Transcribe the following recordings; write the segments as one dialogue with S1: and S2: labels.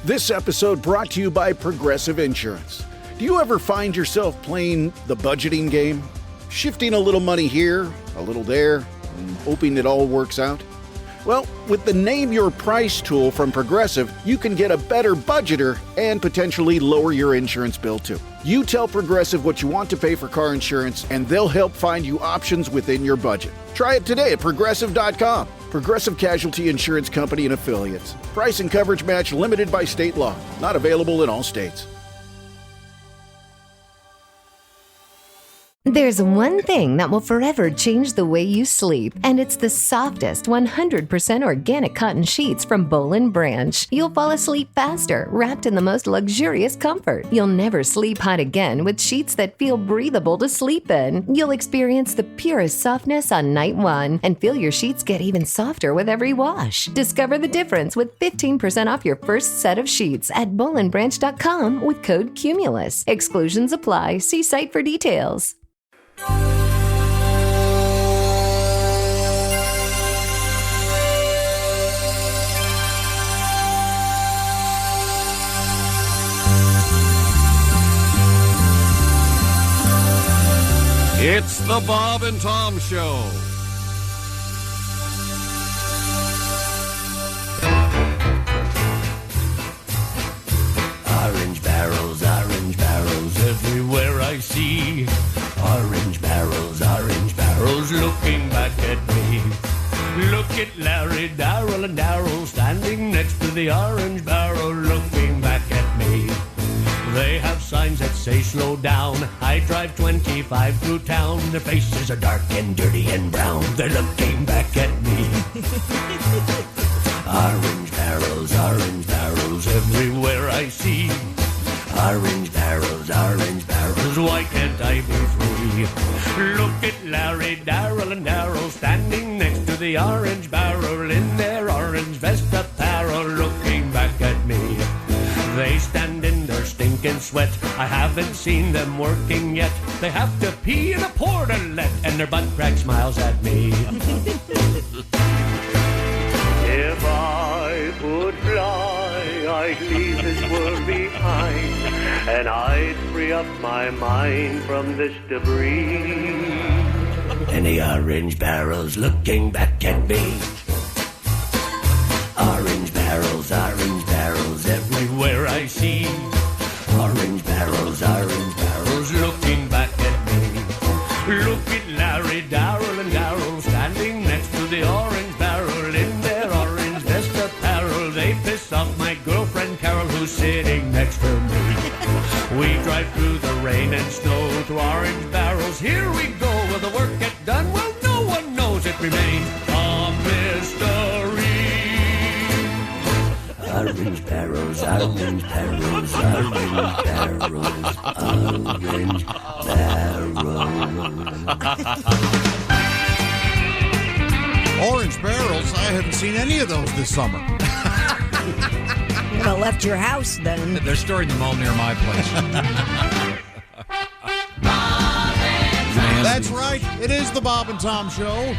S1: This episode brought to you by Progressive Insurance. Do you ever find yourself playing the budgeting game? Shifting a little money here, a little there, and hoping it all works out? Well, with the Name Your Price tool from Progressive, you can get a better budgeter and potentially lower your insurance bill too. You tell Progressive what you want to pay for car insurance, and they'll help find you options within your budget. Try it today at Progressive.com. Progressive Casualty Insurance Company and Affiliates. Price and coverage match limited by state law. Not available in all states.
S2: There's one thing that will forever change the way you sleep, and it's the softest 100% organic cotton sheets from Boll & Branch. You'll fall asleep faster, wrapped in the most luxurious comfort. You'll never sleep hot again with sheets that feel breathable to sleep in. You'll experience the purest softness on night one and feel your sheets get even softer with every wash. Discover the difference with 15% off your first set of sheets at bollandbranch.com with code CUMULUS. Exclusions apply. See site for details.
S3: It's the Bob and Tom Show.
S4: Orange barrels everywhere I see. Orange barrels looking back at me. Look at Larry, Darrell, and Darrell standing next to the orange barrel looking back at me. They have signs that say slow down. I drive 25 through town. Their faces are dark and dirty and brown. They're looking back at me. Orange barrels everywhere I see. Orange barrels, why can't I be free? Look at Larry, Darrell, and Darrell standing next to the orange barrel in their orange vest apparel looking back at me. They stand in their stinking sweat. I haven't seen them working yet. They have to pee in a portalet and their butt crack smiles at me. If I could fly, I'd leave this world behind, and I'd free up my mind from this debris. And the orange barrels looking back at me. Orange barrels everywhere I see. Orange barrels looking back at me. Look at Larry, Darrell, and Darrell standing next to the orange barrel in their orange vest apparel. They piss off my girlfriend Carol, who's sitting next to me. We drive through the rain and snow through orange barrels. Here we go. Will the work get done? Well, no one knows. It remains a mystery. Orange barrels.
S5: Orange barrels? I haven't seen any of those this summer.
S6: You would have left your house then.
S7: They're storing them all near my place.
S5: That's right. It is the Bob and Tom Show.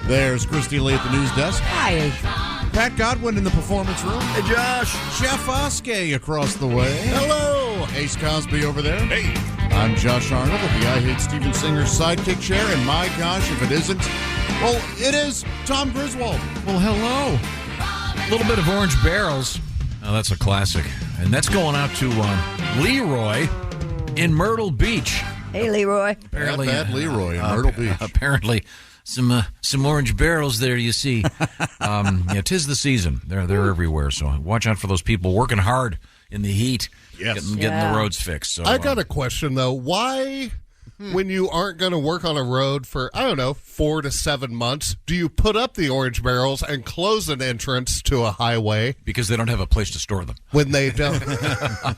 S5: There's Christy Lee at the news desk.
S6: Hi.
S5: Pat Godwin in the performance room.
S3: Hey, Josh.
S5: Chef Oskay across the way.
S3: Hello.
S5: Ace Cosby over there.
S3: Hey.
S5: I'm Josh Arnold with the I Hate Steven Singer's sidekick chair, and my gosh, if it isn't, well, it is Tom Griswold.
S7: Well, hello. A little bit of Orange Barrels. Oh, that's a classic. And that's going out to Leroy in Myrtle Beach.
S6: Hey, Leroy.
S5: Apparently, bad Leroy in Myrtle Beach.
S7: Apparently, some Orange Barrels there, you see. Yeah, 'tis the season. They're everywhere. So watch out for those people working hard in the heat, getting the roads fixed. So
S8: I got a question, though. Why, when you aren't going to work on a road for, 4 to 7 months, do you put up the orange barrels and close an entrance to a highway?
S7: Because they don't have a place to store them.
S8: When they don't.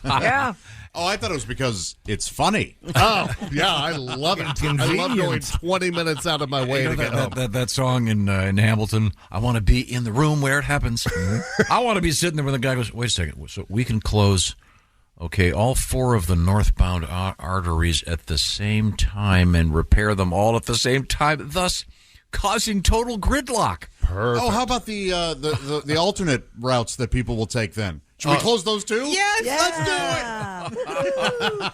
S6: Yeah.
S5: Oh, I thought it was because it's funny.
S8: Oh, yeah, I love it. I love going 20 minutes out of my way to get home.
S7: That song in Hamilton, I want to be in the room where it happens. I want to be sitting there when the guy goes, wait a second, so we can close, all 4 of the northbound arteries at the same time and repair them all at the same time, thus causing total gridlock.
S8: Perfect.
S5: Oh, how about the alternate routes that people will take then? Should we close those two?
S7: Yes,
S6: let's do it.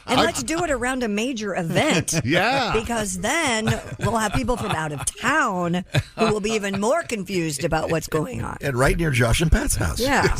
S6: And let's do it around a major event.
S8: Yeah.
S6: Because then we'll have people from out of town who will be even more confused about what's going on.
S9: And right near Josh and Pat's house.
S6: Yeah.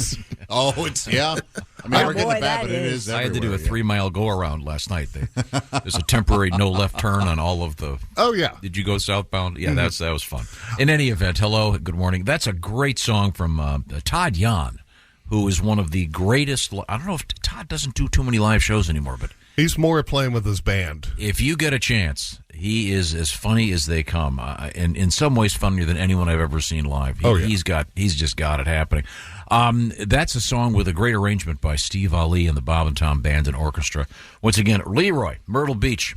S5: Oh, it's, yeah. I mean, we're getting
S6: boy,
S5: the bad,
S6: that
S5: but it
S6: is.
S5: is
S7: I had to do a
S5: everywhere,
S7: 3-mile go-around last night. There's a temporary no left turn on all of the...
S8: Oh, yeah.
S7: Did you go southbound? Yeah, that was fun. In any event, hello, good morning. That's a great song from Todd Yan, who is one of the greatest... I don't know if Todd doesn't do too many live shows anymore, but...
S8: He's more playing with his band.
S7: If you get a chance, he is as funny as they come, and in some ways funnier than anyone I've ever seen live. He's just got it happening. That's a song with a great arrangement by Steve Alli and the Bob and Tom Band and Orchestra. Once again, Leroy, Myrtle Beach,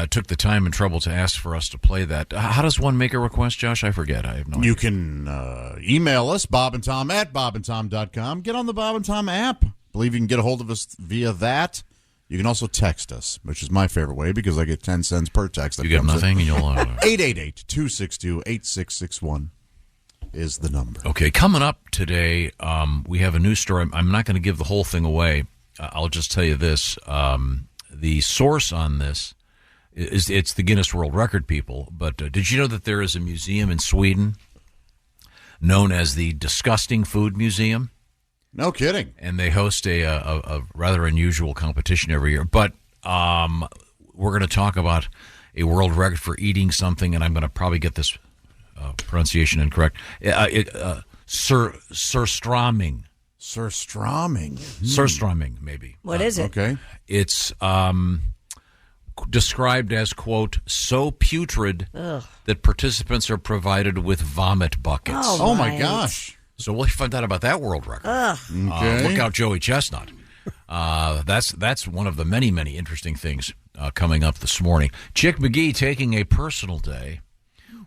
S7: took the time and trouble to ask for us to play that. How does one make a request, Josh? I forget. I have no idea.
S5: You can email us, bobandtom at bobandtom.com. Get on the Bob and Tom app. I believe you can get a hold of us via that. You can also text us, which is my favorite way because I get 10 cents per text. That
S7: You get nothing, and you'll...
S5: 888-262-8661 is the number.
S7: Okay, coming up today, we have a news story. I'm not going to give the whole thing away. I'll just tell you this. The source on this it's the Guinness World Record people. But did you know that there is a museum in Sweden known as the Disgusting Food Museum?
S5: No kidding.
S7: And they host a rather unusual competition every year. But we're going to talk about a world record for eating something, and I'm going to probably get this pronunciation incorrect. Surströmming.
S5: Surströmming.
S7: Surströmming, maybe.
S6: What is it?
S5: Okay.
S7: It's described as, quote, so putrid that participants are provided with vomit buckets.
S5: Oh, my gosh.
S7: So we'll find out about that world record.
S5: Okay.
S7: Look out, Joey Chestnut. That's one of the many, many interesting things coming up this morning. Chick McGee taking a personal day.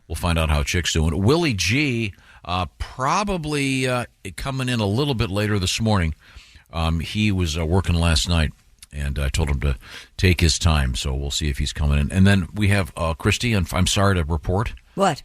S7: We'll find out how Chick's doing. Willie G probably coming in a little bit later this morning. He was working last night, and I told him to take his time, so we'll see if he's coming in. And then we have Christy, and I'm sorry to report.
S6: What?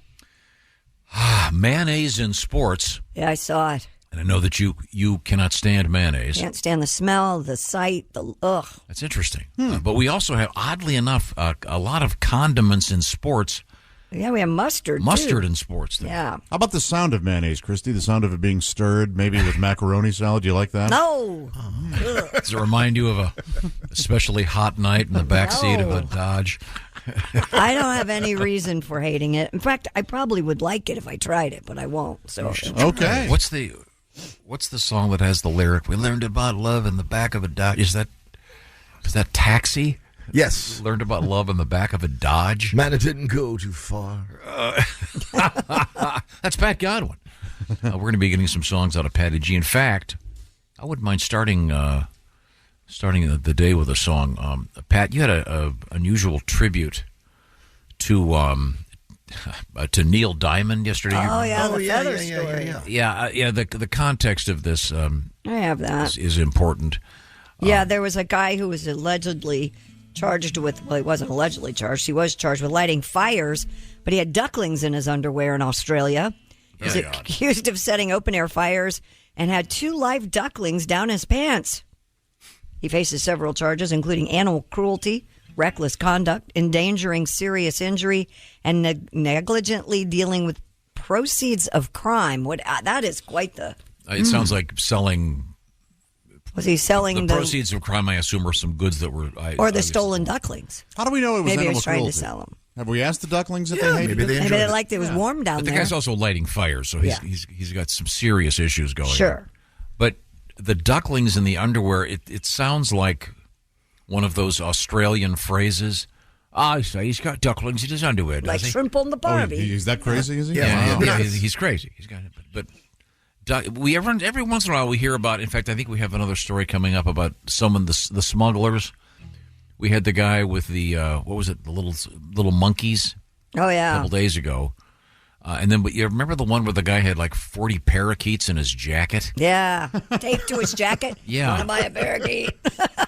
S7: Mayonnaise in sports.
S6: Yeah, I saw it.
S7: And I know that you cannot stand mayonnaise.
S6: Can't stand the smell, the sight, the ugh.
S7: That's interesting. But we also have, oddly enough, a lot of condiments in sports.
S6: Yeah, we have mustard.
S7: Mustard
S6: too.
S7: in sports.
S6: Yeah.
S5: How about the sound of mayonnaise, Christy? The sound of it being stirred, maybe with macaroni salad. Do you like that?
S6: No.
S7: Does it remind you of a especially hot night in the backseat of a Dodge?
S6: I don't have any reason for hating it. In fact, I probably would like it if I tried it, but I won't. So
S5: Okay.
S7: What's the song that has the lyric? We learned about love in the back of a Dodge. Is that Taxi?
S9: Yes.
S7: Learned about love in the back of a Dodge.
S9: Man, it didn't go too far.
S7: That's Pat Godwin. We're going to be getting some songs out of Patty G. In fact, I wouldn't mind starting the day with a song. Pat, you had a unusual tribute to Neil Diamond yesterday.
S6: Oh yeah, the feather story.
S7: Yeah. The context of this.
S6: I have that.
S7: Is important.
S6: Yeah, there was a guy who was allegedly charged with. Well, he wasn't allegedly charged. He was charged with lighting fires, but he had ducklings in his underwear in Australia. He was accused of setting open-air fires and had 2 live ducklings down his pants. He faces several charges, including animal cruelty, reckless conduct, endangering serious injury, and negligently dealing with proceeds of crime. That is quite the...
S7: It sounds like selling...
S6: Was he selling
S7: the proceeds of crime? I assume were some goods that were...
S6: or the stolen ducklings.
S5: How do we know it was
S6: Maybe he
S5: animal
S6: was trying
S5: cruelty?
S6: to sell them.
S5: Have we asked the ducklings if they hated it?
S6: Maybe they liked it was warm down
S7: but
S6: there.
S7: the guy's also lighting fires, so he's got some serious issues going on.
S6: Sure.
S7: But the ducklings in the underwear, it sounds like one of those Australian phrases. I say he's got ducklings in his underwear, does
S6: like
S7: he?
S6: shrimp on the Barbie.
S5: Is that crazy, is he?
S7: Yeah, he's crazy. He's got it. But every once in a while we hear about, in fact, I think we have another story coming up about the smugglers. We had the guy with the, what was it, the little monkeys?
S6: Oh, yeah.
S7: A couple days ago. And then, but you remember the one where the guy had like 40 parakeets in his jacket?
S6: Yeah. Taped to his jacket?
S7: Yeah.
S6: Want to buy a parakeet?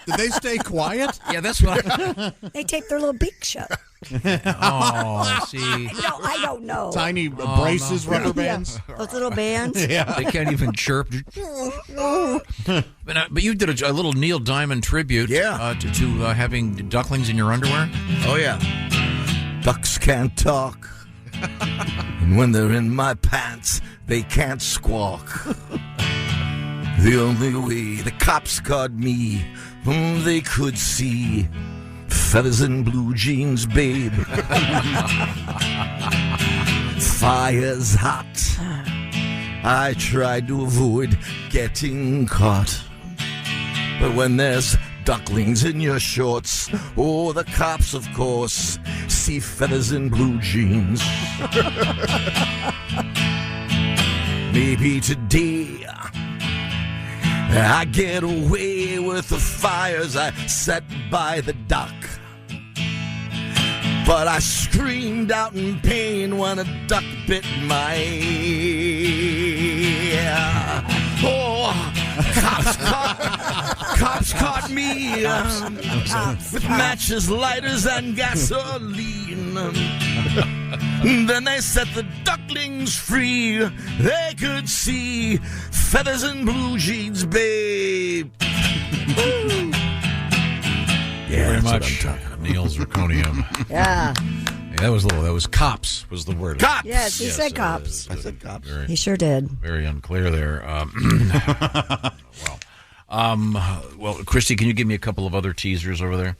S5: Did they stay quiet?
S7: Yeah, that's what
S6: They taped their little beak shut.
S7: Oh, see.
S6: No, I don't know.
S5: Tiny braces, rubber bands.
S6: Those little bands.
S5: Yeah.
S7: They can't even chirp. But you did a little Neil Diamond tribute to having ducklings in your underwear?
S9: Oh, yeah. Ducks can't talk. And when they're in my pants, they can't squawk. The only way the cops caught me, they could see feathers and blue jeans, babe. Fire's hot. I tried to avoid getting caught. But when there's ducklings in your shorts, the cops, of course, see feathers and blue jeans. Maybe today I get away with the fires I set by the dock. But I screamed out in pain when a duck bit my ear. Cops caught me with matches, lighters, and gasoline. Then they set the ducklings free. They could see feathers and blue jeans, babe.
S7: Very much, Neil Zirconium.
S6: Yeah.
S7: That was cops was the word.
S9: Cops.
S6: Yes, he said cops.
S9: I said cops.
S6: He sure did.
S7: Very unclear there. Well, Christy, can you give me a couple of other teasers over there?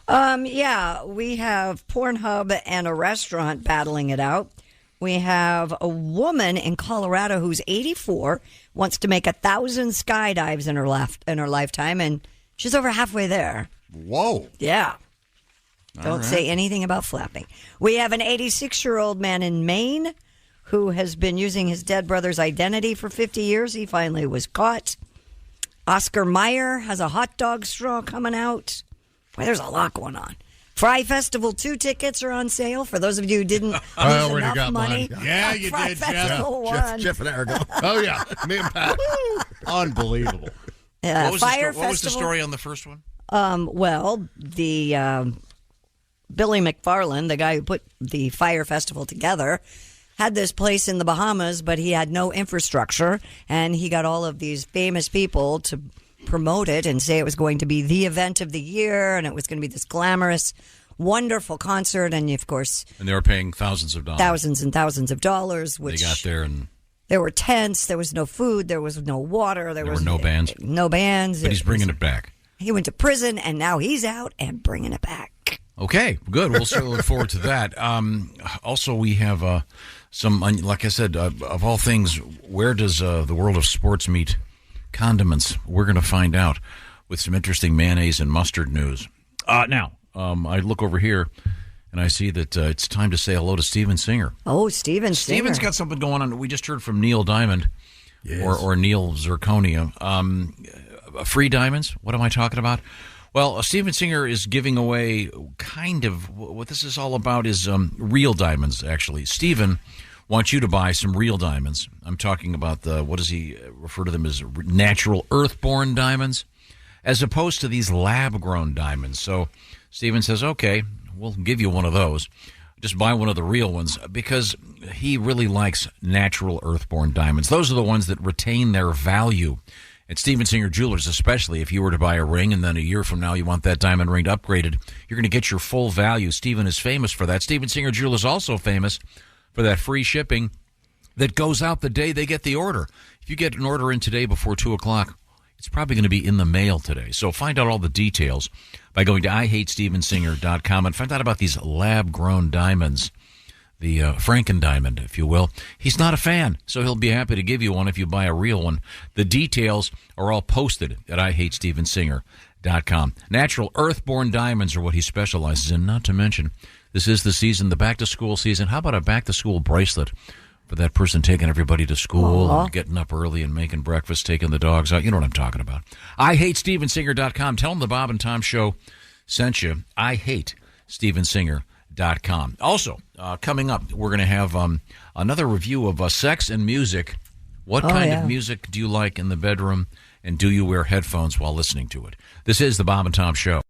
S6: Yeah, we have Pornhub and a restaurant battling it out. We have a woman in Colorado who's 84, wants to make 1,000 skydives in her lifetime, and she's over halfway there.
S5: Whoa.
S6: Yeah. Don't say anything about flapping. We have an 86-year-old man in Maine who has been using his dead brother's identity for 50 years. He finally was caught. Oscar Mayer has a hot dog straw coming out. Boy, there's a lot going on. Fry Festival 2 tickets are on sale for those of you who didn't lose enough money.
S8: Mine.
S5: Yeah, you
S6: Fry
S5: did,
S6: Festival
S5: Jeff.
S6: 1.
S9: Jeff and Arago.
S8: Oh, yeah. Me and Pat.
S5: Unbelievable.
S7: What was the
S6: Festival.
S7: story on the first one?
S6: Well, the Billy McFarland, the guy who put the Fire Festival together, had this place in the Bahamas, but he had no infrastructure, and he got all of these famous people to promote it and say it was going to be the event of the year, and it was going to be this glamorous, wonderful concert, and of course...
S7: And they were paying thousands of dollars.
S6: Thousands and thousands of dollars, which...
S7: They got there and...
S6: There were tents, there was no food, there was no water, there was
S7: no bands.
S6: No bands.
S7: But he's bringing it back.
S6: He went to prison, and now he's out and bringing it back.
S7: Okay, good. We'll certainly look forward to that. Also, we have some, like I said, of all things, where does the world of sports meet condiments? We're going to find out with some interesting mayonnaise and mustard news. Now, I look over here, and I see that it's time to say hello to Steven Singer.
S6: Oh, Steven Singer.
S7: Steven's got something going on. We just heard from Neil Diamond,
S9: Yes.
S7: or Neil Zirconia. Free diamonds? What am I talking about? Well, Steven Singer is giving away kind of what this is all about is real diamonds, actually. Steven wants you to buy some real diamonds. I'm talking about what does he refer to them as natural earth-born diamonds, as opposed to these lab-grown diamonds. So Steven says, okay, we'll give you one of those. Just buy one of the real ones because he really likes natural earth-born diamonds. Those are the ones that retain their value. At Steven Singer Jewelers, especially if you were to buy a ring and then a year from now you want that diamond ring upgraded, you're going to get your full value. Steven is famous for that. Steven Singer Jewelers is also famous for that free shipping that goes out the day they get the order. If you get an order in today before 2 o'clock, it's probably going to be in the mail today. So find out all the details by going to IHateStevenSinger.com and find out about these lab-grown diamonds. The Franken diamond, if you will. He's not a fan, so he'll be happy to give you one if you buy a real one. The details are all posted at IHateStevenSinger.com. Natural earth-born diamonds are what he specializes in, not to mention this is the season, the back-to-school season. How about a back-to-school bracelet for that person taking everybody to school and getting up early and making breakfast, taking the dogs out? You know what I'm talking about. IHateStevenSinger.com. Tell them the Bob and Tom Show sent you. IHateStevenSinger.com. Also, coming up, we're going to have another review of Sex and Music. What kind of music do you like in the bedroom, and do you wear headphones while listening to it? This is the Bob and Tom Show.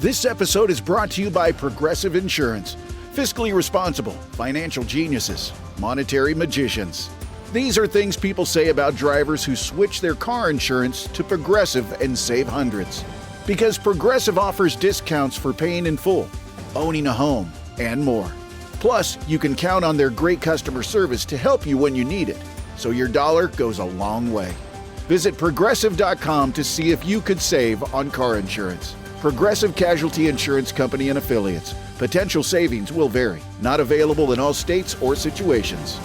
S1: This episode is brought to you by Progressive Insurance. Fiscally responsible, financial geniuses, monetary magicians. These are things people say about drivers who switch their car insurance to Progressive and save hundreds. Because Progressive offers discounts for paying in full, owning a home, and more. Plus, you can count on their great customer service to help you when you need it, so your dollar goes a long way. Visit Progressive.com to see if you could save on car insurance. Progressive Casualty Insurance Company and Affiliates. Potential savings will vary. Not available in all states or situations.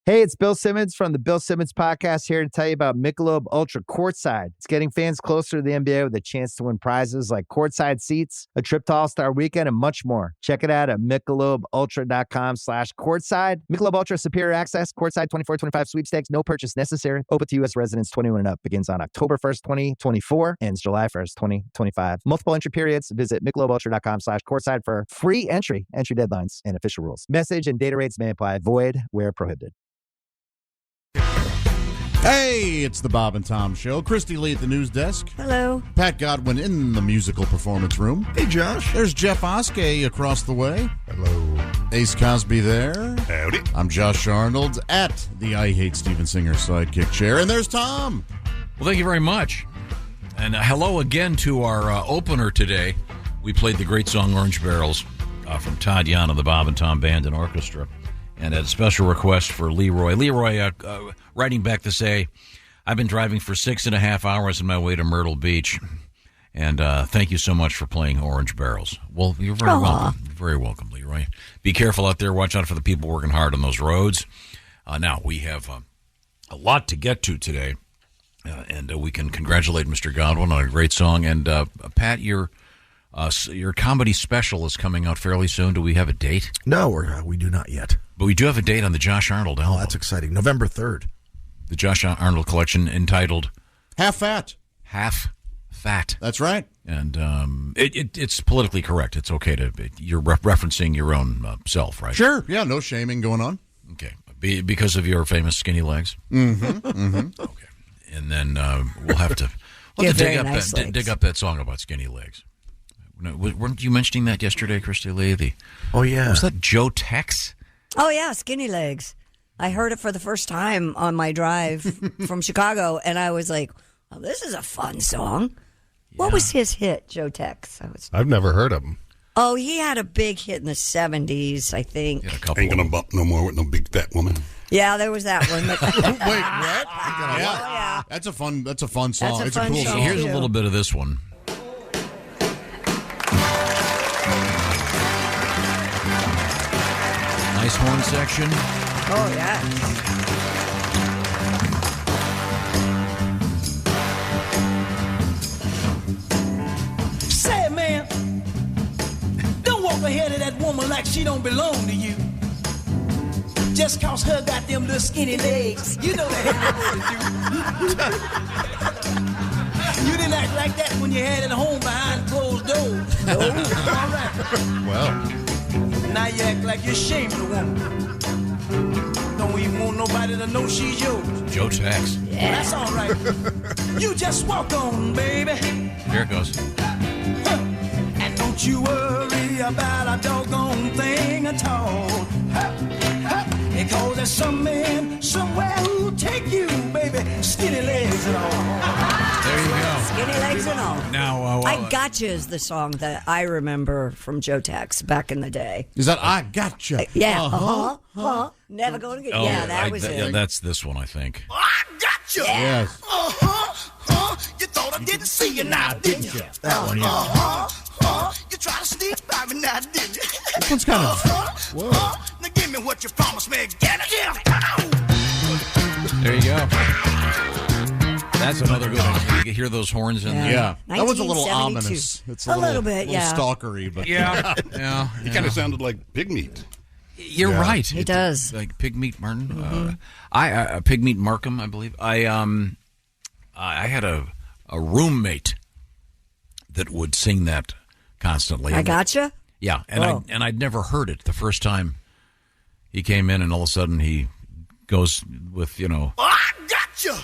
S10: Hey, it's Bill Simmons from the Bill Simmons Podcast here to tell you about Michelob Ultra Courtside. It's getting fans closer to the NBA with a chance to win prizes like courtside seats, a trip to All-Star Weekend, and much more. Check it out at MichelobUltra.com/courtside. Michelob Ultra Superior Access, Courtside 24-25 sweepstakes, no purchase necessary. Open to U.S. residents 21 and up. Begins on October 1st, 2024, ends July 1st, 2025. Multiple entry periods. Visit MichelobUltra.com/courtside for free entry deadlines, and official rules. Message and data rates may apply. Void where prohibited.
S5: Hey, it's the Bob and Tom Show. Christy Lee at the news desk.
S6: Hello.
S5: Pat Godwin in the musical performance room.
S9: Hey, Josh.
S5: There's Jeff Oskay across the way.
S8: Hello.
S5: Ace Cosby there.
S3: Howdy.
S5: I'm Josh Arnold at the I Hate Steven Singer sidekick chair. And there's Tom.
S7: Well, thank you very much. And hello again to our opener today. We played the great song Orange Barrels from Todd Yan of the Bob and Tom Band and Orchestra. And a special request for Leroy. Leroy writing back to say, I've been driving for 6.5 hours on my way to Myrtle Beach. And thank you so much for playing Orange Barrels. Well, you're very welcome. You're very welcome, Leroy. Be careful out there. Watch out for the people working hard on those roads. Now, we have a lot to get to today. And we can congratulate Mr. Godwin on a great song. And Pat, your comedy special is coming out fairly soon. Do we have a date?
S9: No, we do not yet.
S7: But we do have a date on the Josh Arnold album.
S9: Oh, that's exciting. November 3rd.
S7: The Josh Arnold collection entitled
S5: Half Fat.
S7: Half Fat.
S5: That's right.
S7: And it's politically correct. It's okay to you're referencing your own self, right?
S5: Sure. Yeah, no shaming going on.
S7: Okay. Because of your famous skinny legs?
S5: Mm-hmm. Mm-hmm.
S7: Okay. And then we'll have to dig up that song about skinny legs. Weren't you mentioning that yesterday, Christy Lee?
S9: Oh, yeah.
S7: Was that Joe Tex?
S6: Oh, yeah, Skinny Legs. I heard it for the first time on my drive from Chicago, and I was like, oh, this is a fun song. Yeah. What was his hit, Joe Tex?
S8: I've never heard of him.
S6: Oh, he had a big hit in the 70s, I think.
S3: Ain't gonna bump no more with no big fat woman.
S6: Yeah, there was that one. But
S5: Wait, what?
S6: yeah.
S5: That's a fun song.
S6: That's a
S5: it's
S6: fun
S5: a cool
S6: song.
S5: song.
S7: Here's a little bit of this one. Nice horn section.
S6: Oh, yeah.
S11: Say, man, don't walk ahead of that woman like she don't belong to you. Just cause her got them little skinny legs. You know that ain't what to do. You didn't act like that when you had it home behind closed doors. No, all right.
S8: Well,
S11: Now you act like you're ashamed of the woman. Don't even want nobody to know she's yours.
S7: Joe Tex.
S6: Yeah.
S11: That's all right. You just walk on, baby.
S7: Here it goes.
S11: And don't you worry about a doggone thing at all. Because there's some man somewhere who'll take you, baby. Skinny legs and all.
S7: There you go.
S6: Skinny Legs and all.
S7: Now,
S6: I Gotcha is the song that I remember from Joe Tex back in the day.
S5: Is that I Gotcha?
S6: Yeah. Never gonna get.
S7: Oh,
S6: yeah, that was it.
S7: Yeah, that's this one, I think.
S11: I got you.
S5: Yes.
S11: You thought I didn't see you now, didn't you?
S9: That one, yeah.
S11: You try to sneak by me now, didn't you?
S5: This one's kind of. Whoa.
S11: Now give me what you promised me. Get it here.
S7: There you go. That's another good one. You can hear those horns in there.
S5: Yeah. That was a little
S6: 1972.
S5: ominous. It's
S6: A little bit, yeah.
S5: A little stalkery, but.
S7: Yeah.
S3: It kind of sounded like pig meat.
S7: You're right.
S6: It does.
S7: Like Pigmeat Martin. Pigmeat Markham, I believe. I had a roommate that would sing that constantly.
S6: I Gotcha?
S7: Yeah, and I'd never heard it the first time he came in, and all of a sudden he goes with,
S11: I got you.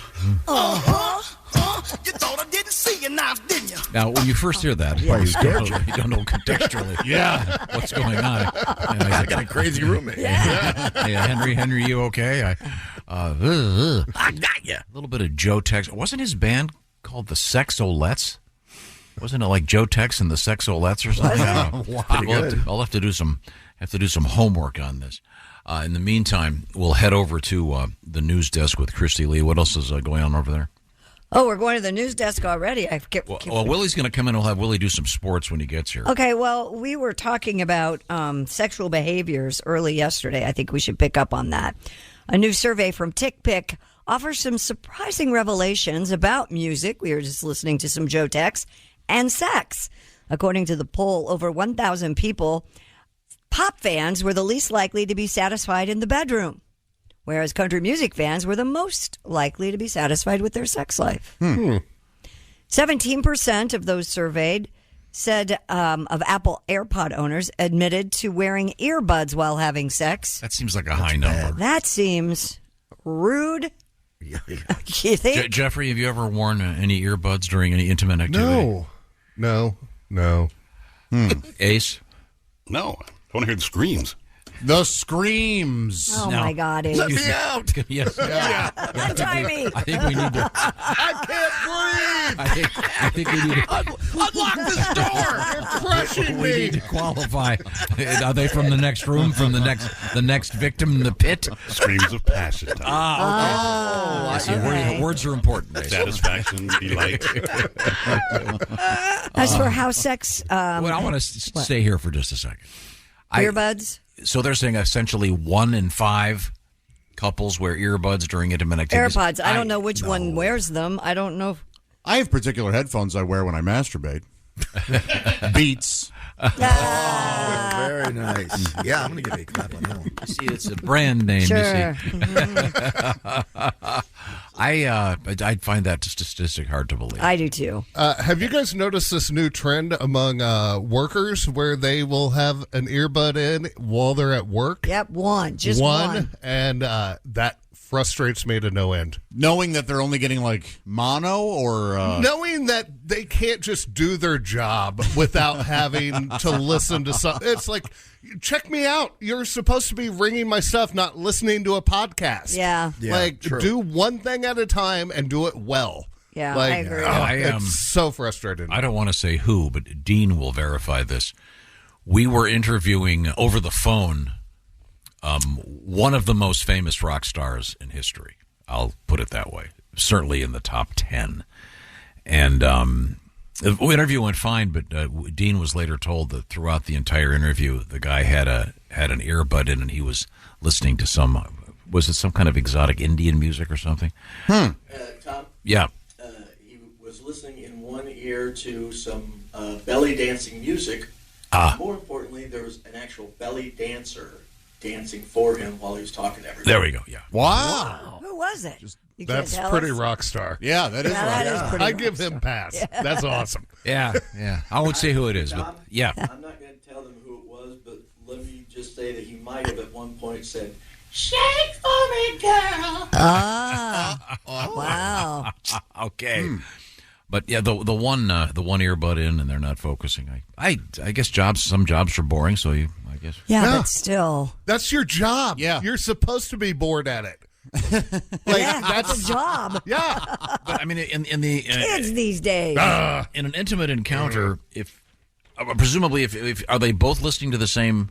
S11: Huh? You thought I didn't see you now, didn't you?
S7: Now, when you first hear that, you don't know contextually what's going on. And I
S9: got a crazy roommate.
S7: Hey, Henry, you okay? I got you. A little bit of Joe Tex. Wasn't his band called the Sexolettes? Wasn't it like Joe Tex and the Sexolettes or something? I'll have to do some homework on this. In the meantime, we'll head over to the news desk with Christy Lee. What else is going on over there?
S6: Oh, we're going to the news desk already.
S7: Well, Willie's going to come in. We'll have Willie do some sports when he gets here.
S6: Okay, well, we were talking about sexual behaviors early yesterday. I think we should pick up on that. A new survey from TickPick offers some surprising revelations about music. We were just listening to some Joe Tex and sex. According to the poll, over 1,000 people, pop fans were the least likely to be satisfied in the bedroom, whereas country music fans were the most likely to be satisfied with their sex life. 17% of those surveyed said of Apple AirPod owners admitted to wearing earbuds while having sex.
S7: That seems like a high number.
S6: That seems rude. You think?
S7: Jeffrey, have you ever worn any earbuds during any intimate activity?
S8: No.
S7: Ace?
S3: No. I want to hear the screams.
S5: The screams.
S6: Oh, my God. Ace.
S9: Let me out.
S7: Yes.
S6: Untie me.
S7: I think we need to.
S8: I can't breathe.
S7: I think we need to.
S9: Unlock this door.
S8: You're crushing
S7: We
S8: me.
S7: need to qualify. Are they from the next room? From the next victim in the pit?
S3: Screams of passion.
S7: I see. Words are important. Ace.
S3: Satisfaction, delight.
S6: As for how sex...
S7: Well, I want to stay here for just a second.
S6: Earbuds?
S7: So they're saying essentially 1 in 5 couples wear earbuds during intimate activities.
S6: AirPods. I don't know which one wears them. I don't know.
S5: I have particular headphones I wear when I masturbate. Beats.
S9: Very nice. Yeah, I'm going to give you a clap on that one.
S7: See, it's a brand name.
S6: Sure.
S7: You see. I'd find that statistic hard to believe.
S6: I do too.
S8: Have you guys noticed this new trend among workers where they will have an earbud in while they're at work?
S6: Yep, just one.
S8: And that frustrates me to no end.
S5: Knowing that they're only getting like mono or...
S8: Knowing that they can't just do their job without having to listen to something. It's like, check me out. You're supposed to be ringing my stuff, not listening to a podcast.
S6: Yeah.
S8: Do one thing at a time and do it well.
S6: Yeah, I agree.
S8: It's so frustrating.
S7: I don't want to say who, but Dean will verify this. We were interviewing over the phone one of the most famous rock stars in history. I'll put it that way. Certainly in the top 10. And the interview went fine, but Dean was later told that throughout the entire interview, the guy had an earbud in and he was listening to some kind of exotic Indian music or something?
S12: Tom?
S7: Yeah.
S12: He was listening in one ear to some belly dancing music. More importantly, there was an actual belly dancer dancing for him while he was talking to everybody.
S7: There we go, yeah.
S5: Wow.
S6: Who was it?
S8: That's pretty rock star.
S5: Yeah, that is
S6: that is pretty
S8: I give him pass.
S6: Yeah.
S8: That's awesome.
S7: Yeah. I won't say who it is, but yeah.
S12: I'm not going to tell them who it was, but let me just say that he might have at one point said, "Shake for me, girl."
S6: Wow.
S7: Okay. But yeah, the one earbud in and they're not focusing. I guess some jobs are boring, so I guess.
S6: Yeah, but still.
S8: That's your job.
S5: Yeah.
S8: You're supposed to be bored at it.
S6: That's a job.
S8: Yeah.
S7: But I mean, in the
S6: Kids these days.
S7: in an intimate encounter, if presumably if are they both listening to the same?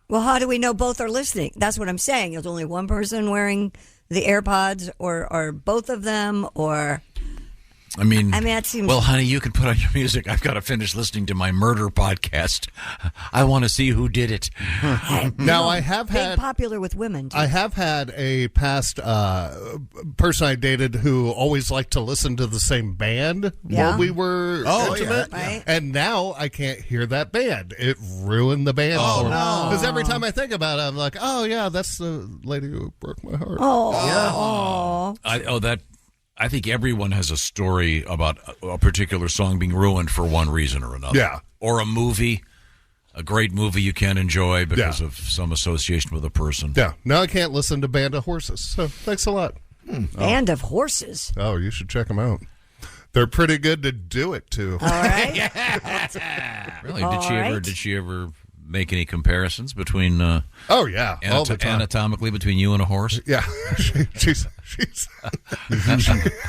S6: Well, how do we know both are listening? That's what I'm saying. Is only one person wearing the AirPods, or both of them, or?
S7: I mean,
S6: that seems...
S7: Well, honey, you can put on your music. I've got to finish listening to my murder podcast. I want to see who did it.
S8: Now, I have had...
S6: popular with women, too.
S8: I have had a past person I dated who always liked to listen to the same band while we were intimate.
S6: Yeah. Right.
S8: And now I can't hear that band. It ruined the band for me. Because every time I think about it, I'm like, oh, yeah, that's the lady who broke my heart.
S7: I think everyone has a story about a particular song being ruined for one reason or another.
S8: Yeah.
S7: Or a movie, a great movie you can't enjoy because of some association with a person.
S8: Yeah. Now I can't listen to Band of Horses. So thanks a lot.
S6: Band of Horses.
S8: Oh, you should check them out. They're pretty good to do it to.
S6: All right.
S7: Really? Did she ever make any comparisons between?
S8: Oh yeah, all the time.
S7: Anatomically between you and a horse?
S8: Yeah, she's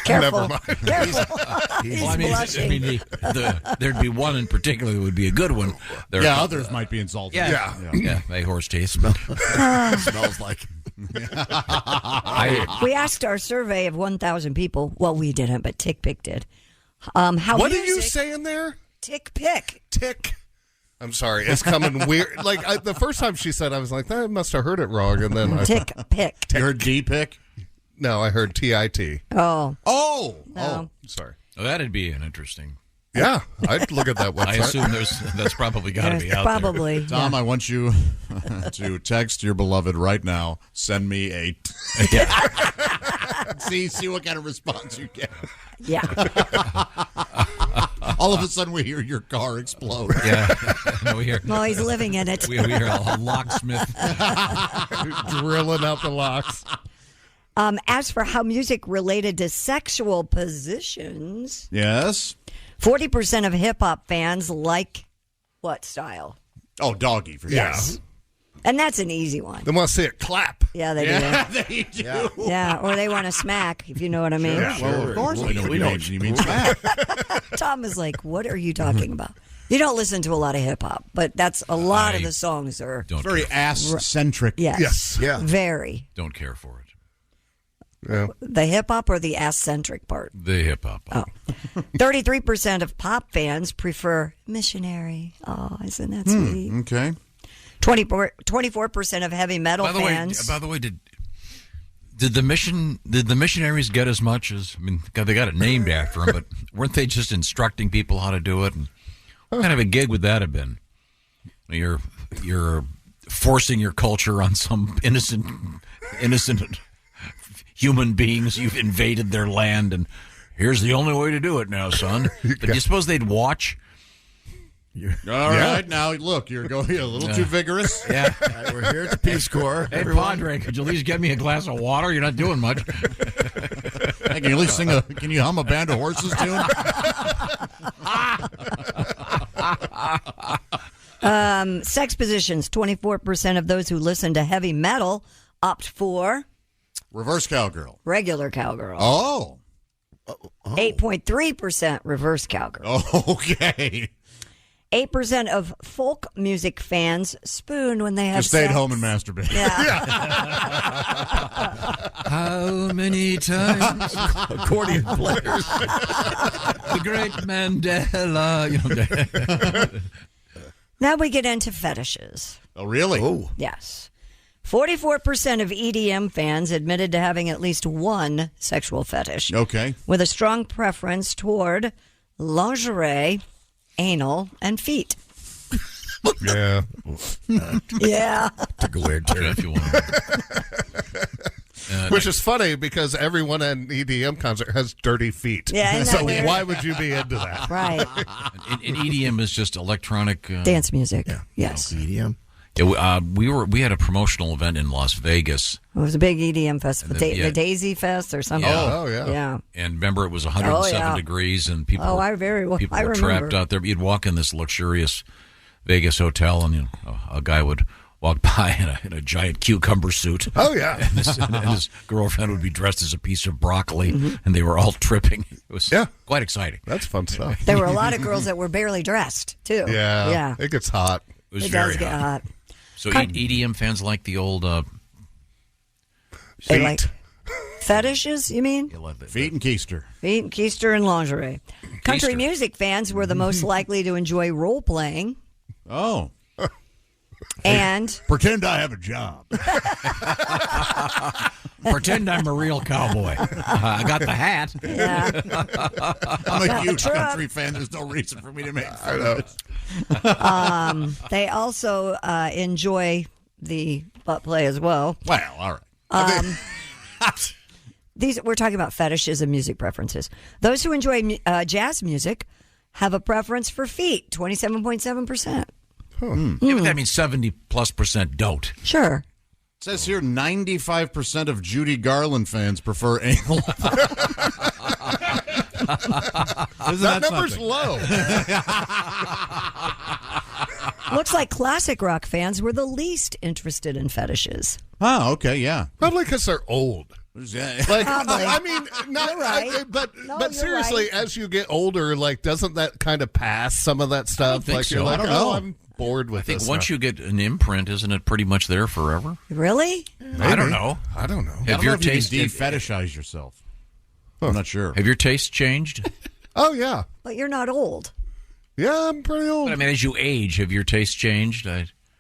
S6: Careful.
S8: Never mind.
S6: Careful. He's blushing.
S7: There'd be one in particular that would be a good one.
S5: Others might be insulted.
S7: Yeah. Hey, horse teeth.
S9: Smells like.
S6: We asked our survey of 1,000 people. Well, we didn't, but TickPick did. How
S8: what are you saying there?
S6: TickPick.
S8: Tick. I'm sorry, it's coming weird. Like the first time she said, I was like, I must have heard it wrong, and then
S6: TickPick.
S5: You heard D-pick?
S8: No, I heard TIT.
S6: Oh.
S8: Oh, sorry.
S7: Oh, that'd be an interesting.
S8: Yeah, I'd look at that website.
S7: I assume that's probably got to be out
S6: probably,
S7: there.
S5: Tom, I want you to text your beloved right now. Send me a. See what kind of response you get.
S6: Yeah.
S5: All of a sudden, we hear your car explode.
S7: Yeah. No, we hear.
S6: Well, he's living in it.
S7: We hear a locksmith
S8: drilling out the locks.
S6: As for how music related to sexual positions,
S5: Yes.
S6: 40% of hip hop fans like what style?
S5: Oh, doggy for sure.
S6: Yes. And that's an easy one.
S8: They want to see it clap.
S6: Yeah, they do.
S5: They do.
S6: Yeah, or they want to smack, if you know what I mean.
S5: Sure. Well, of course. We know what you mean smack.
S6: Tom is like, what are you talking about? You don't listen to a lot of hip hop, but that's a lot of the songs are
S5: very ass-centric.
S6: Yes.
S8: Yeah.
S6: Very.
S7: Don't care for it.
S8: Yeah.
S6: The hip hop or the ass-centric part?
S7: The hip hop.
S6: Oh. 33% of pop fans prefer missionary. Oh, isn't that sweet?
S5: Okay.
S6: 24% of heavy metal fans.
S7: By the way, did the missionaries get as much as? I mean, they got it named after them, but weren't they just instructing people how to do it? And what kind of a gig would that have been? You're forcing your culture on some innocent human beings. You've invaded their land, and here's the only way to do it now, son. But do you suppose they'd watch?
S5: All right, now look, you're going a little too vigorous.
S7: Yeah,
S9: Right, we're here at the Peace Corps.
S7: Hey, Padre, could you at least get me a glass of water? You're not doing much.
S5: Hey, can you at least can you hum a Band of Horses tune?
S6: Sex positions. 24% of those who listen to heavy metal opt for
S5: Reverse cowgirl.
S6: regular cowgirl.
S5: Oh.
S6: 8.3% reverse cowgirl.
S5: Okay.
S6: 8% of folk music fans spoon when they have
S5: Just stay at
S6: sex.
S5: home and masturbate.
S7: How many times
S9: Accordion players.
S7: the great Mandela?
S6: Now we get into fetishes.
S5: Oh, really?
S9: Oh.
S6: Yes. 44% of EDM fans admitted to having at least one sexual fetish.
S5: Okay.
S6: With a strong preference toward lingerie, anal, and feet.
S8: Yeah.
S6: Yeah.
S9: Took a weird turn.
S7: If you want.
S8: Which is funny because everyone at an EDM concert has dirty feet.
S6: Yeah, isn't that
S8: so
S6: weird?
S8: why would you be into that?
S6: Right.
S7: And EDM is just electronic
S6: Dance music. Yes.
S9: EDM.
S7: Yeah, we had a promotional event in Las Vegas,
S6: It was a big EDM festival.
S7: Yeah.
S6: The Daisy Fest or something.
S8: Oh, yeah.
S6: Yeah.
S7: and remember it was 107
S6: yeah.
S7: degrees, and people
S6: Oh,
S7: were, people
S6: I
S7: were
S6: remember.
S7: trapped out there. You'd walk in this luxurious Vegas hotel, and a guy would walk by in a giant cucumber suit.
S8: Oh, yeah.
S7: And his girlfriend would be dressed as a piece of broccoli, and they were all tripping. It was quite exciting.
S8: That's fun stuff.
S6: There were a lot of girls that were barely dressed, too.
S8: Yeah.
S6: Yeah.
S8: It gets hot.
S7: It was
S6: It
S7: very
S6: does get hot.
S7: So EDM fans like the old
S6: They like fetishes, you mean?
S5: Feet and keister.
S6: Feet, keister, and lingerie. Country
S7: Keister.
S6: music fans were the most likely to enjoy role playing
S5: Oh.
S6: and
S5: Pretend I have a job.
S7: pretend I'm a real cowboy. I got the hat.
S6: yeah.
S5: I'm a huge
S6: Truck.
S5: country fan. There's no reason for me to make fun of it.
S6: They also enjoy the butt play as well.
S5: Well, all right.
S6: We're talking about fetishes and music preferences. Those who enjoy jazz music have a preference for feet, 27.7%.
S7: Yeah, but that means 70+% don't.
S6: Sure.
S5: says here 95% of Judy Garland fans prefer anal.
S8: That number's low.
S6: Looks like classic rock fans were the least interested in fetishes.
S5: Oh, okay, yeah.
S8: Probably because they're old. Like, I mean, not
S6: You're right.
S8: but
S6: you're
S8: seriously,
S6: right.
S8: as you get older, like, doesn't that kind of pass some of that stuff?
S7: think
S8: Like,
S7: so.
S8: you're like,
S7: I don't know.
S8: I'm bored with
S7: I think
S8: this.
S7: once you get an imprint, isn't it pretty much there forever?
S6: Really?
S7: I don't know.
S8: I don't know.
S7: Have your taste
S5: de-fetishize yourself? I'm not sure.
S7: Have your taste changed?
S8: Oh yeah,
S6: But you're not old.
S8: yeah, I'm pretty old.
S7: But I mean, as you age, have your taste changed?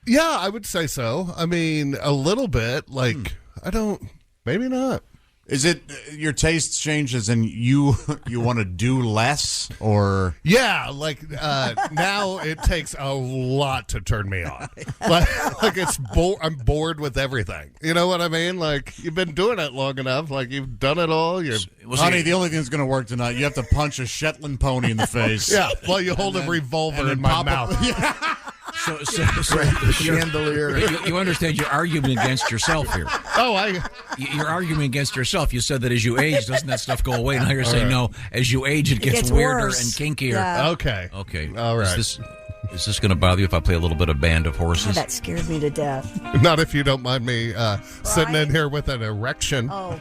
S8: Yeah, I would say so. I mean, a little bit. Like, I don't. Maybe not.
S5: Is it your tastes change as in you want to do less, or
S8: Yeah, like now it takes a lot to turn me on. Like it's I'm bored with everything. You know what I mean? Like, you've been doing it long enough. Like, you've done it all.
S5: honey, the only thing that's going to work tonight, you have to punch a Shetland pony in the face.
S8: Yeah, while you hold a revolver in my mouth.
S7: So
S9: Chandelier.
S7: you understand you're arguing against yourself here.
S8: Oh,
S7: You're arguing against yourself. You said that as you age, doesn't that stuff go away? Now you're saying, no, as you age, it gets weirder
S6: worse.
S7: and kinkier.
S6: Yeah.
S8: Okay. All right.
S7: Is this going to bother you if I play a little bit of Band of
S6: Oh,
S7: Horses?
S6: that scared me to death.
S8: Not if you don't mind me sitting in here with an erection
S6: Oh,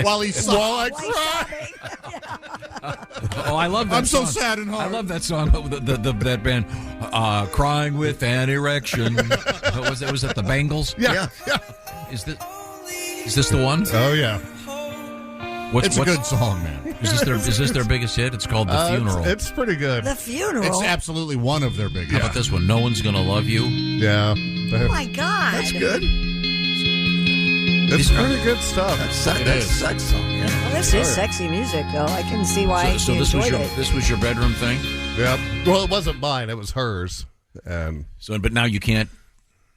S5: While he's
S8: while I cry.
S7: Oh, I love that
S5: I'm
S7: song.
S5: so sad and hard.
S7: I love that song. That band, Crying with an Erection. Was that the Bangles?
S8: Yeah.
S7: Is this the one?
S8: Oh yeah.
S5: It's a good song, man.
S7: Is this their biggest hit? It's called The Funeral.
S8: It's pretty good.
S6: the funeral.
S5: It's absolutely one of their biggest.
S7: How about this one? No One's Gonna Love You.
S8: Yeah.
S6: Oh my God.
S9: That's good.
S8: It's pretty good stuff.
S9: That's a sex song, yeah.
S6: Well, this is sexy music, though. I can see why
S7: So
S6: you
S7: this was
S6: enjoyed
S7: your
S6: it.
S7: this was your bedroom thing.
S8: Yeah. Well, it wasn't mine. It was hers. And
S7: But now you can't.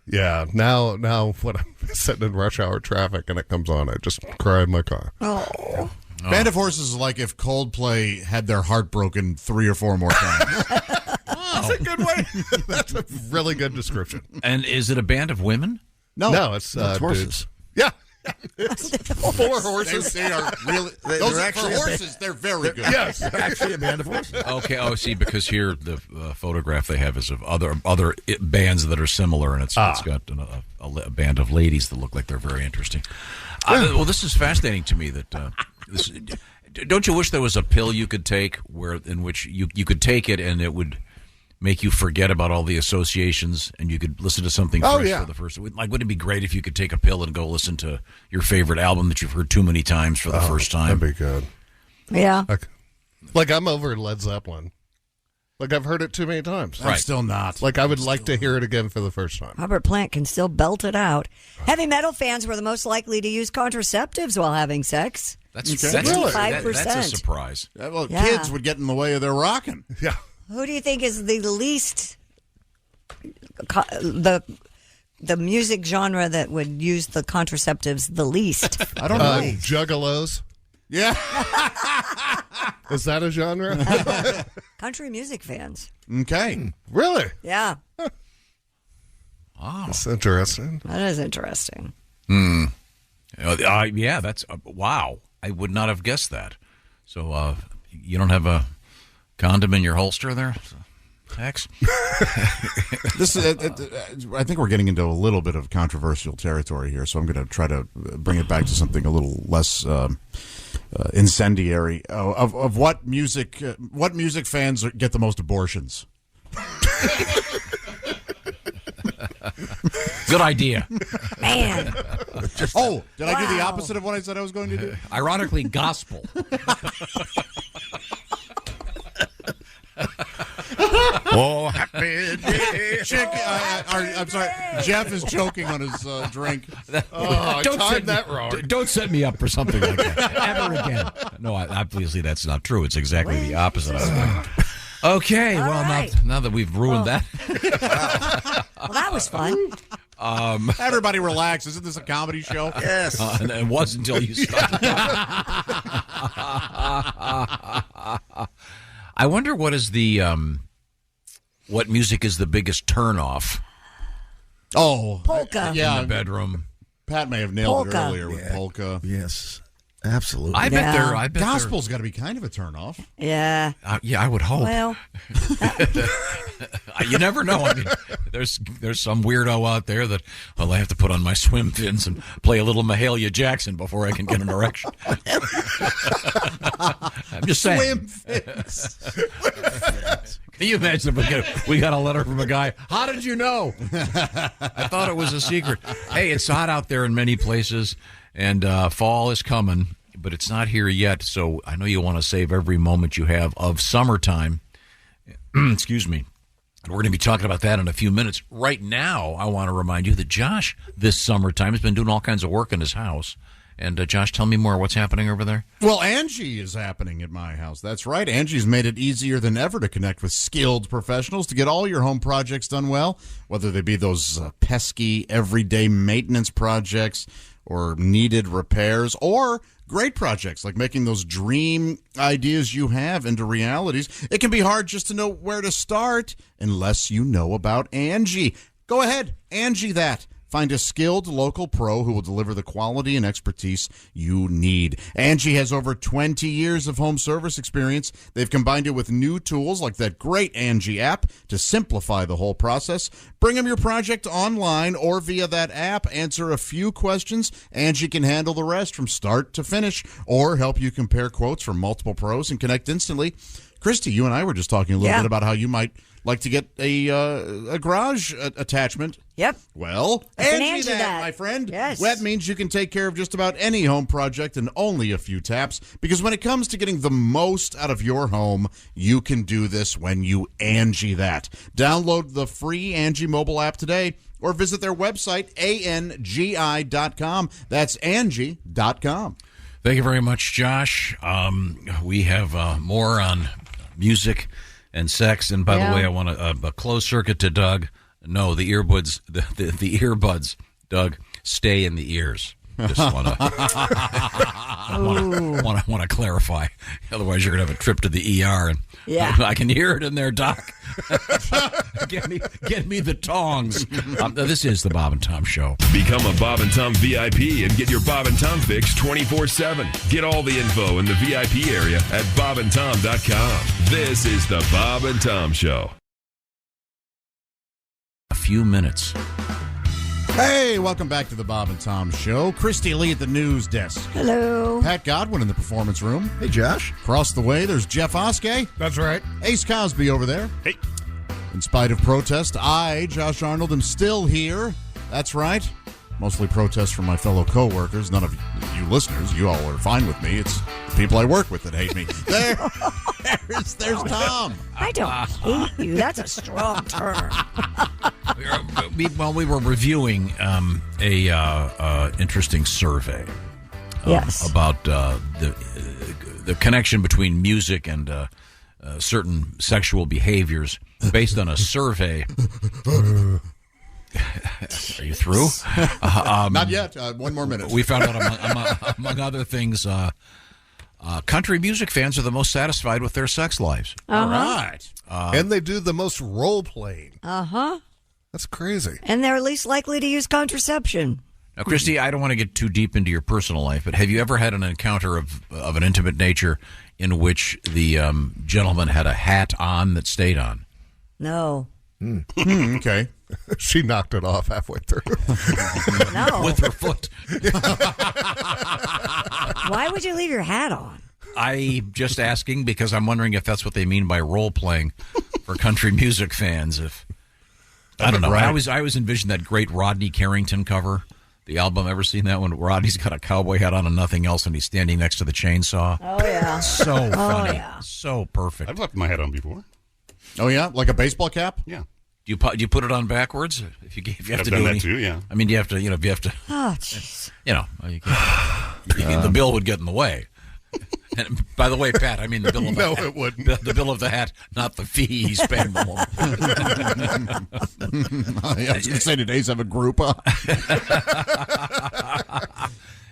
S8: yeah, now when I'm sitting in rush hour traffic and it comes on, I just cry in my car.
S6: Oh.
S5: Band of Horses is like if Coldplay had their heart broken 3 or 4 more times.
S8: That's a good way. That's a really good description.
S7: And is it a band of women?
S8: No, it's
S9: horses.
S8: dudes. Yeah. It's 4 horses.
S5: They are really.
S9: They're
S5: Those are
S9: actually
S5: for
S9: a
S5: horses. They're very good.
S8: Yes.
S9: Actually, a band of horses.
S7: Okay. Oh, see, because here the photograph they have is of other bands that are similar, and it's got a band of ladies that look like they're very interesting. Well, this is fascinating to me. Don't you wish there was a pill you could take in which you could take it and it would make you forget about all the associations and you could listen to something fresh for the first time? Like, wouldn't it be great if you could take a pill and go listen to your favorite album that you've heard too many times for the first time?
S8: That'd be good.
S6: Yeah.
S8: Like, I'm over Led Zeppelin. Like, I've heard it too many times.
S5: I'm still not.
S8: Like, I would like to hear it again for the first time.
S6: Robert Plant can still belt it out. Heavy metal fans were the most likely to use contraceptives while having sex.
S7: That's
S6: 65%.
S7: That's a surprise.
S5: Well,
S6: Yeah.
S5: kids would get in the way of their rocking.
S8: Yeah.
S6: Who do you think is the least the music genre that would use the contraceptives the least?
S5: I don't know.
S8: Juggalos.
S5: Yeah.
S8: Is that a genre?
S6: Country music fans.
S5: Okay.
S8: Really?
S6: Yeah,
S7: Oh.
S8: That's interesting.
S6: that is interesting.
S7: Yeah, that's wow. I would not have guessed that. So you don't have a condom in your holster there, Tex?
S5: This is. I think we're getting into a little bit of controversial territory here, so I'm going to try to bring it back to something a little less incendiary. Of what music fans get the most abortions?
S7: Good idea.
S6: Man,
S5: Did I do the opposite of what I said I was going to do?
S7: Ironically, gospel.
S9: Oh, happy day.
S5: I'm sorry. Jeff is choking on his drink.
S8: Oh, I timed that wrong.
S7: Don't set me up for something like that ever again. No, obviously that's not true. It's exactly the opposite. Okay,
S6: All
S7: well,
S6: right.
S7: now that we've ruined that.
S6: well, that was fun.
S5: Everybody relax. Isn't this a comedy show?
S9: Yes.
S7: And it was until you started. I wonder what is what music is the biggest turnoff
S5: Oh,
S6: Polka.
S7: in the bedroom.
S5: Pat may have nailed
S6: Polka.
S5: it earlier with polka.
S9: Yes, absolutely.
S7: I bet
S5: Gospel's got to be kind of a turnoff.
S6: Yeah.
S7: Yeah, I would hope.
S6: Well,
S7: You never know. I mean, there's some weirdo out there that, well, I have to put on my swim fins and play a little Mahalia Jackson before I can get an erection. I'm just saying.
S5: Swim fins.
S7: Can you imagine if we got a letter from a guy? How did you know? I thought it was a secret. Hey, it's hot out there in many places, and fall is coming, but it's not here yet. So I know you want to save every moment you have of summertime. Excuse me. We're going to be talking about that in a few minutes. Right now, I want to remind you that Josh, this summertime, has been doing all kinds of work in his house. And Josh, tell me more. What's happening over there?
S5: Well, Angie is happening at my house. That's right. Angie's made it easier than ever to connect with skilled professionals to get all your home projects done well, whether they be those pesky, everyday maintenance projects or needed repairs, or great projects like making those dream ideas you have into realities. It can be hard just to know where to start unless you know about Angie. Go ahead, Angie that. Find a skilled local pro who will deliver the quality and expertise you need. Angie has over 20 years of home service experience. They've combined it with new tools like that great Angie app to simplify the whole process. Bring them your project online or via that app. Answer a few questions. Angie can handle the rest from start to finish or help you compare quotes from multiple pros and connect instantly. Christy, you and I were just talking a little bit about how you might like to get a garage attachment.
S6: Yep.
S5: Well, Angie that, my friend.
S6: Yes.
S5: That means you can take care of just about any home project in only a few taps, because when it comes to getting the most out of your home, you can do this when you Angie that. Download the free Angie mobile app today or visit their website, ANGI.com. That's Angie.com.
S7: Thank you very much, Josh. We have more on music and sex. And by the way, I want a closed circuit to Doug. No, the earbuds, the earbuds, Doug, stay in the ears. Just want to clarify. Otherwise, you're going to have a trip to the ER. And I can hear it in there, Doc. Get me the tongs. This is the Bob and Tom Show.
S13: Become a Bob and Tom VIP and get your Bob and Tom fix 24/7. Get all the info in the VIP area at bobandtom.com. This is the Bob and Tom Show.
S7: A few minutes.
S5: Hey, welcome back to the Bob and Tom Show. Christy Lee at the news desk.
S6: Hello.
S5: Pat Godwin in the performance room.
S9: Hey, Josh.
S5: Across the way, there's Jeff Oskay.
S8: That's right.
S5: Ace Cosby over there.
S8: Hey.
S5: In spite of protest, I, Josh Arnold, am still here. That's right. Mostly protests from my fellow co-workers. None of you listeners. You all are fine with me. It's the people I work with that hate me. There's Tom.
S6: I don't hate you. That's a strong term.
S7: We were reviewing a interesting survey about the connection between music and certain sexual behaviors based on a survey. Are you through?
S5: Not yet. One more minute.
S7: We found out, among other things, country music fans are the most satisfied with their sex lives.
S8: All right. And they do the most role-playing.
S6: Uh-huh.
S8: That's crazy.
S6: And they're least likely to use contraception.
S7: Now, Christy, I don't want to get too deep into your personal life, but have you ever had an encounter of an intimate nature in which the gentleman had a hat on that stayed on?
S6: No.
S5: Okay.
S8: She knocked it off halfway through.
S6: No.
S7: With her foot.
S6: Why would you leave your hat on?
S7: I'm just asking because I'm wondering if that's what they mean by role-playing for country music fans. I don't know. Right. I always envisioned that great Rodney Carrington cover, the album. Ever seen that one? Rodney's got a cowboy hat on and nothing else, and he's standing next to the chainsaw.
S6: Oh, yeah.
S7: So funny.
S6: Oh, yeah.
S7: So perfect.
S14: I've left my hat on before.
S5: Oh, yeah? Like a baseball cap?
S14: Yeah.
S7: Do you put it on backwards? If you have
S14: I've
S7: to
S14: done
S7: do
S14: that
S7: any,
S14: too, yeah.
S7: I mean, do you have to, if you have to,
S6: Oh, jeez.
S7: The bill would get in the way. And by the way, Pat, I mean the bill of the hat.
S8: No, it wouldn't.
S7: The bill of the hat, not the fee he's paying the woman.
S5: I was going to say, did Ace have a group?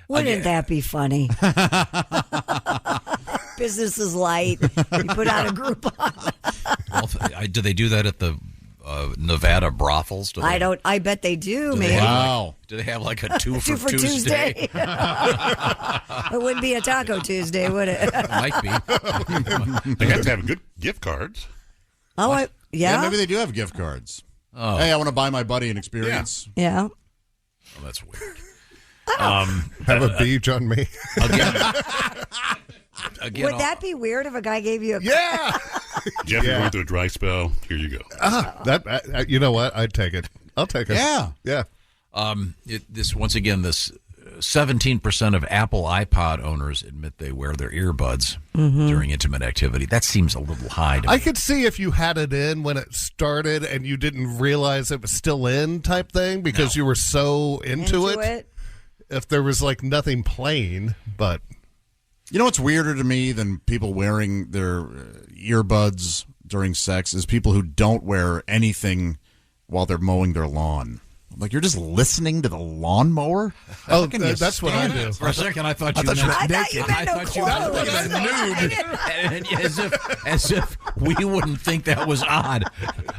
S6: Wouldn't that be funny? Business is light. You put out a group on.
S7: Do they do that at the Nevada brothels?
S6: I bet they do. Maybe.
S7: Do they have like a two for
S6: Tuesday? It wouldn't be a Taco Tuesday, would it?
S7: It might be.
S14: They have to have good gift cards.
S6: Oh, yeah.
S5: Maybe they do have gift cards. Oh. Hey, I want to buy my buddy an experience.
S6: Yeah.
S7: Oh, that's weird.
S8: Have a beach on me.
S7: Again,
S6: would that be weird if a guy gave you a
S8: Yeah.
S14: Jeff, you're going through a dry spell. Here you go.
S8: You know what? I'd take it. I'll take it.
S5: Yeah.
S7: This 17% of Apple iPod owners admit they wear their earbuds during intimate activity. That seems a little high to me.
S8: I could see if you had it in when it started and you didn't realize it was still in type thing because you were so into it. If there was like nothing playing, but...
S5: You know what's weirder to me than people wearing their earbuds during sex is people who don't wear anything while they're mowing their lawn. Like, you're just listening to the lawnmower?
S8: Oh, that's what I do.
S7: For a second, I thought you meant naked. I thought you meant nude. As if we wouldn't think that was odd.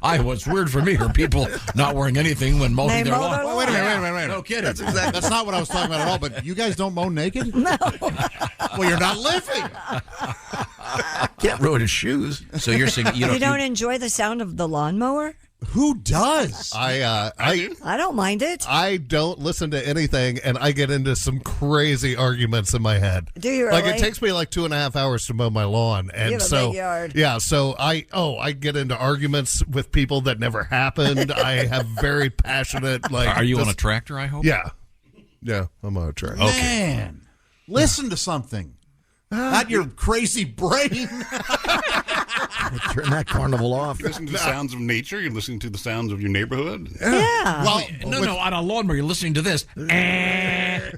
S7: What's weird for me are people not wearing anything when mowing their lawn.
S5: Wait a minute.
S7: No kidding.
S5: That's not what I was talking about at all, but you guys don't mow naked?
S6: No.
S5: Well, you're not living.
S9: Can't ruin his shoes.
S7: So you're saying
S6: you don't enjoy the sound of the lawnmower?
S5: Who does?
S8: I
S6: don't mind it.
S8: I don't listen to anything, and I get into some crazy arguments in my head.
S6: Do you really?
S8: Like, it takes me like 2.5 hours to mow my lawn, and
S6: you have a big yard.
S8: Yeah, so I get into arguments with people that never happened. I have very passionate like.
S7: Are you on a tractor? I hope.
S8: Yeah, I'm on a tractor.
S5: Okay. Man, listen to something. Not your crazy brain.
S9: Turn that carnival off.
S14: You listen to the sounds of nature. You're listening to the sounds of your neighborhood.
S6: Yeah.
S7: Well, no. On a lawnmower, you're listening to this.
S5: Yeah.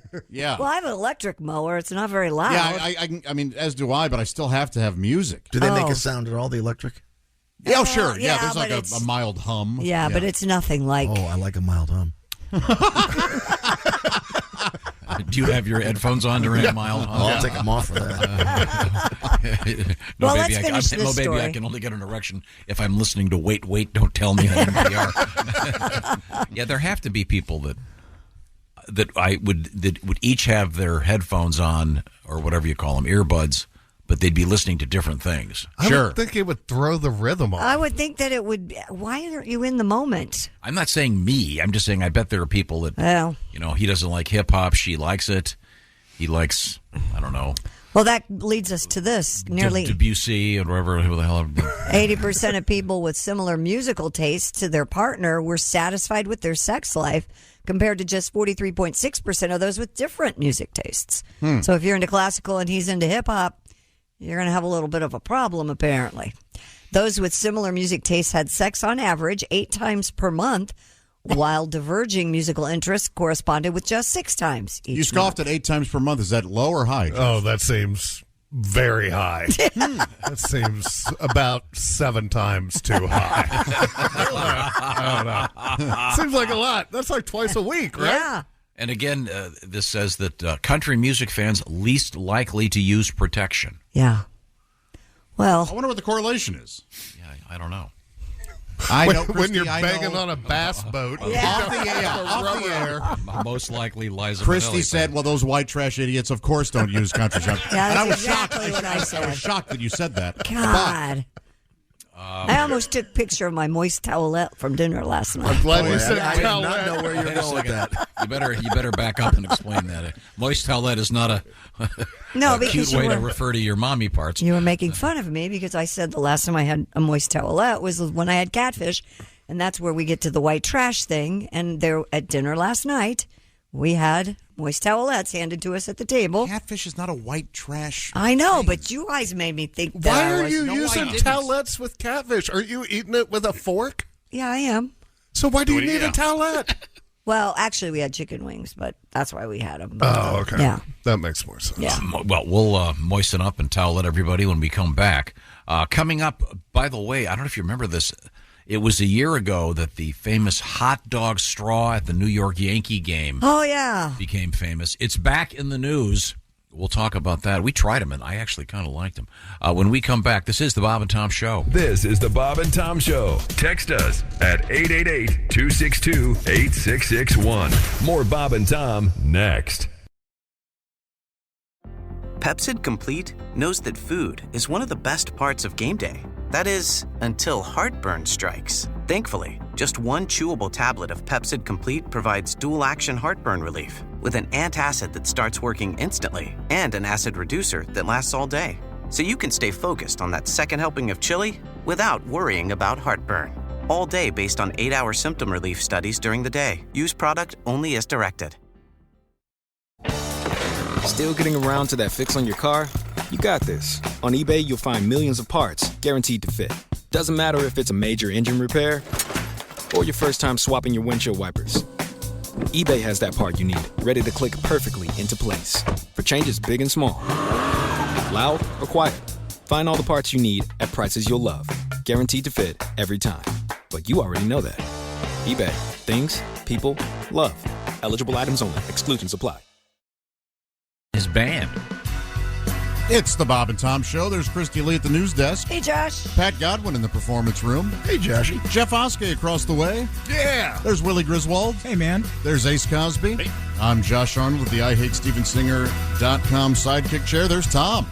S6: Well, I have an electric mower. It's not very loud.
S5: Yeah, I mean, as do I, but I still have to have music.
S9: Do they make a sound at all, the electric?
S5: Yeah, oh, sure.
S6: Yeah,
S5: there's like a mild hum.
S6: Yeah, but it's nothing like.
S9: Oh, I like a mild hum.
S7: Do you have your headphones on during a mild hum?
S9: I'll take them off for that.
S6: Let's finish this story.
S7: Baby, I can only get an erection if I'm listening to Wait, Don't Tell Me on NPR. Yeah, there have to be people that would each have their headphones on, or whatever you call them, earbuds, but they'd be listening to different things.
S8: I would think it would throw the rhythm off.
S6: I would think that it would. Why aren't you in the moment?
S7: I'm not saying me. I'm just saying I bet there are people that, he doesn't like hip-hop. She likes it. He likes, I don't know.
S6: Well, that leads us to this. Nearly
S7: Debussy and whatever the hell.
S6: 80% of people with similar musical tastes to their partner were satisfied with their sex life, compared to just 43.6% of those with different music tastes. So if you're into classical and he's into hip-hop, you're going to have a little bit of a problem, apparently. Those with similar music tastes had sex on average 8 times per month, while diverging musical interests corresponded with just 6 times each
S5: You scoffed
S6: month.
S5: at 8 times per month. Is that low or high?
S8: Oh, that seems very high. That seems about 7 times too high. I don't know. Seems like a lot. That's like twice a week, right?
S6: Yeah.
S7: And again, this says that country music fans least likely to use protection.
S6: Yeah. Well,
S5: I wonder what the correlation is.
S7: Yeah, I don't know.
S5: I know,
S8: when
S5: Christy,
S8: you're
S5: I
S8: banging
S5: know.
S8: on a bass boat.
S5: Off the air.
S7: Most likely Liza
S5: Christy
S7: Minnelli
S5: said, well, those white trash idiots, of course, don't use country song.
S6: Yeah,
S5: and I was
S6: exactly
S5: shocked.
S6: what I said.
S5: I was shocked that you said that.
S6: God. I almost took a picture of my moist towelette from dinner last night.
S8: I'm glad you said
S9: I did not
S8: towelette.
S9: know where you're going with that.
S7: You better back up and explain that. Moist towelette is not a
S6: because
S7: cute way to refer to your mommy parts.
S6: You were making fun of me because I said the last time I had a moist towelette was when I had catfish, and that's where we get to the white trash thing. And there at dinner last night, we had moist towelettes handed to us at the table.
S5: Catfish is not a white trash.
S6: I know, but you guys made me think that.
S8: Why are you using towelettes with catfish? Are you eating it with a fork?
S6: Yeah, I am.
S8: So why do you need a towelette?
S6: Well, actually, we had chicken wings, but that's why we had them.
S8: Oh, okay.
S6: Yeah.
S8: That makes more sense.
S6: Yeah.
S7: Well, we'll moisten up and towelette everybody when we come back. Coming up, by the way, I don't know if you remember this. It was a year ago that the famous hot dog straw at the New York Yankee game
S6: Oh, yeah.
S7: became famous. It's back in the news we'll talk about that. We tried them, and I actually kind of liked them. When we come back, this is the Bob and Tom Show.
S13: This is the Bob and Tom Show. Text us at 888-262-8661. More Bob and Tom next.
S15: Pepsid Complete knows that food is one of the best parts of game day. That is, until heartburn strikes. Thankfully, just one chewable tablet of Pepsid Complete provides dual-action heartburn relief with an antacid that starts working instantly and an acid reducer that lasts all day. So you can stay focused on that second helping of chili without worrying about heartburn. All day based on 8-hour symptom relief studies during the day. Use product only as directed.
S16: Still getting around to that fix on your car? You got this. On eBay, you'll find millions of parts guaranteed to fit. Doesn't matter if it's a major engine repair or your first time swapping your windshield wipers. eBay has that part you need, ready to click perfectly into place for changes big and small. Loud or quiet, find all the parts you need at prices you'll love. Guaranteed to fit every time. But you already know that. eBay. Things, people, love. Eligible items only. Exclusions apply.
S7: His band.
S5: It's the Bob and Tom Show. There's Christy Lee at the news desk.
S6: Hey, Josh.
S5: Pat Godwin in the performance room.
S8: Hey, Joshy.
S5: Jeff Oskay across the way.
S8: Yeah.
S5: There's Willie Griswold.
S17: Hey, man.
S5: There's Ace Cosby.
S14: Hey.
S5: I'm Josh Arnold with the IHateStevenSinger.com sidekick chair. There's Tom.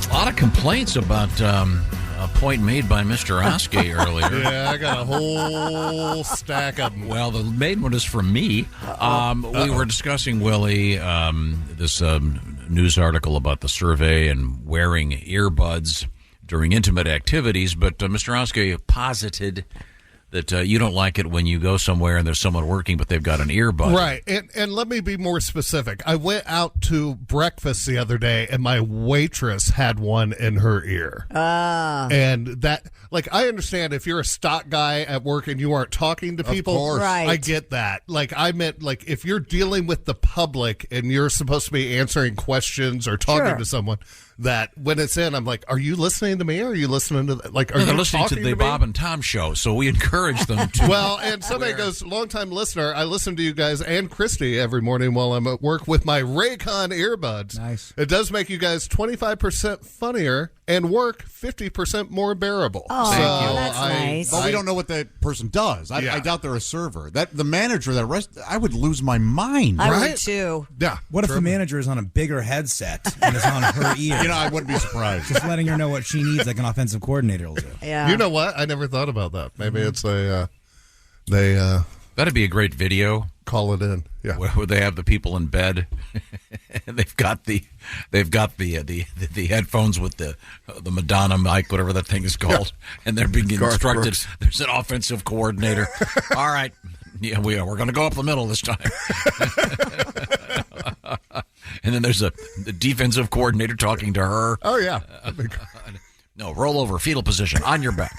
S7: A lot of complaints about a point made by Mr. Oskay earlier.
S8: Yeah, I got a whole stack of them.
S7: Well, the main one is from me. We were discussing, Willie, this news article about the survey and wearing earbuds during intimate activities, but Mr. Oskay posited that you don't like it when you go somewhere and there's someone working, but they've got an earbud.
S8: Right. And let me be more specific. I went out to breakfast the other day, and my waitress had one in her ear. And that, like, I understand if you're a stock guy at work and you aren't talking to people.
S5: Of course.
S6: Right.
S8: I get that. Like, I meant, like, if you're dealing with the public and you're supposed to be answering questions or talking to someone, that when it's in, I'm like, are you listening to me? Or are you listening to, like, are you
S7: they're listening to
S8: talking
S7: the Bob and Tom Show, so we encourage them to.
S8: Well, and somebody goes, longtime listener, I listen to you guys and Christy every morning while I'm at work with my Raycon earbuds.
S17: Nice.
S8: It does make you guys 25% funnier and work 50% more bearable.
S6: Oh,
S8: so
S6: that's nice.
S5: But we don't know what that person does. I doubt they're a server. That the manager, I would lose my mind.
S6: I
S8: right?
S6: would too.
S8: Yeah.
S17: What if the manager is on a bigger headset and is on her ear?
S5: I wouldn't be surprised.
S17: Just letting her know what she needs, like an offensive coordinator will do.
S6: Yeah.
S8: You know what? I never thought about that. Maybe it's
S7: That'd be a great video.
S8: Call it in. Yeah.
S7: Where they have the people in bed, and they've got the headphones with the Madonna mic, whatever that thing is called, and they're being instructed.
S8: Brooks.
S7: There's an offensive coordinator. All right, yeah, we're going to go up the middle this time. And then there's the defensive coordinator talking to her.
S8: Oh yeah.
S7: No, roll over, fetal position, on your back.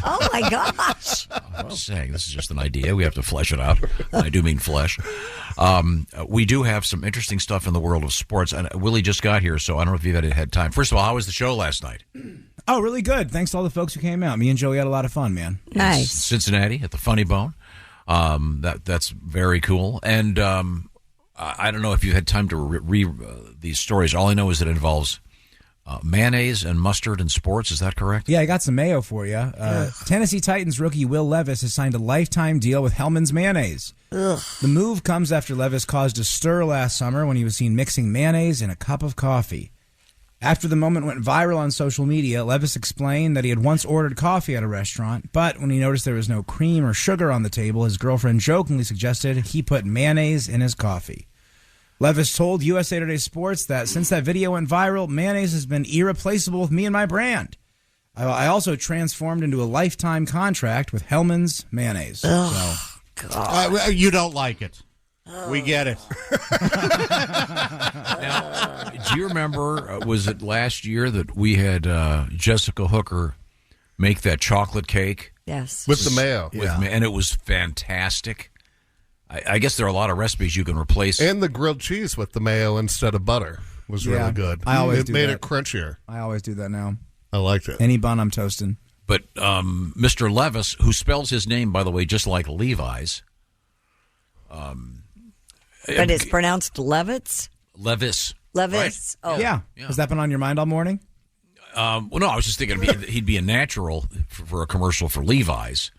S6: Oh, my gosh.
S7: I'm just saying, this is just an idea. We have to flesh it out. I do mean flesh. We do have some interesting stuff in the world of sports. And Willie just got here, so I don't know if you've had time. First of all, how was the show last night?
S17: Oh, really good. Thanks to all the folks who came out. Me and Joey had a lot of fun, man.
S6: Nice.
S7: Cincinnati at the Funny Bone. That's very cool. And I don't know if you had time to read these stories. All I know is it involves mayonnaise and mustard in sports. Is that correct?
S17: Yeah, I got some mayo for you. Tennessee Titans rookie Will Levis has signed a lifetime deal with Hellmann's Mayonnaise. Ugh. The move comes after Levis caused a stir last summer when he was seen mixing mayonnaise in a cup of coffee. After the moment went viral on social media, Levis explained that he had once ordered coffee at a restaurant, but when he noticed there was no cream or sugar on the table, his girlfriend jokingly suggested he put mayonnaise in his coffee. Levis told USA Today Sports that since that video went viral, mayonnaise has been irreplaceable with me and my brand. I also transformed into a lifetime contract with Hellmann's Mayonnaise.
S5: You don't like it. We get it.
S7: Now, do you remember, was it last year that we had Jessica Hooker make that chocolate cake?
S6: Yes.
S8: With the mayo.
S7: And it was fantastic. I guess there are a lot of recipes you can replace.
S8: And the grilled cheese with the mayo instead of butter was really good.
S17: I always
S8: it
S17: do
S8: made
S17: that.
S8: it crunchier.
S17: I always do that now.
S8: I liked it.
S17: Any bun I'm toasting.
S7: But Mr. Levis, who spells his name, by the way, just like Levi's.
S6: But it's pronounced Levitz?
S7: Levis.
S6: Levis.
S7: Right?
S6: Oh.
S17: Yeah. Has that been on your mind all morning?
S7: Well, no, I was just thinking he'd be a natural for a commercial for Levi's,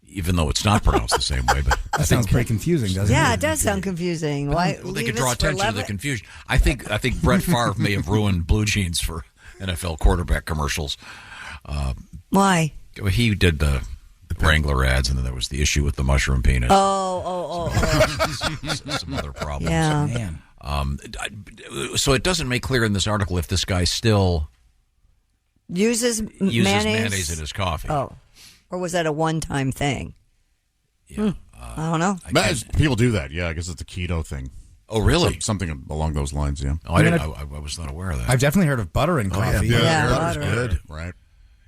S7: even though it's not pronounced the same way. But
S17: That sounds pretty confusing, doesn't it?
S6: Yeah, it does sound confusing. Why?
S7: Well, they could
S6: Levis
S7: draw
S6: for
S7: attention to the
S6: Levis?
S7: confusion. I think Brett Favre may have ruined blue jeans for NFL quarterback commercials.
S6: Why?
S7: He did the Wrangler ads, and then there was the issue with the mushroom penis.
S6: Oh.
S7: Some other problems.
S6: Yeah.
S17: Man.
S7: So it doesn't make clear in this article if this guy still
S6: Uses
S7: mayonnaise in his coffee.
S6: Oh. Or was that a one-time thing?
S7: Yeah.
S6: I don't know.
S5: People do that. Yeah, I guess it's a keto thing.
S7: Oh, really?
S5: Something along those lines, yeah.
S7: Oh, I was not aware of that.
S17: I've definitely heard of butter in coffee.
S6: butter.
S5: Good. Right.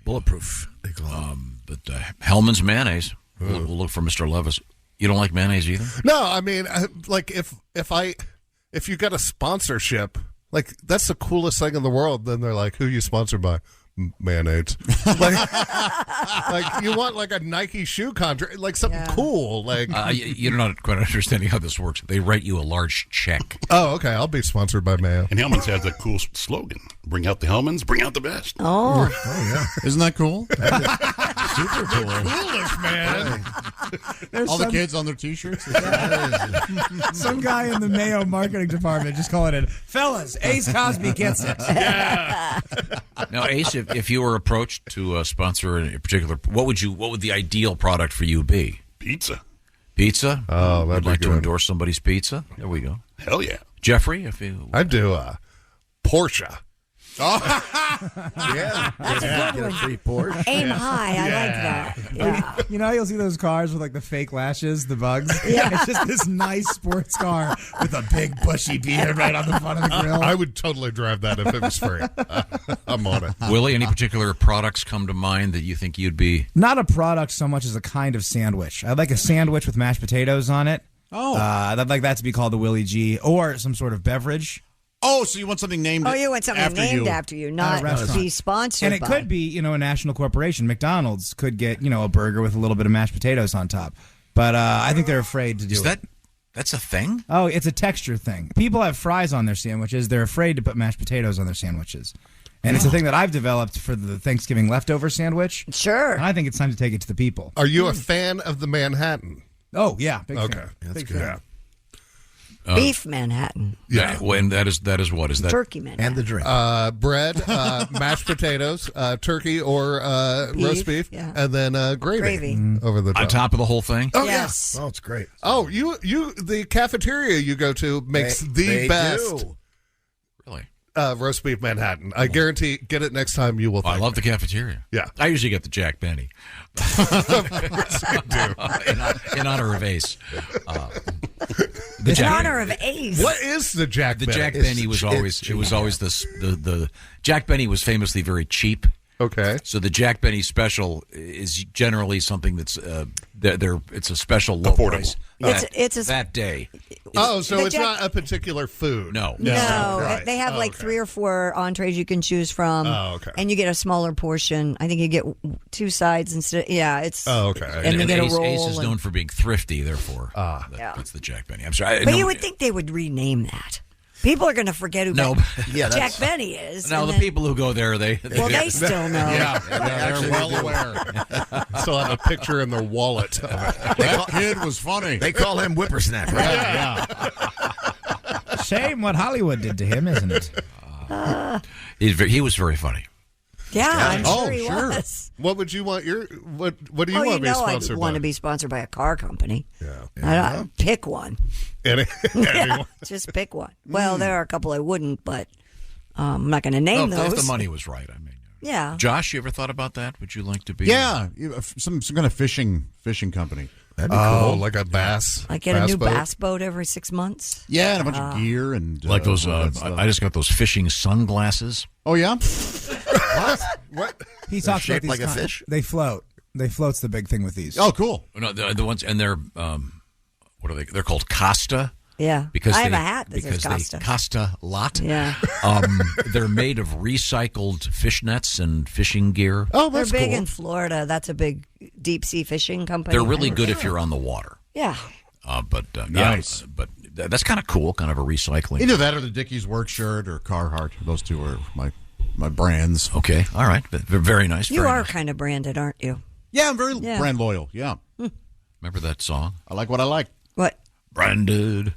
S7: Bulletproof. But Hellman's mayonnaise. We'll look for Mr. Levis. You don't like mayonnaise either?
S8: No, I mean, like if you got a sponsorship, like that's the coolest thing in the world. Then they're like, "Who you sponsored by?" Mayonnaise. like you want like a Nike shoe contract, like something cool. Like
S7: you're not quite understanding how this works. They write you a large check.
S8: Oh, okay. I'll be sponsored by Mayo.
S14: And Hellman's has a cool slogan: "Bring out the Hellmans, bring out the best."
S6: Oh,
S5: yeah. Isn't that cool?
S8: Super cool. Coolest, man.
S5: All the kids on their T-shirts.
S17: Some guy in the Mayo marketing department just calling it, fellas, Ace Cosby gets it.
S8: Yeah.
S7: Now, Ace, if you were approached to sponsor a particular, what would the ideal product for you be?
S14: Pizza.
S7: Pizza?
S8: Oh, that'd
S7: Would
S8: be
S7: like
S8: good.
S7: to endorse somebody's pizza? There we go.
S14: Hell yeah.
S7: Jeffrey, if you,
S8: I do Porsche.
S9: Yeah. Get a free Porsche.
S6: aim high. I like that. Yeah.
S17: You know, you'll see those cars with like the fake lashes, the bugs. Yeah. It's just this nice sports car with a big bushy beard right on the front of the grill.
S8: I would totally drive that if it was free. I'm on it.
S7: Willie, any particular products come to mind that you think you'd be?
S17: Not a product so much as a kind of sandwich. I'd like a sandwich with mashed potatoes on it.
S5: Oh.
S17: I'd like that to be called the Willie G, or some sort of beverage.
S5: Oh, so you want something named?
S6: Oh, you want something named after you, not be sponsored
S17: And it
S6: by.
S17: could be, a national corporation. McDonald's could get, a burger with a little bit of mashed potatoes on top. But I think they're afraid to do it.
S7: That's a thing?
S17: Oh, it's a texture thing. People have fries on their sandwiches. They're afraid to put mashed potatoes on their sandwiches. And it's a thing that I've developed for the Thanksgiving leftover sandwich.
S6: Sure.
S17: And I think it's time to take it to the people.
S8: Are you a fan of the Manhattan?
S17: Oh, yeah. Big
S8: Okay.
S17: fan.
S8: That's
S17: Big
S8: good.
S17: fan.
S6: Beef Manhattan.
S8: Yeah.
S7: And that is what is that?
S6: Turkey Manhattan.
S9: And the drink.
S8: Bread, mashed potatoes, turkey or roast beef,
S6: yeah.
S8: and then gravy over the top.
S7: On top of the whole thing?
S8: Oh,
S6: Yes.
S9: Oh, it's great.
S8: Oh, you, the cafeteria you go to makes the best
S9: do.
S7: Really?
S8: roast beef Manhattan. I guarantee, get it next time. You will.
S7: I love the cafeteria.
S8: Yeah,
S7: I usually get the Jack Benny. in honor of Ace.
S6: In honor of Ace.
S8: What is the Jack Benny?
S7: The Jack Benny was always the Jack Benny was famously very cheap.
S8: Okay.
S7: So the Jack Benny special is generally something that's it's a special low
S8: affordable
S7: price.
S6: It's
S7: that day.
S8: So it's not a particular food.
S7: No.
S8: Right.
S6: They have like 3 or 4 entrees you can choose from.
S8: Oh, okay.
S6: And you get a smaller portion. I think you get 2 sides instead. Yeah, it's.
S8: Oh, okay.
S6: And you get
S7: Ace,
S6: a roll.
S7: Ace is known for being thrifty, therefore. That's the Jack Benny. I'm sorry.
S6: But you would think they would rename that. People are going to forget who Jack Benny is.
S7: Now, the people who go there, they
S6: still know.
S8: Yeah, they're well aware. Still have a picture in their wallet.
S5: That kid was funny.
S9: They call him Whippersnapper.
S5: Yeah.
S17: Shame what Hollywood did to him, isn't it?
S7: He was very funny.
S6: Yeah, I'm sure he
S8: sure.
S6: was.
S8: What would you want your what do you want to be sponsored
S6: I'd
S8: by?
S6: want to be sponsored by a car company.
S8: Yeah.
S6: I don't pick one.
S8: Anyone.
S6: Just pick one. Well, there are a couple I wouldn't, but I'm not going to name those.
S7: If the money was right, I mean.
S6: Yeah.
S7: Josh, you ever thought about that? Would you like to be?
S5: Yeah, some kind of fishing company.
S9: That'd be cool.
S8: Like a bass.
S6: Like get a new
S8: boat?
S6: bass boat every 6 months.
S5: Yeah, and a bunch of gear and
S7: Like those.
S5: all that stuff.
S7: I just got those fishing sunglasses.
S5: Oh yeah.
S8: What?
S17: He talks
S9: shaped
S17: about these
S9: like a fish?
S17: They float. Float's the big thing with these.
S5: Oh, cool.
S7: No, the ones, and they're what are they? They're called Costa.
S6: Yeah.
S7: Because
S6: I have a hat that says Costa.
S7: Costa lot.
S6: Yeah.
S7: They're made of recycled fish nets and fishing gear.
S8: Oh,
S6: They're
S8: that's
S6: big
S8: cool.
S6: in Florida. That's a big deep sea fishing company.
S7: They're really good if you're on the water.
S6: Yeah.
S7: But
S5: Nice.
S7: but that's kind of cool, kind of a recycling.
S5: Either that or the Dickies work shirt or Carhartt. Those two are my brands.
S7: Okay, all right. They're very nice.
S6: You
S7: very
S6: are
S7: nice.
S6: kind of branded, aren't you?
S5: Yeah, I'm very brand loyal. Yeah.
S7: Remember that song?
S5: I like what I like.
S6: What?
S7: Branded.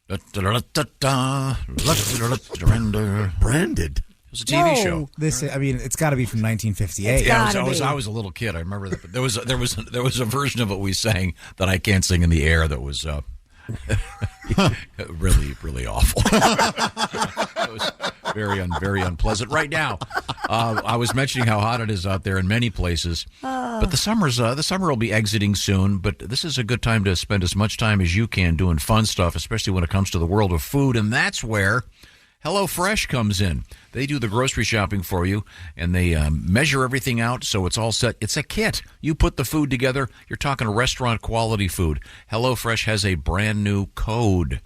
S9: Branded.
S7: It was a TV show.
S17: It's got to be from 1958.
S7: Yeah, I was a little kid. I remember that. But there was a version of it we sang that I can't sing in the air that was really, really awful. It was very unpleasant. Right now, I was mentioning how hot it is out there in many places, but the summer will be exiting soon. But this is a good time to spend as much time as you can doing fun stuff, especially when it comes to the world of food, and that's where HelloFresh comes in. They do the grocery shopping for you, and they measure everything out so it's all set. It's a kit. You put the food together. You're talking restaurant-quality food. HelloFresh has a brand-new code.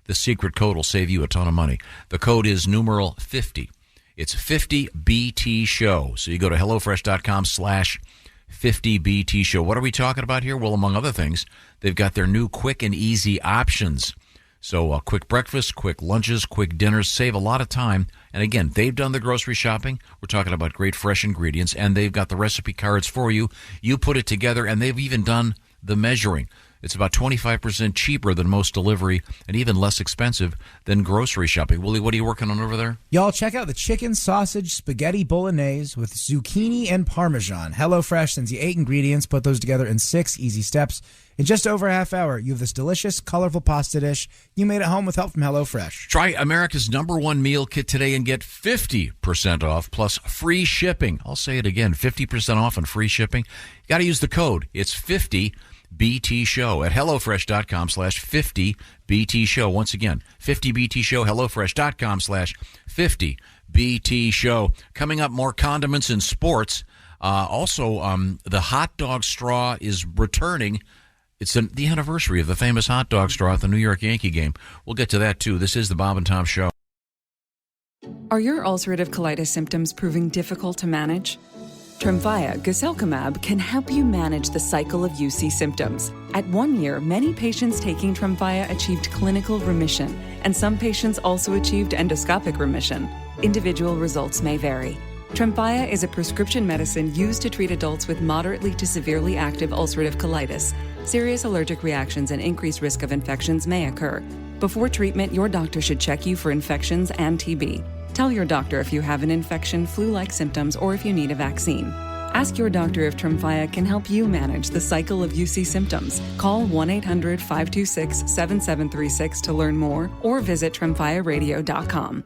S7: The secret code will save you a ton of money. The code is numeral 50. It's 50BT-SHOW. So you go to HelloFresh.com/50BT-SHOW. What are we talking about here? Well, among other things, they've got their new quick and easy options. So quick breakfast, quick lunches, quick dinners, save a lot of time. And again, they've done the grocery shopping. We're talking about great fresh ingredients, and they've got the recipe cards for you. You put it together, and they've even done the measuring. It's about 25% cheaper than most delivery and even less expensive than grocery shopping. Willie, what are you working on over there?
S17: Y'all, check out the chicken sausage spaghetti bolognese with zucchini and Parmesan. HelloFresh sends you 8 ingredients. Put those together in 6 easy steps. In just over a half hour, you have this delicious, colorful pasta dish you made at home with help from HelloFresh.
S7: Try America's #1 meal kit today and get 50% off plus free shipping. I'll say it again, 50% off and free shipping. You got to use the code. It's 50BT-SHOW at HelloFresh.com/50BT-SHOW. Once again, 50BT-SHOW, HelloFresh.com/50BT-SHOW. Coming up, more condiments in sports. Also, the hot dog straw is returning. It's the anniversary of the famous hot dog straw at the New York Yankee game. We'll get to that, too. This is the Bob and Tom Show.
S18: Are your ulcerative colitis symptoms proving difficult to manage? Tremfya guselkumab can help you manage the cycle of UC symptoms. At 1 year, many patients taking Tremfya achieved clinical remission, and some patients also achieved endoscopic remission. Individual results may vary. Tremfya is a prescription medicine used to treat adults with moderately to severely active ulcerative colitis. Serious allergic reactions and increased risk of infections may occur. Before treatment, your doctor should check you for infections and TB. Tell your doctor if you have an infection, flu-like symptoms, or if you need a vaccine. Ask your doctor if Tremfya can help you manage the cycle of UC symptoms. Call 1-800-526-7736 to learn more, or visit tremfyaradio.com.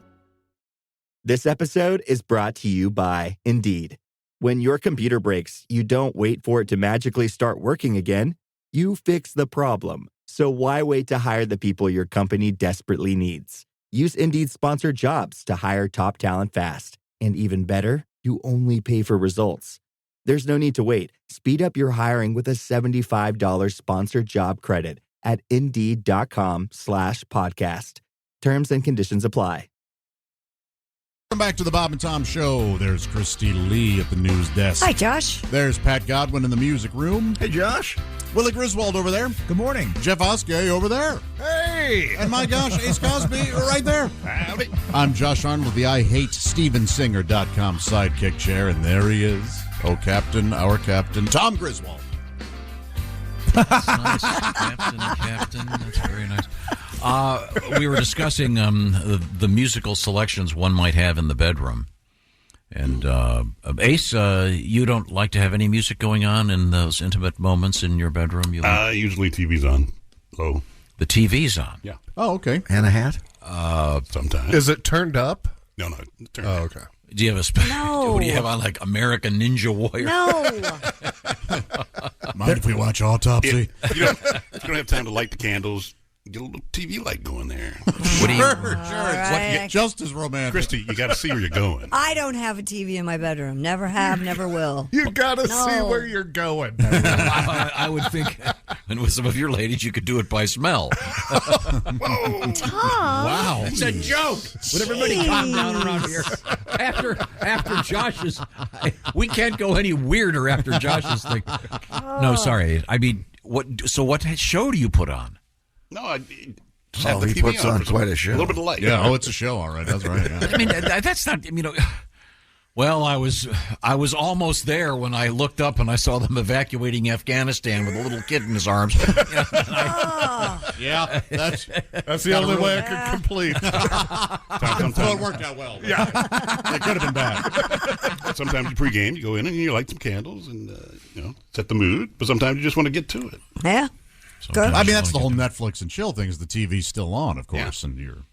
S10: This episode is brought to you by Indeed. When your computer breaks, you don't wait for it to magically start working again. You fix the problem. So why wait to hire the people your company desperately needs? Use Indeed's sponsored jobs to hire top talent fast. And even better, you only pay for results. There's no need to wait. Speed up your hiring with a $75 sponsored job credit at Indeed.com/podcast. Terms and conditions apply.
S5: Welcome back to the Bob and Tom Show. There's Christy Lee at the news desk.
S6: Hi, Josh.
S5: There's Pat Godwin in the music room.
S9: Hey, Josh.
S5: Willie Griswold over there.
S17: Good morning.
S5: Jeff Oskay over there.
S8: Hey!
S5: And my gosh, Ace Cosby right there.
S8: Howdy.
S5: I'm Josh Arnold, the IHateStevensinger.com sidekick chair, and there he is. Oh, Captain, our Captain, Tom Griswold.
S7: That's nice. Captain. That's very nice. We were discussing the musical selections one might have in the bedroom. And Ace, you don't like to have any music going on in those intimate moments in your bedroom?
S14: Usually TV's on. So
S7: the TV's on?
S14: Yeah.
S5: Oh, okay.
S9: And a hat?
S14: Sometimes.
S8: Is it turned up?
S14: No, turned
S8: Oh,
S14: down.
S8: okay.
S7: Do you have what do you have on, like American Ninja Warrior?
S6: No.
S5: Mind if we watch Autopsy?
S14: If you don't have time to light the candles, get a little TV light going there.
S7: What do you?
S5: Sure.
S6: Right.
S5: Just as romantic.
S14: Christy, you got to see where you're going.
S6: I don't have a TV in my bedroom. Never have, never will.
S8: You got to
S6: No.
S8: see where you're going.
S7: I would think, and with some of your ladies, you could do it by smell.
S6: Tom.
S5: Wow.
S7: It's a joke. Would everybody calm down around here? After Josh's, we can't go any weirder after Josh's thing. No, sorry. I mean, what? So what show do you put on?
S14: No, Just have the
S9: he
S14: TV
S9: puts on
S14: for
S9: quite a show.
S14: A little bit of light.
S5: Yeah, it's a show, all right. That's right. Yeah.
S7: I mean, that's not, Well, I was almost there when I looked up and I saw them evacuating Afghanistan with a little kid in his arms.
S5: Yeah, that's
S8: the only way I could complete.
S5: So it worked out well.
S14: Yeah.
S5: It could have been bad.
S14: Sometimes you pregame, you go in and you light some candles and set the mood. But sometimes you just want to get to it.
S6: Yeah.
S5: I mean, that's the whole Netflix and chill thing. Is the TV's still on, of course, and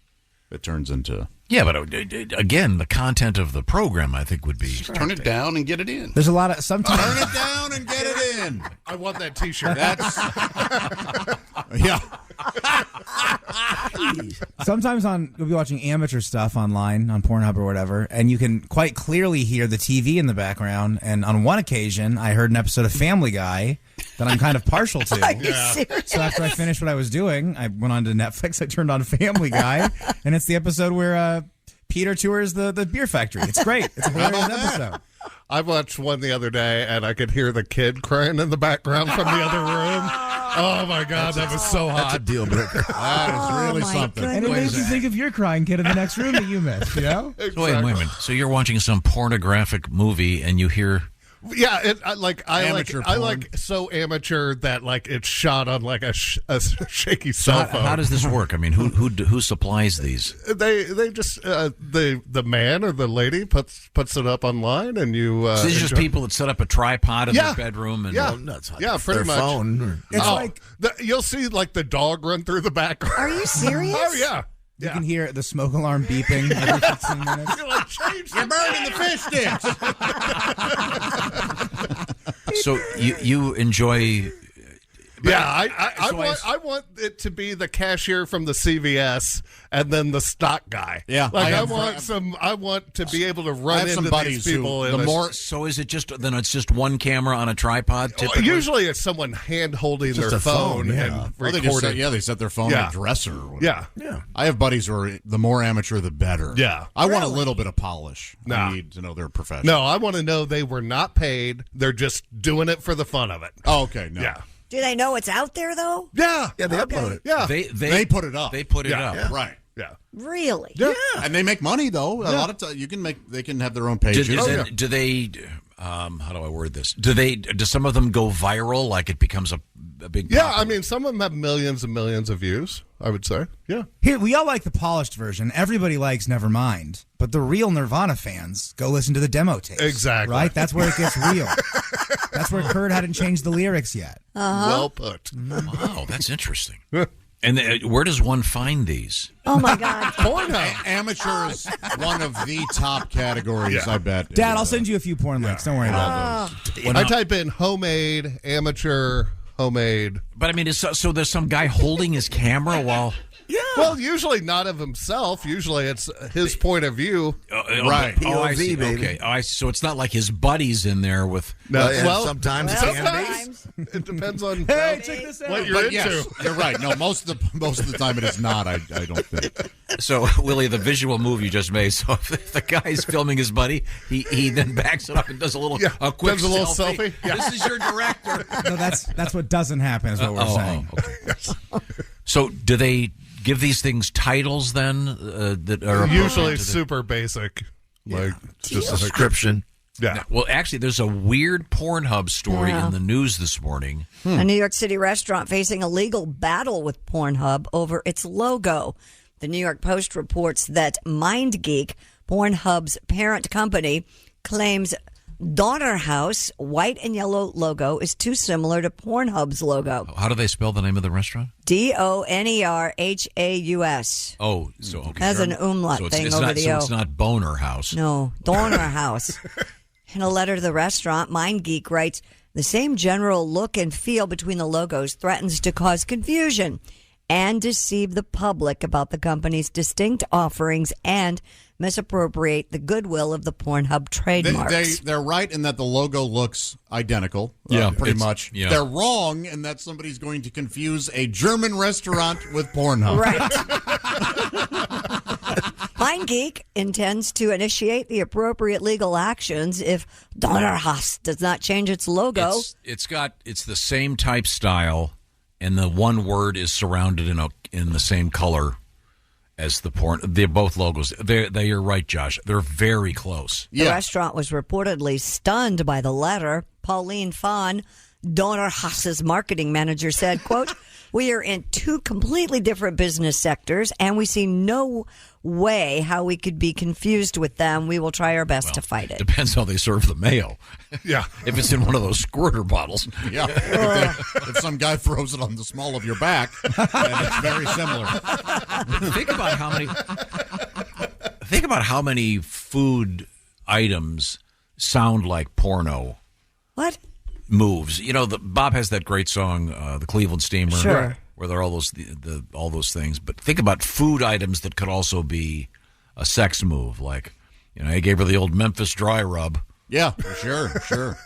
S5: it turns into.
S7: Yeah, but again, the content of the program, I think, would be...
S14: Just turn it down and get it in.
S17: There's a lot of... Sometimes...
S5: Turn it down and get it in.
S8: I want that T-shirt.
S5: That's... yeah.
S17: Sometimes you'll be watching amateur stuff online on Pornhub or whatever, and you can quite clearly hear the TV in the background. And on one occasion, I heard an episode of Family Guy that I'm kind of partial to.
S6: Are you serious?
S17: So after I finished what I was doing, I went on to Netflix. I turned on Family Guy, and it's the episode where Peter tours the beer factory. It's great. It's a hilarious episode.
S8: I watched one the other day, and I could hear the kid crying in the background from the other room. Oh, my God, that was so hot.
S9: That's a deal breaker.
S5: That is really something.
S17: And it makes you think of your crying kid in the next room that you missed, you know?
S8: Exactly.
S7: Wait a minute. So you're watching some pornographic movie and you hear...
S8: Yeah, I like so amateur that like it's shot on like a shaky cell phone.
S7: How does this work? I mean, who supplies these?
S8: They just the man or the lady puts it up online, and you.
S7: So these are just people that set up a tripod in their bedroom and
S8: pretty much.
S9: Phone.
S8: It's like you'll see like the dog run through the background.
S6: Are you serious?
S8: Oh yeah.
S17: You can hear the smoke alarm beeping every 15 minutes.
S8: You're like, change
S5: You're burning the fish sticks.
S7: So you enjoy...
S8: Yeah, I want it to be the cashier from the CVS and then the stock guy.
S5: Yeah,
S8: like I want to be able to run into these people.
S7: So is it just then? It's just one camera on a tripod. Typically?
S8: Usually, it's someone hand holding their phone and recording.
S5: They set their phone on a dresser. Or
S8: yeah.
S5: I have buddies who are the more amateur, the better.
S8: Yeah,
S5: I want a little bit of polish. I need to know they're professional.
S8: No, I want to know they were not paid. They're just doing it for the fun of it.
S5: Oh, okay. No.
S8: Yeah.
S6: Do they know it's out there, though?
S8: Yeah.
S9: Yeah, they upload it.
S8: Yeah.
S5: They put it up.
S7: They put it up.
S5: Yeah. Right.
S8: Yeah.
S6: Really?
S5: Yeah. And they make money, though. A lot of times they can have their own pages.
S7: Do they how do I word this? Do some of them go viral? Like it becomes a big...
S8: Yeah,
S7: popular?
S8: I mean, some of them have millions and millions of views, I would say. Yeah.
S17: Here, we all like the polished version. Everybody likes Nevermind. But the real Nirvana fans go listen to the demo tapes.
S8: Exactly.
S17: Right? That's where it gets real. That's where Kurt hadn't changed the lyrics yet.
S8: Well put.
S7: Wow, that's interesting. And where does one find these?
S6: Oh, my God.
S8: Pornhub.
S5: Amateur is one of the top categories, I bet.
S17: Dad, I'll send you a few porn links. Don't worry about those.
S8: I type in homemade, amateur, homemade.
S7: But I mean, so there's some guy holding his camera while...
S8: Yeah. Well, usually not of himself. Usually it's his point of view.
S7: Right.
S9: POV,
S7: I see.
S9: baby.
S7: Okay. So it's not like his buddies in there with...
S8: No,
S9: sometimes it can be.
S8: It depends on
S17: check this out.
S8: what you're into.
S5: Yes, you're right. No, most of the time it is not. I don't think.
S7: So, Willie, the visual move you just made. So, if the guy's filming his buddy, he then backs it up and does a quick
S8: does a little selfie. Yeah.
S7: This is your director.
S17: No, that's what doesn't happen. Is what we're saying.
S7: Okay. So, do they give these things titles then that are
S8: usually super basic, like just a
S9: description?
S8: Yeah.
S7: Now, well, actually, there's a weird Pornhub story in the news this morning.
S6: A New York City restaurant facing a legal battle with Pornhub over its logo. The New York Post reports that MindGeek, Pornhub's parent company, claims Daughter House white and yellow logo is too similar to Pornhub's logo.
S7: How do they spell the name of the restaurant?
S6: DONERHAUS.
S7: Oh, so okay.
S6: Has an umlaut thing
S7: it's
S6: over
S7: not,
S6: the
S7: so
S6: O.
S7: it's not Boner House.
S6: No, Daughter House. In a letter to the restaurant, MindGeek writes, the same general look and feel between the logos threatens to cause confusion and deceive the public about the company's distinct offerings and misappropriate the goodwill of the Pornhub trademarks.
S5: They're right in that the logo looks identical. Pretty much.
S7: Yeah.
S5: They're wrong in that somebody's going to confuse a German restaurant with Pornhub.
S6: Right. MindGeek intends to initiate the appropriate legal actions if Donnerhaus does not change its logo.
S7: It's the same type style, and the one word is surrounded in the same color as the porn. They're both logos. You're right, Josh. They're very close.
S6: The restaurant was reportedly stunned by the letter. Pauline Fawn, Donner Haas's marketing manager, said, quote, "We are in two completely different business sectors, and we see no way how we could be confused with them. We will try our best to fight it."
S7: Depends how they serve the mayo.
S8: Yeah.
S7: If it's in one of those squirter bottles.
S5: Yeah. If some guy throws it on the small of your back, then it's very similar.
S7: Think about how many food items sound like porno.
S6: What?
S7: Moves. You know, Bob has that great song, the Cleveland Steamer.
S6: Sure.
S7: Where there are all those all those things. But think about food items that could also be a sex move. Like, you know, I gave her the old Memphis dry rub.
S5: Yeah, for sure.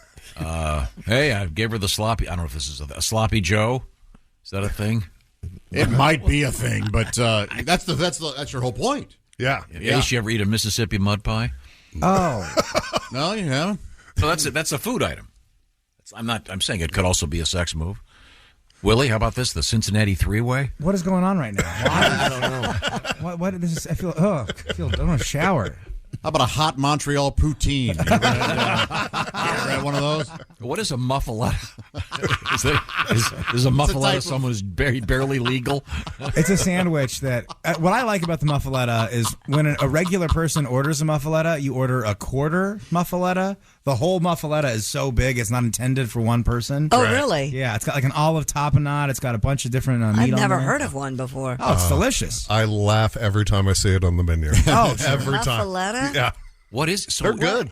S7: Hey, I gave her the sloppy. I don't know if this is a sloppy Joe. Is that a thing?
S5: It might be a thing, but that's your whole point.
S8: Yeah.
S7: Yeah. Did you ever eat a Mississippi mud pie?
S17: Oh.
S5: No, you haven't.
S7: So that's a food item. I'm saying it could also be a sex move. Willie, how about this? The Cincinnati three-way?
S17: What is going on right now?
S5: I don't know.
S17: What this is? I don't want to shower.
S5: How about a hot Montreal poutine? You ever had one of those?
S7: What is a muffaletta? Is a muffaletta someone who's barely legal?
S17: It's a sandwich that... what I like about the muffaletta is when a regular person orders a muffaletta, you order a quarter muffaletta. The whole muffaletta is so big, it's not intended for one person.
S6: Oh, really?
S17: Yeah, it's got like an olive tapenade. It's got a bunch of different meat on
S6: I've
S17: there.
S6: never heard of one before.
S17: Oh, it's delicious.
S8: I laugh every time I see it on the menu.
S17: Oh,
S8: every time.
S6: Muffaletta?
S8: Yeah.
S7: What is? So
S8: They're good.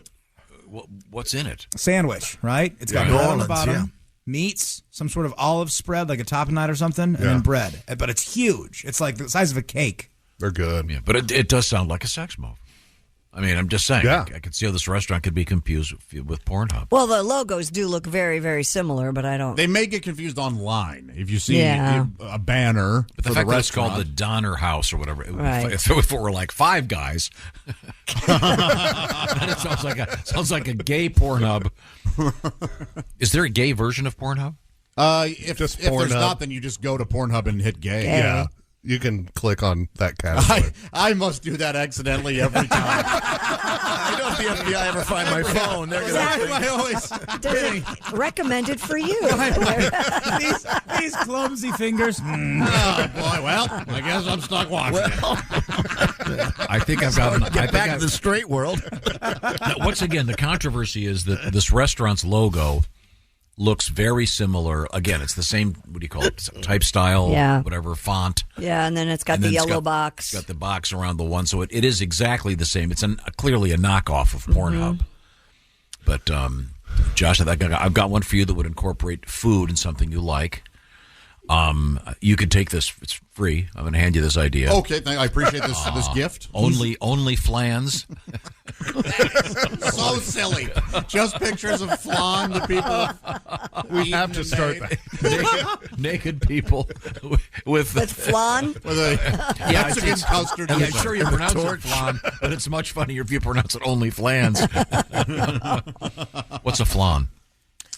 S7: What's in it?
S17: Sandwich, right? It's got bread on the bottom, meats, some sort of olive spread, like a tapenade or something, and then bread. But it's huge. It's like the size of a cake.
S8: They're good.
S7: Yeah, but it does sound like a sex move. I mean, I'm just saying.
S8: Yeah.
S7: I could see how this restaurant could be confused with Pornhub.
S6: Well, the logos do look very, very similar, but I don't...
S5: They may get confused online if you see
S6: Yeah.
S5: a banner
S7: But the
S5: for
S7: fact
S5: the
S7: that it's called the
S5: restaurant.
S7: Donner House or whatever,
S6: Right.
S7: if it were like Five Guys, then it sounds like a gay Pornhub. Is there a gay version of Pornhub?
S5: If there's
S8: Pornhub.
S5: not, then you just go to Pornhub and hit gay.
S8: Yeah. You can click on that category.
S5: I must do that accidentally every time.
S9: I know if the FBI ever find my phone, they're going to.
S5: I always
S6: Recommended for you.
S17: These clumsy fingers.
S5: Oh boy! Well, I guess I'm stuck watching.
S7: I think I've got.
S9: Get back to the straight world.
S7: Now, once again, the controversy is that this restaurant's logo looks very similar. Again, it's the same. What do you call it? Type style,
S6: Yeah.
S7: whatever font.
S6: Yeah, and then it's got
S7: And
S6: the
S7: then it's
S6: yellow
S7: got-
S6: box.
S7: It's got the box around the one, so it is exactly the same. It's clearly a knockoff of Pornhub. But Josh, I've got one for you that would incorporate food and something you like. You could take this; it's free. I'm going to hand you this idea.
S5: Okay, I appreciate this gift.
S7: Only flans.
S5: So silly. Just pictures of flan that people.
S8: We have to start that.
S7: naked people with
S6: flan.
S5: With a Mexican custard.
S7: I'm sure you pronounce it flan, but it's much funnier if you pronounce it only flans. What's a flan?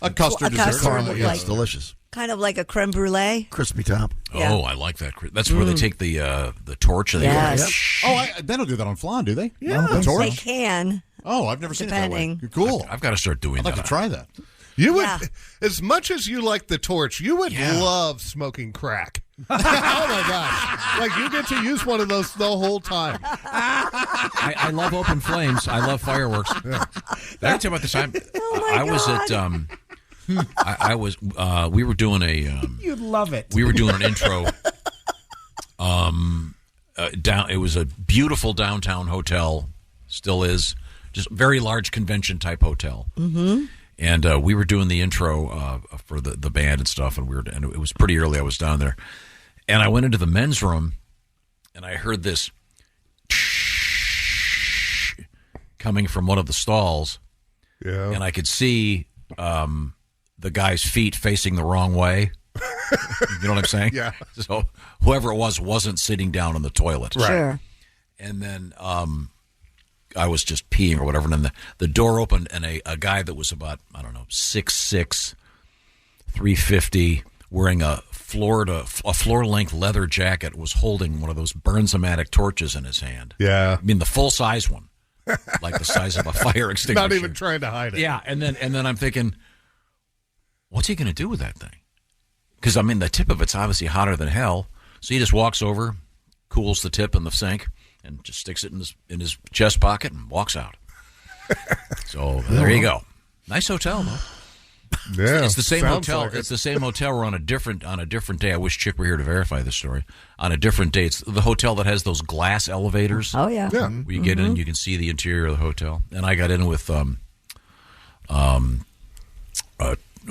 S5: A custard
S6: A
S5: dessert.
S6: custard
S9: Caramel,
S6: with
S9: yeah,
S6: like-
S9: it's delicious.
S6: Kind of like a creme brulee.
S9: Crispy top.
S6: Yeah.
S7: Oh, I like that. That's where they take the torch and they
S6: Yes.
S7: go,
S5: Oh, they don't do that on flan, do they?
S6: Yeah,
S5: the
S6: they
S5: torch.
S6: can.
S5: Oh, I've never seen it that way.
S6: Depending.
S5: Cool.
S7: I've got to start doing
S5: I'd like
S7: that.
S5: to try that.
S8: You would,
S6: Yeah.
S8: as much as you like the torch, you would
S7: Yeah.
S8: love smoking crack. Oh my gosh! Like you get to use one of those the whole time.
S7: I love open flames. I love fireworks. Did I tell you about this time? I was at I was we were doing a
S17: You'd love it.
S7: we were doing an intro down. It was a beautiful downtown hotel, still is, just very large convention type hotel. Mm-hmm. And we were doing the intro for the band and stuff, and it was pretty early. I was down there, and I went into the men's room, and I heard this coming from one of the stalls, and I could see the guy's feet facing the wrong way. You know what I'm saying?
S8: Yeah.
S7: So whoever it was wasn't sitting down on the toilet.
S8: Right.
S6: Sure.
S7: And then I was just peeing or whatever, and then the door opened, and a guy that was about, I don't know, 6'6", 350, wearing a floor-length leather jacket, was holding one of those Burnsomatic torches in his hand.
S8: Yeah.
S7: I mean, the full-size one, like the size of a fire extinguisher.
S8: Not even trying to hide it.
S7: Yeah, and then I'm thinking, what's he going to do with that thing? Because, I mean, the tip of it's obviously hotter than hell. So he just walks over, cools the tip in the sink, and just sticks it in his chest pocket and walks out. So there you go. Nice hotel, though.
S8: Yeah,
S7: it's the same hotel.
S8: like
S7: It's the same hotel. We're on a different day. I wish Chick were here to verify this story. On a different day, it's the hotel that has those glass elevators.
S6: Oh yeah.
S8: Yeah.
S7: Where you get in, you can see the interior of the hotel. And I got in with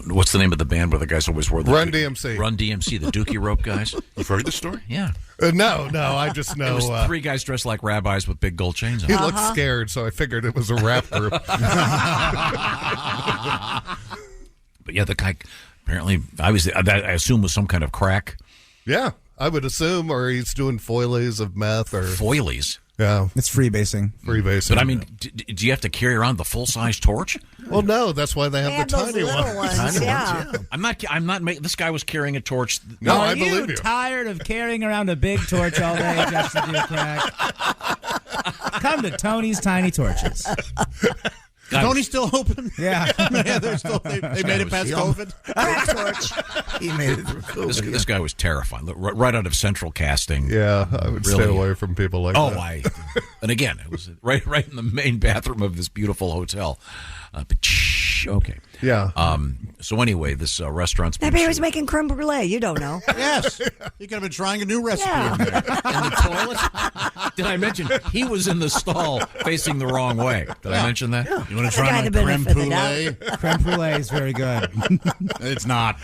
S7: what's the name of the band where the guys always wore the
S8: Run DMC.
S7: Run DMC, the Dookie Rope guys.
S14: You've heard the story?
S7: Yeah.
S8: No, I just know.
S7: It was three guys dressed like rabbis with big gold chains on.
S8: He looked scared, so I figured it was a rap group.
S7: But yeah, the guy apparently, obviously, I assume was some kind of crack.
S8: Yeah, I would assume, or he's doing foilies of meth or
S7: foilies.
S8: Yeah,
S17: it's freebasing.
S7: But I mean, do you have to carry around the full size torch?
S8: Well, no, that's why they have the tiny ones.
S6: Tiny ones,
S7: yeah. I'm not making. This guy was carrying a torch.
S8: No,
S17: Are
S8: I believe you.
S17: Tired of carrying around a big torch all day just to do crack? Come to Tony's Tiny Torches.
S5: Tony's still open?
S17: Yeah.
S5: Yeah, they're still, they made it past COVID.
S9: He made it through COVID.
S7: This guy was terrifying. Right out of Central Casting.
S8: Yeah, I would stay away from people like that.
S7: And again, it was right in the main bathroom of this beautiful hotel. Okay.
S8: Yeah.
S7: So anyway, this restaurant's
S6: Maybe he was making creme brulee. You don't know.
S5: Yes. You could have been trying a new recipe in there.
S7: in the toilet. Did I mention he was in the stall facing the wrong way? Did I mention that?
S5: Yeah. You want to
S6: I
S5: try
S6: got
S5: my
S6: the
S5: creme
S6: benefit of the
S5: brulee?
S6: doubt.
S17: Creme brulee is very good.
S5: It's not.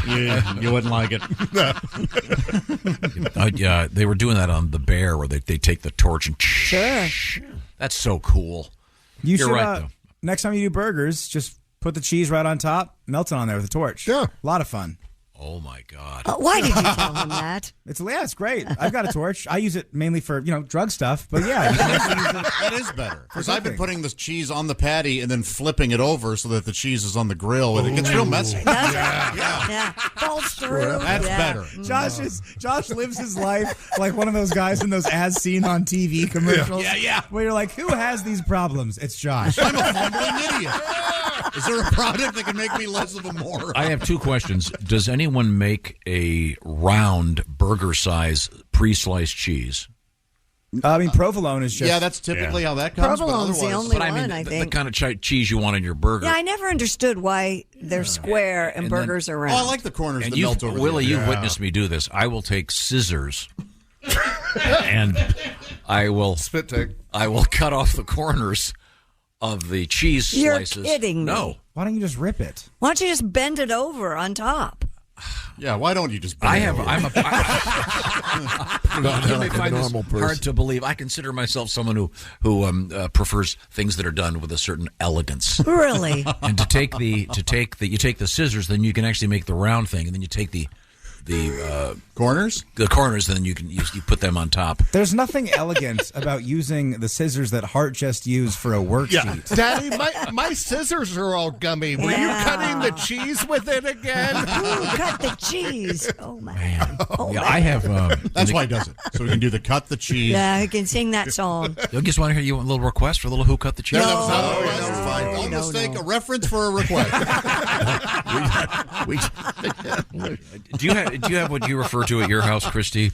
S5: You wouldn't like it.
S7: Yeah, they were doing that on the Bear, where they take the torch and
S6: Sure.
S7: That's so cool.
S17: You
S7: You're
S17: should,
S7: right, though.
S17: next time you do burgers, just put the cheese right on top, melt it on there with a torch.
S8: Yeah.
S17: A lot of fun.
S7: Oh my God!
S6: Why did you tell him that?
S17: It's great. I've got a torch. I use it mainly for drug stuff, but yeah, you can also use it.
S5: That is better. Because I've been putting the cheese on the patty and then flipping it over so that the cheese is on the grill, and it gets real messy.
S6: Does it? Yeah. Falls through.
S5: That's better.
S17: Josh lives his life like one of those guys in those as seen on TV commercials.
S7: Yeah.
S17: Where you're like, who has these problems? It's Josh.
S5: I'm a fumbling idiot. Is there a product that can make me less of a moron?
S7: I have two questions. Does anyone make a round burger size pre-sliced cheese?
S17: I mean, provolone is just...
S5: Yeah, that's typically how that comes.
S6: Provolone's the only one, I
S7: the
S6: think.
S7: kind of cheese you want in your burger.
S6: Yeah, I never understood why they're square and burgers are round.
S5: Oh, I like the corners
S7: And
S5: that melt over
S7: Willie,
S5: the
S7: you've witnessed me do this. I will take scissors and I will
S8: spit take.
S7: I will cut off the corners of the cheese
S6: You're
S7: slices.
S6: kidding me.
S7: No.
S17: Why don't you just rip it?
S6: Why don't you just bend it over on top?
S5: Yeah, why don't you just?
S7: You may find this
S9: normal person.
S7: hard to believe. I consider myself someone who prefers things that are done with a certain elegance.
S6: Really?
S7: And you take the scissors, then you can actually make the round thing, and then you take the
S5: corners,
S7: and then you put them on top.
S17: There's nothing elegant about using the scissors that Hart just used for a worksheet.
S8: Daddy, my scissors are all gummy. Were you cutting the cheese with it again?
S6: Ooh, cut the cheese. Oh, my.
S7: Man.
S6: Oh,
S7: Yeah,
S6: man.
S7: I have.
S5: That's why he does it. So we can do the cut the cheese.
S6: Yeah, I can sing that song.
S7: You just want to hear you want a little request for a little who cut the cheese?
S5: No, that was not a request. Fine. Don't mistake a reference for a request.
S7: Do you have what you refer to at your house, Christy?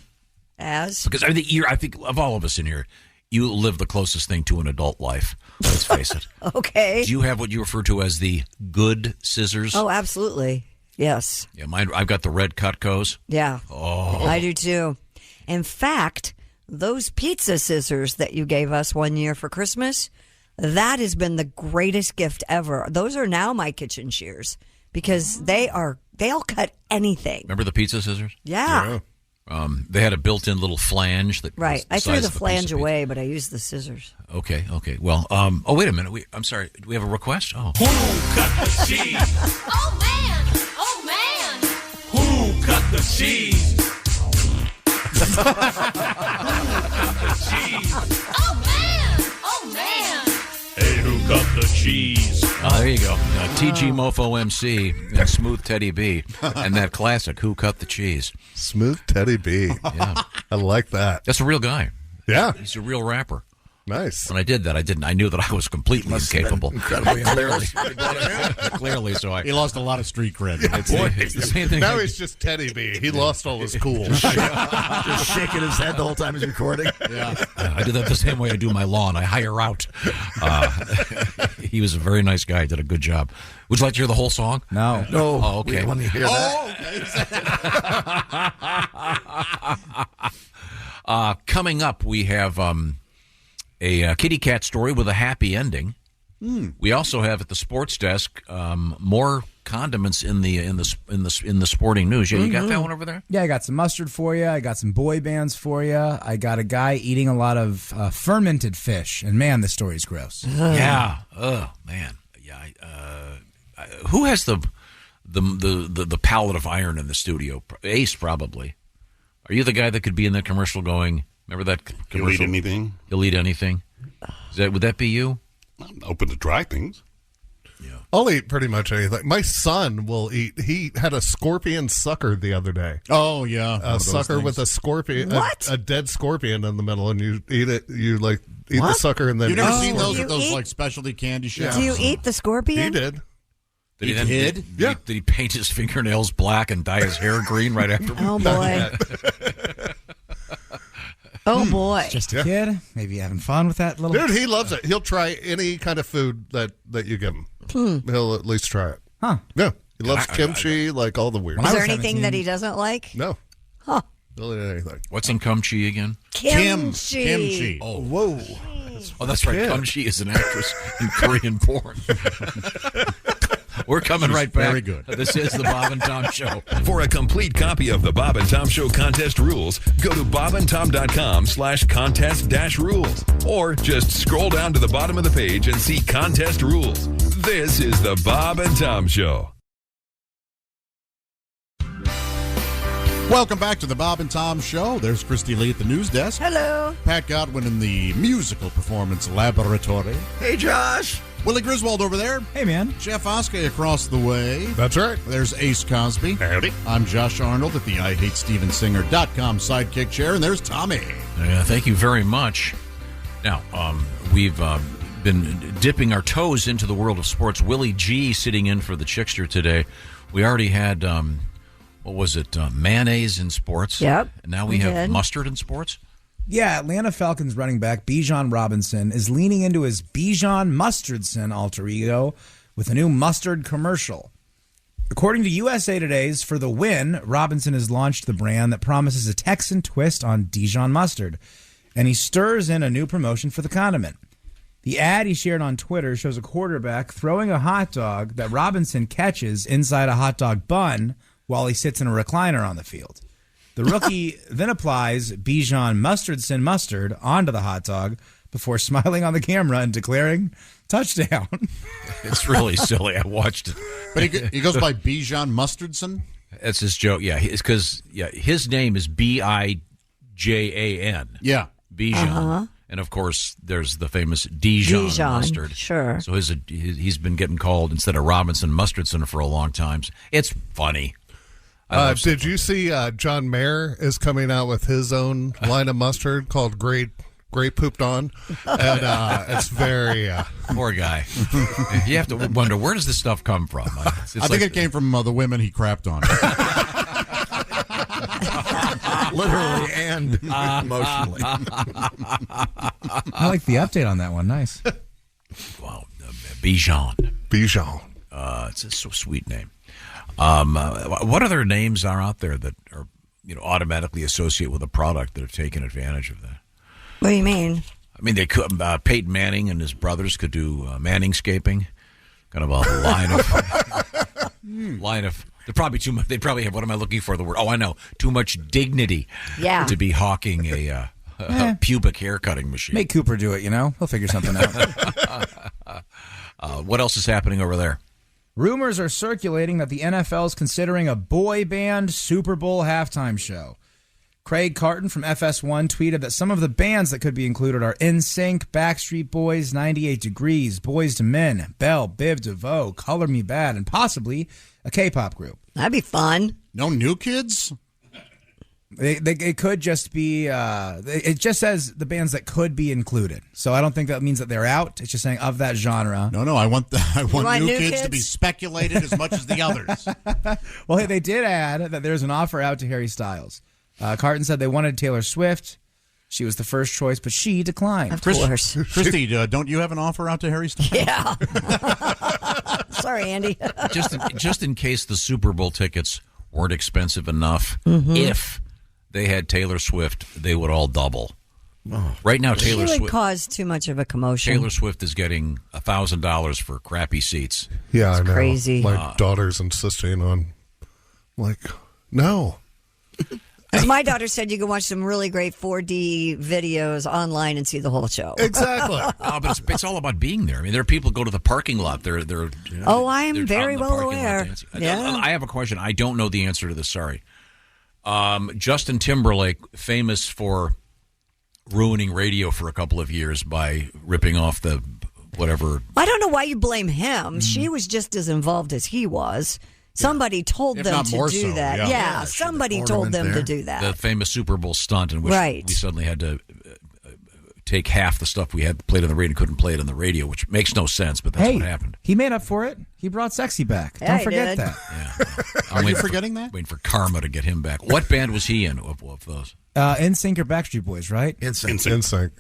S6: As?
S7: Because I think of all of us in here, you live the closest thing to an adult life. Let's face it.
S6: Okay.
S7: Do you have what you refer to as the good scissors?
S6: Oh, absolutely. Yes.
S7: Yeah, mine. I've got the red Cutcos.
S6: Yeah.
S7: Oh,
S6: I do too. In fact, those pizza scissors that you gave us one year for Christmas, that has been the greatest gift ever. Those are now my kitchen shears because they'll cut anything.
S7: Remember the pizza scissors?
S6: Yeah.
S7: They had a built-in little flange that.
S6: Right.
S7: was the
S6: I threw
S7: size
S6: the
S7: of a piece
S6: flange
S7: of
S6: away, but I used the scissors.
S7: pizza. Okay. Well, wait a minute. I'm sorry. Do we have a request? Oh.
S4: Who cut the cheese?
S19: Oh man! Oh man!
S4: Who cut the cheese? Who cut the cheese?
S19: Oh man! Oh man!
S4: Hey, who cut the cheese?
S7: Oh, there you go. TG Mofo MC and Smooth Teddy B. And that classic, Who Cut the Cheese?
S8: Smooth Teddy B.
S7: Yeah.
S8: I like that.
S7: That's a real guy.
S8: Yeah.
S7: He's a real rapper.
S8: Nice.
S7: When I did that, I knew that I was completely incapable.
S9: Incredibly embarrassed.
S7: Clearly, so
S5: He lost a lot of street cred.
S7: It's the same thing.
S8: Now he's just Teddy B. He lost all his cool.
S9: Just shaking his head the whole time he's recording.
S5: Yeah.
S7: I do that the same way I do my lawn. I hire out. He was a very nice guy. Did a good job. Would you like to hear the whole song?
S17: No.
S9: No.
S7: Oh, okay.
S9: We want to hear that.
S7: Coming up, we have a kitty cat story with a happy ending. We also have at the sports desk more condiments in the sporting news. Yeah, you got that one over there?
S17: Yeah, I got some mustard for you. I got some boy bands for you. I got a guy eating a lot of fermented fish. And man, this story's gross.
S7: Yeah. Oh man. Yeah. Who has the pallet of iron in the studio? Ace, probably. Are you the guy that could be in that commercial going? Remember that commercial?
S14: You'll eat anything.
S7: You'll eat anything. Would that be you?
S14: I'm open to try things.
S8: I'll eat pretty much anything. My son will eat. He had a scorpion sucker the other day.
S5: Oh, yeah.
S8: A sucker with a scorpion.
S6: What?
S8: A dead scorpion in the middle, and you eat it. You eat the sucker and then
S5: You've never
S8: eat
S5: seen
S8: the
S5: those
S8: scorpion.
S5: like specialty candy shops?
S6: Do you eat the scorpion?
S8: He did.
S7: Did he then?
S5: Did?
S7: Did he paint his fingernails black and dye his hair green right after?
S6: Oh boy. Oh boy.
S17: Just a kid. Maybe having fun with that little.
S8: Dude, he loves it. He'll try any kind of food that you give him. He'll at least try it.
S17: Huh.
S8: Yeah. He loves kimchi, like all the weird.
S6: Is there anything that he doesn't like?
S8: No.
S6: Huh.
S8: He'll eat anything.
S7: What's in kimchi again?
S6: Kimchi.
S5: Kimchi.
S7: Oh,
S8: whoa.
S7: Oh, that's right. Kimchi is an actress in Korean porn. We're coming right back.
S5: Very good.
S7: This is the Bob and Tom Show.
S13: For a complete copy of the Bob and Tom Show contest rules, go to bobandtom.com/contest-rules. Or just scroll down to the bottom of the page and see contest rules. This is the Bob and Tom Show.
S5: Welcome back to the Bob and Tom Show. There's Christy Lee at the news desk.
S6: Hello.
S5: Pat Godwin in the musical performance laboratory.
S9: Hey, Josh.
S5: Willie Griswold over there.
S17: Hey, man.
S5: Jeff Oskay across the way.
S8: That's right.
S5: There's Ace Cosby.
S14: Howdy.
S5: I'm Josh Arnold at the IHateStevensinger.com sidekick chair, and there's Tommy.
S7: Thank you very much. Now, we've been dipping our toes into the world of sports. Willie G sitting in for the Chickster today. We already had, what was it, mayonnaise in sports.
S6: Yep.
S7: And now we have mustard in sports.
S17: Yeah, Atlanta Falcons running back Bijan Robinson is leaning into his Bijan Mustardson alter ego with a new mustard commercial. According to USA Today's For the Win, Robinson has launched the brand that promises a Texan twist on Dijon mustard, and he stirs in a new promotion for the condiment. The ad he shared on Twitter shows a quarterback throwing a hot dog that Robinson catches inside a hot dog bun while he sits in a recliner on the field. The rookie then applies Bijan Mustardson mustard onto the hot dog before smiling on the camera and declaring touchdown.
S7: It's really silly. I watched it.
S5: But he goes by Bijan Mustardson?
S7: That's his joke. Yeah, it's because his name is Bijan.
S5: Yeah.
S7: Bijan. And, of course, there's the famous Dijon mustard.
S6: Sure.
S7: So he's been getting called, instead of Robinson, Mustardson for a long time. It's funny.
S8: Did you see John Mayer is coming out with his own line of mustard called Great Pooped On? And it's very...
S7: Poor guy. You have to wonder, where does this stuff come from?
S5: I think it came from the women he crapped on.
S9: Literally and emotionally.
S17: I like the update on that one. Nice.
S7: Wow. Bijan. It's a so sweet name. What other names are out there that are automatically associated with a product that have taken advantage of that?
S6: What do you mean?
S7: I mean, they could. Peyton Manning and his brothers could do Manningscaping, kind of a line of. They're probably too much. They probably have. What am I looking for? The word. Oh, I know. Too much dignity.
S6: Yeah.
S7: To be hawking a pubic hair cutting machine.
S17: Make Cooper do it. He'll figure something out.
S7: What else is happening over there?
S17: Rumors are circulating that the NFL is considering a boy band Super Bowl halftime show. Craig Carton from FS1 tweeted that some of the bands that could be included are NSYNC, Backstreet Boys, 98 Degrees, Boyz II Men, Belle, Biv DeVoe, Color Me Bad, and possibly a K-pop group.
S6: That'd be fun.
S5: No new kids?
S17: It could just be, it just says the bands that could be included. So I don't think that means that they're out. It's just saying of that genre.
S5: No, I want new kids to be speculated as much as the others.
S17: Well, hey, they did add that there's an offer out to Harry Styles. Carton said they wanted Taylor Swift. She was the first choice, but she declined.
S6: Of course.
S5: Christy, don't you have an offer out to Harry Styles?
S6: Yeah. Sorry, Andy.
S7: just in case the Super Bowl tickets weren't expensive enough, if they had Taylor Swift, they would all double.
S6: Oh.
S7: Right now, Taylor
S6: She would
S7: Swift
S6: cause too much of a commotion.
S7: Taylor Swift is getting $1,000 for crappy seats.
S8: Yeah, I know.
S6: crazy.
S8: My daughter's insisting on, like, no.
S6: As my daughter said, you can watch some really great 4D videos online and see the whole show.
S8: Exactly.
S7: But it's all about being there. I mean, there are people who go to the parking lot. They're
S6: Oh, I am
S7: they're
S6: very
S7: out in the
S6: well
S7: parking lot
S6: aware.
S7: dancing.
S6: Yeah.
S7: I have a question. I don't know the answer to this. Sorry. Justin Timberlake, famous for ruining radio for a couple of years by ripping off the whatever.
S6: I don't know why you blame him. She was just as involved as he was. Somebody told
S5: If
S6: them
S5: not
S6: to
S5: more
S6: do
S5: so,
S6: that.
S5: yeah.
S6: Somebody told them to do that.
S7: The famous Super Bowl stunt in which
S6: Right.
S7: we suddenly had to take half the stuff we had played on the radio and couldn't play it on the radio, which makes no sense, but that's
S17: Hey,
S7: what happened.
S17: he made up for it. He brought Sexy back.
S6: Yeah,
S17: Don't
S6: he
S17: forget
S6: did.
S17: that.
S7: I'm
S5: Are you
S7: waiting
S5: forgetting that?
S7: Waiting for karma to get him back. What band was he in of those?
S17: NSYNC or Backstreet Boys, right?
S8: NSYNC.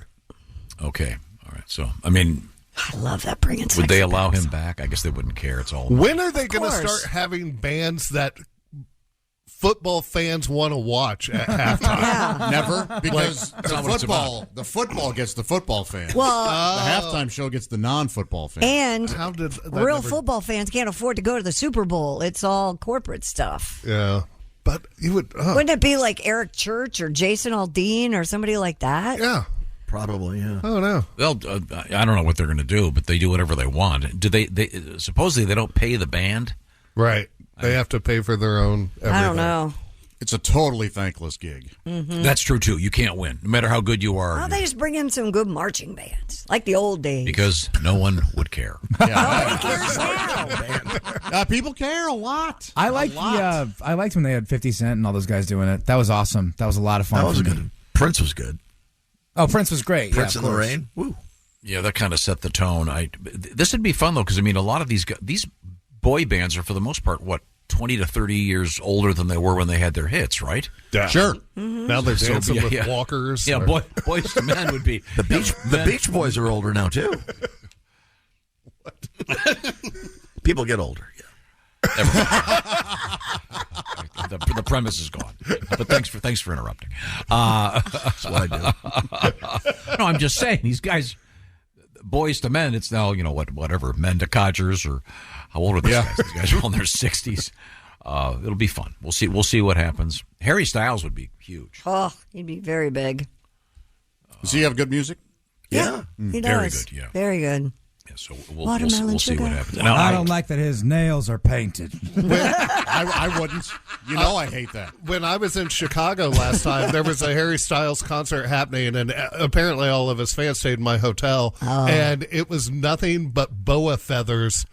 S7: Okay. All right. So, I mean,
S6: I love that bringing.
S7: would they allow him back? I guess they wouldn't care. It's all.
S8: When are they going to
S6: course.
S8: start having bands that football fans want to watch at halftime?
S6: Yeah.
S5: Never, because
S7: That's not what it's
S5: the football gets the football fan.
S6: Well,
S5: the halftime show gets the non-football fan.
S6: and
S8: How did that
S6: real
S8: never-
S6: football fans can't afford to go to the Super Bowl. It's all corporate stuff.
S8: Yeah, but you would.
S6: Wouldn't it be like Eric Church or Jason Aldean or somebody like that?
S8: Yeah,
S9: Probably, yeah.
S8: I don't know.
S7: Well, I don't know what they're going to do, but they do whatever they want. Do they supposedly they don't pay the band?
S8: Right, they have to pay for their own. Everything.
S6: I don't know.
S5: It's a totally thankless gig.
S6: Mm-hmm.
S7: That's true too. You can't win, no matter how good you are,
S6: Well, they just bring in some good marching bands, like the old days.
S7: because no one would care.
S6: Nobody cares now.
S5: People care a lot.
S17: I liked I liked when they had 50 Cent and all those guys doing it. That was awesome. That was a lot of fun.
S9: That was
S17: for me.
S9: good. Prince was good.
S17: Oh, Prince was great.
S9: Prince
S17: yeah,
S9: in
S17: of
S9: the
S17: course.
S9: Rain. Woo.
S7: Yeah, that kind of set the tone. This would be fun though, because I mean, a lot of these boy bands are for the most part 20 to 30 years older than they were when they had their hits, right?
S8: Yeah.
S5: Sure.
S6: Mm-hmm.
S8: Now they're dancing with
S7: yeah.
S8: walkers.
S7: Yeah,
S8: or-
S7: Boys to Men would be
S9: The Beach Boys are older now too. People get older. Yeah.
S7: the premise is gone. But thanks for interrupting. That's
S9: what I do.
S7: No, I'm just saying these guys, Boys to Men. It's now whatever men to codgers or how old are these guys? These guys are all in their 60s. It'll be fun. We'll see what happens. Harry Styles would be huge.
S6: Oh, he'd be very big.
S5: Does he have good music?
S6: Yeah, he does.
S7: Very good. Yeah.
S6: Very good.
S7: Yeah, so
S6: Watermelon
S7: we'll see
S6: sugar.
S7: what happens.
S17: Well,
S7: Now,
S17: I don't like that his nails are painted.
S5: I wouldn't. You know I hate that.
S8: When I was in Chicago last time, there was a Harry Styles concert happening, and apparently all of his fans stayed in my hotel, and it was nothing but boa feathers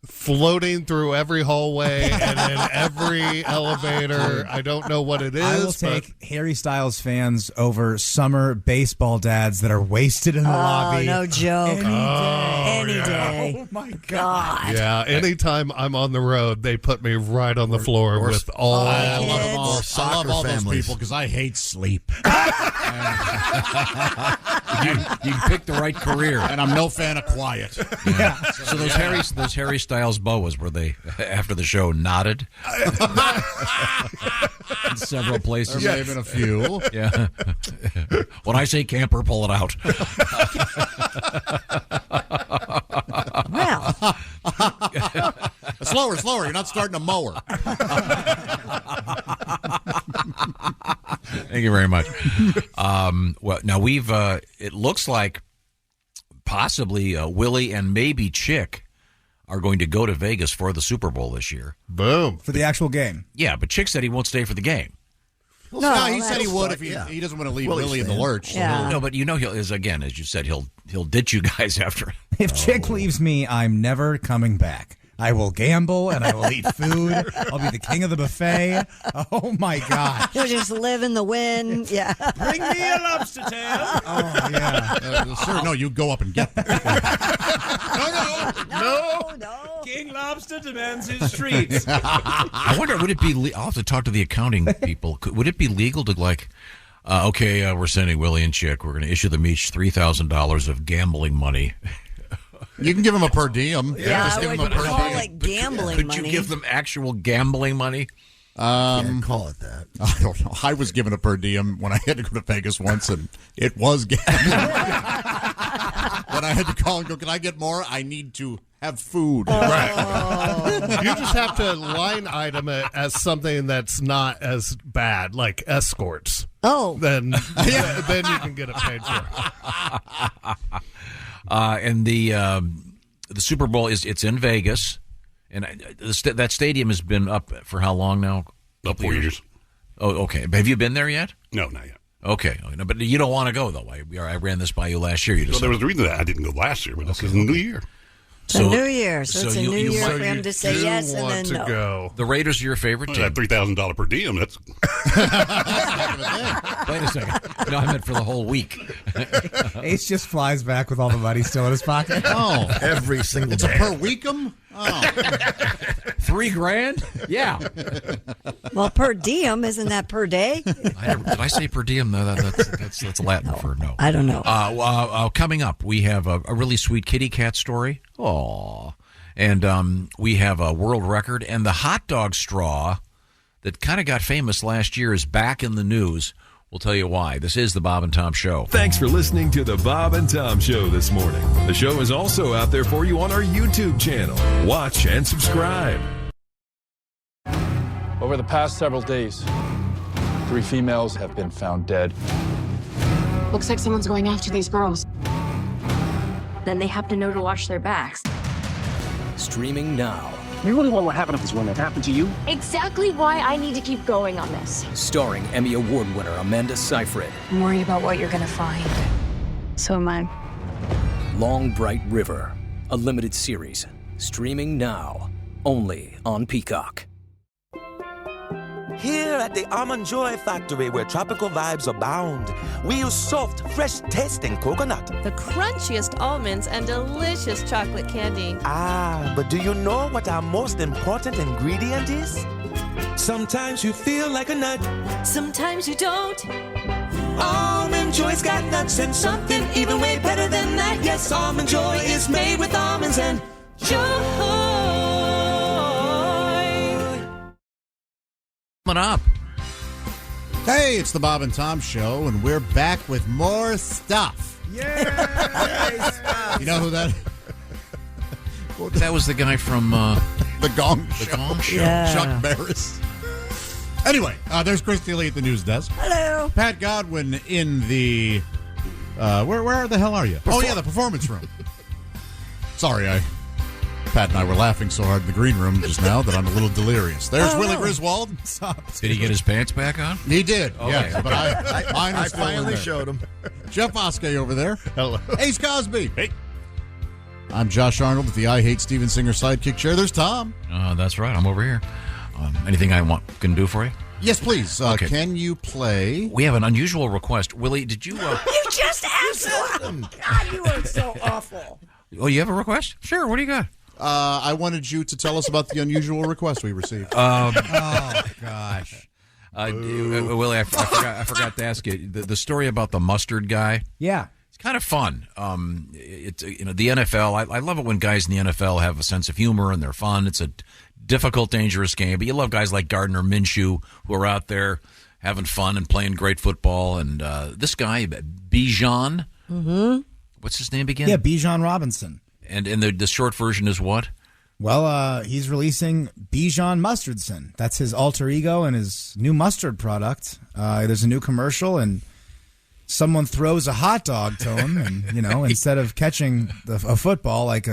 S8: floating through every hallway and in every elevator. I don't know what it is.
S17: I will take Harry Styles fans over summer baseball dads that are wasted in the lobby.
S6: No joke. Any
S8: yeah.
S6: day.
S17: Oh my
S6: God.
S8: Yeah, anytime I'm on the road, they put me right on the floor with all.
S5: I love them all.
S9: Or
S5: I love all those
S9: families.
S5: people because I hate sleep.
S7: you picked the right career.
S5: And I'm no fan of quiet.
S17: Yeah.
S7: So those Harry Styles boas, were they after the show nodded in several places?
S5: There may have been a few.
S7: Yeah. When I say camper, pull it out.
S6: Well,
S5: Slower. You're not starting a mower.
S7: Thank you very much. Well, now we've. It looks like possibly Willie and maybe Chick are going to go to Vegas for the Super Bowl this year.
S8: Boom.
S17: For the actual game.
S7: Yeah, but Chick said he won't stay for the game.
S5: No, he said he would if he doesn't want to leave Willie in the lurch. So
S7: No, but he'll, again, as you said, he'll ditch you guys after.
S17: If Chick leaves me, I'm never coming back. I will gamble and I will eat food. I'll be the king of the buffet. Oh my God!
S6: He'll just live in the wind. Yeah.
S17: Bring me a lobster tail. Oh yeah.
S5: Sir, no, you go up and get them.
S17: No. King Lobster demands his treats.
S7: I wonder, would it be? I'll have to talk to the accounting people. Would it be legal to we're sending Willie and Chick. We're going to issue them each $3,000 of gambling money.
S5: You can give them a per diem.
S6: Yeah,
S5: just give
S6: I
S5: them a
S6: would
S5: per
S6: call
S5: diem.
S6: it gambling
S7: Could
S6: money.
S7: you give them actual gambling money?
S20: Can't call it that.
S5: I don't know. I was given a per diem when I had to go to Vegas once, and it was gambling. But I had to call and go, can I get more? I need to have food.
S8: Right. You just have to line item it as something that's not as bad, like escorts.
S6: Oh.
S8: Then you can get it paid for.
S7: And the Super Bowl it's in Vegas, and that stadium has been up for how long now?
S14: About 4 years.
S7: Oh, okay. Have you been there yet?
S14: No, not yet.
S7: Okay, no, but you don't want to go though. I ran this by you last year.
S14: Well, there was a reason that I didn't go last year, but this is the new year.
S6: So, a new year. So it's a new year for him to say yes and then no.
S8: Go.
S7: The Raiders are your favorite team.
S14: That $3,000 per diem, that's...
S7: Wait a second. No, I meant for the whole week.
S17: Ace just flies back with all the money still in his pocket.
S5: Oh.
S20: Every single
S5: It's
S20: day.
S5: a per weekum? Oh.
S7: $3,000? Yeah.
S6: Well, per diem, isn't that per day?
S7: Did I say per diem? No, that's Latin for no.
S6: I don't know.
S7: Coming up, we have a really sweet kitty cat story. Aww. And we have a world record. And the hot dog straw that kind of got famous last year is back in the news. We'll tell you why. This is the Bob and Tom Show.
S21: Thanks for listening to the Bob and Tom Show this morning. The show is also out there for you on our YouTube channel. Watch and subscribe.
S22: Over the past several days, 3 females have been found dead.
S23: Looks like someone's going after these girls. Then they have to know to watch their backs.
S24: Streaming now.
S25: You wouldn't want what happened if this wouldn't have happened to you.
S23: Exactly why I need to keep going on this.
S24: Starring Emmy Award winner Amanda Seyfried.
S23: I'm worried about what you're gonna find. So am I.
S24: Long Bright River. A limited series. Streaming now. Only on Peacock.
S26: Here at the Almond Joy Factory, where tropical vibes abound, we use soft, fresh-tasting coconut.
S27: The crunchiest almonds and delicious chocolate candy.
S26: Ah, but do you know what our most important ingredient is? Sometimes you feel like a nut.
S27: Sometimes you don't.
S26: Almond Joy's got nuts and something even way better than that. Yes, Almond Joy is made with almonds and joy.
S7: Up.
S5: Hey, it's the Bob and Tom Show, and we're back with more stuff.
S17: Yay!
S5: You know who that?
S7: That was the guy from
S5: the Gong Show.
S7: The Gong Show.
S6: Yeah.
S5: Chuck Barris. Anyway, there's Christy Lee at the news desk.
S6: Hello.
S5: Pat Godwin in the where the hell are you? Oh yeah, the performance room. Sorry, Pat and I were laughing so hard in the green room just now that I'm a little delirious. There's Willie Griswold.
S7: Did he get his pants back on?
S5: He did,
S7: Okay.
S5: yes. But mine
S20: I
S5: is still in
S20: finally
S5: there.
S20: showed him.
S5: Jeff Oskay over there.
S8: Hello.
S5: Ace Cosby.
S14: Hey.
S5: I'm Josh Arnold at the I Hate Steven Singer sidekick chair. There's Tom.
S7: That's right. I'm over here. Anything I can do for you?
S5: Yes, please.
S7: Okay.
S5: Can you play?
S7: We have an unusual request. Willie, did you...
S6: You just asked one. God, you are so awful.
S7: Oh, you have a request? Sure. What do you got?
S5: I wanted you to tell us about the unusual request we received.
S17: Oh, gosh.
S7: Willie, I forgot to ask you the story about the mustard guy.
S17: Yeah.
S7: It's kind of fun. It's the NFL. I love it when guys in the NFL have a sense of humor and they're fun. It's a difficult, dangerous game, but you love guys like Gardner Minshew who are out there having fun and playing great football. And this guy, Bijan, what's his name again?
S17: Yeah, Bijan Robinson.
S7: And the short version is what?
S17: Well, he's releasing Bijan Mustardson. That's his alter ego and his new mustard product. There's a new commercial, and someone throws a hot dog to him, and instead of catching a football like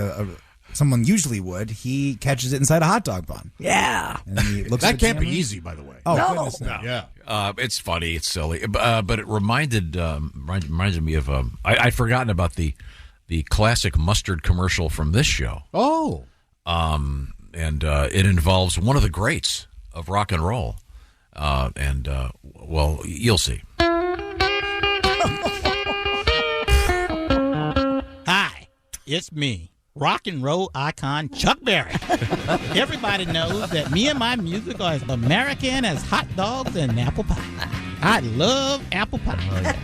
S17: someone usually would, he catches it inside a hot dog bun.
S6: Yeah.
S17: And he looks
S5: that
S17: at the
S5: can't be
S17: camera.
S5: easy, by the way.
S17: Oh,
S6: No.
S17: goodness, no.
S5: Yeah.
S7: It's funny. It's silly. But it reminded me of... I'd forgotten about the classic mustard commercial from this show.
S5: Oh.
S7: And it involves one of the greats of rock and roll. Well, you'll see.
S1: Hi, it's me, rock and roll icon Chuck Berry. Everybody knows that me and my music are as American as hot dogs and apple pie. I love apple pie.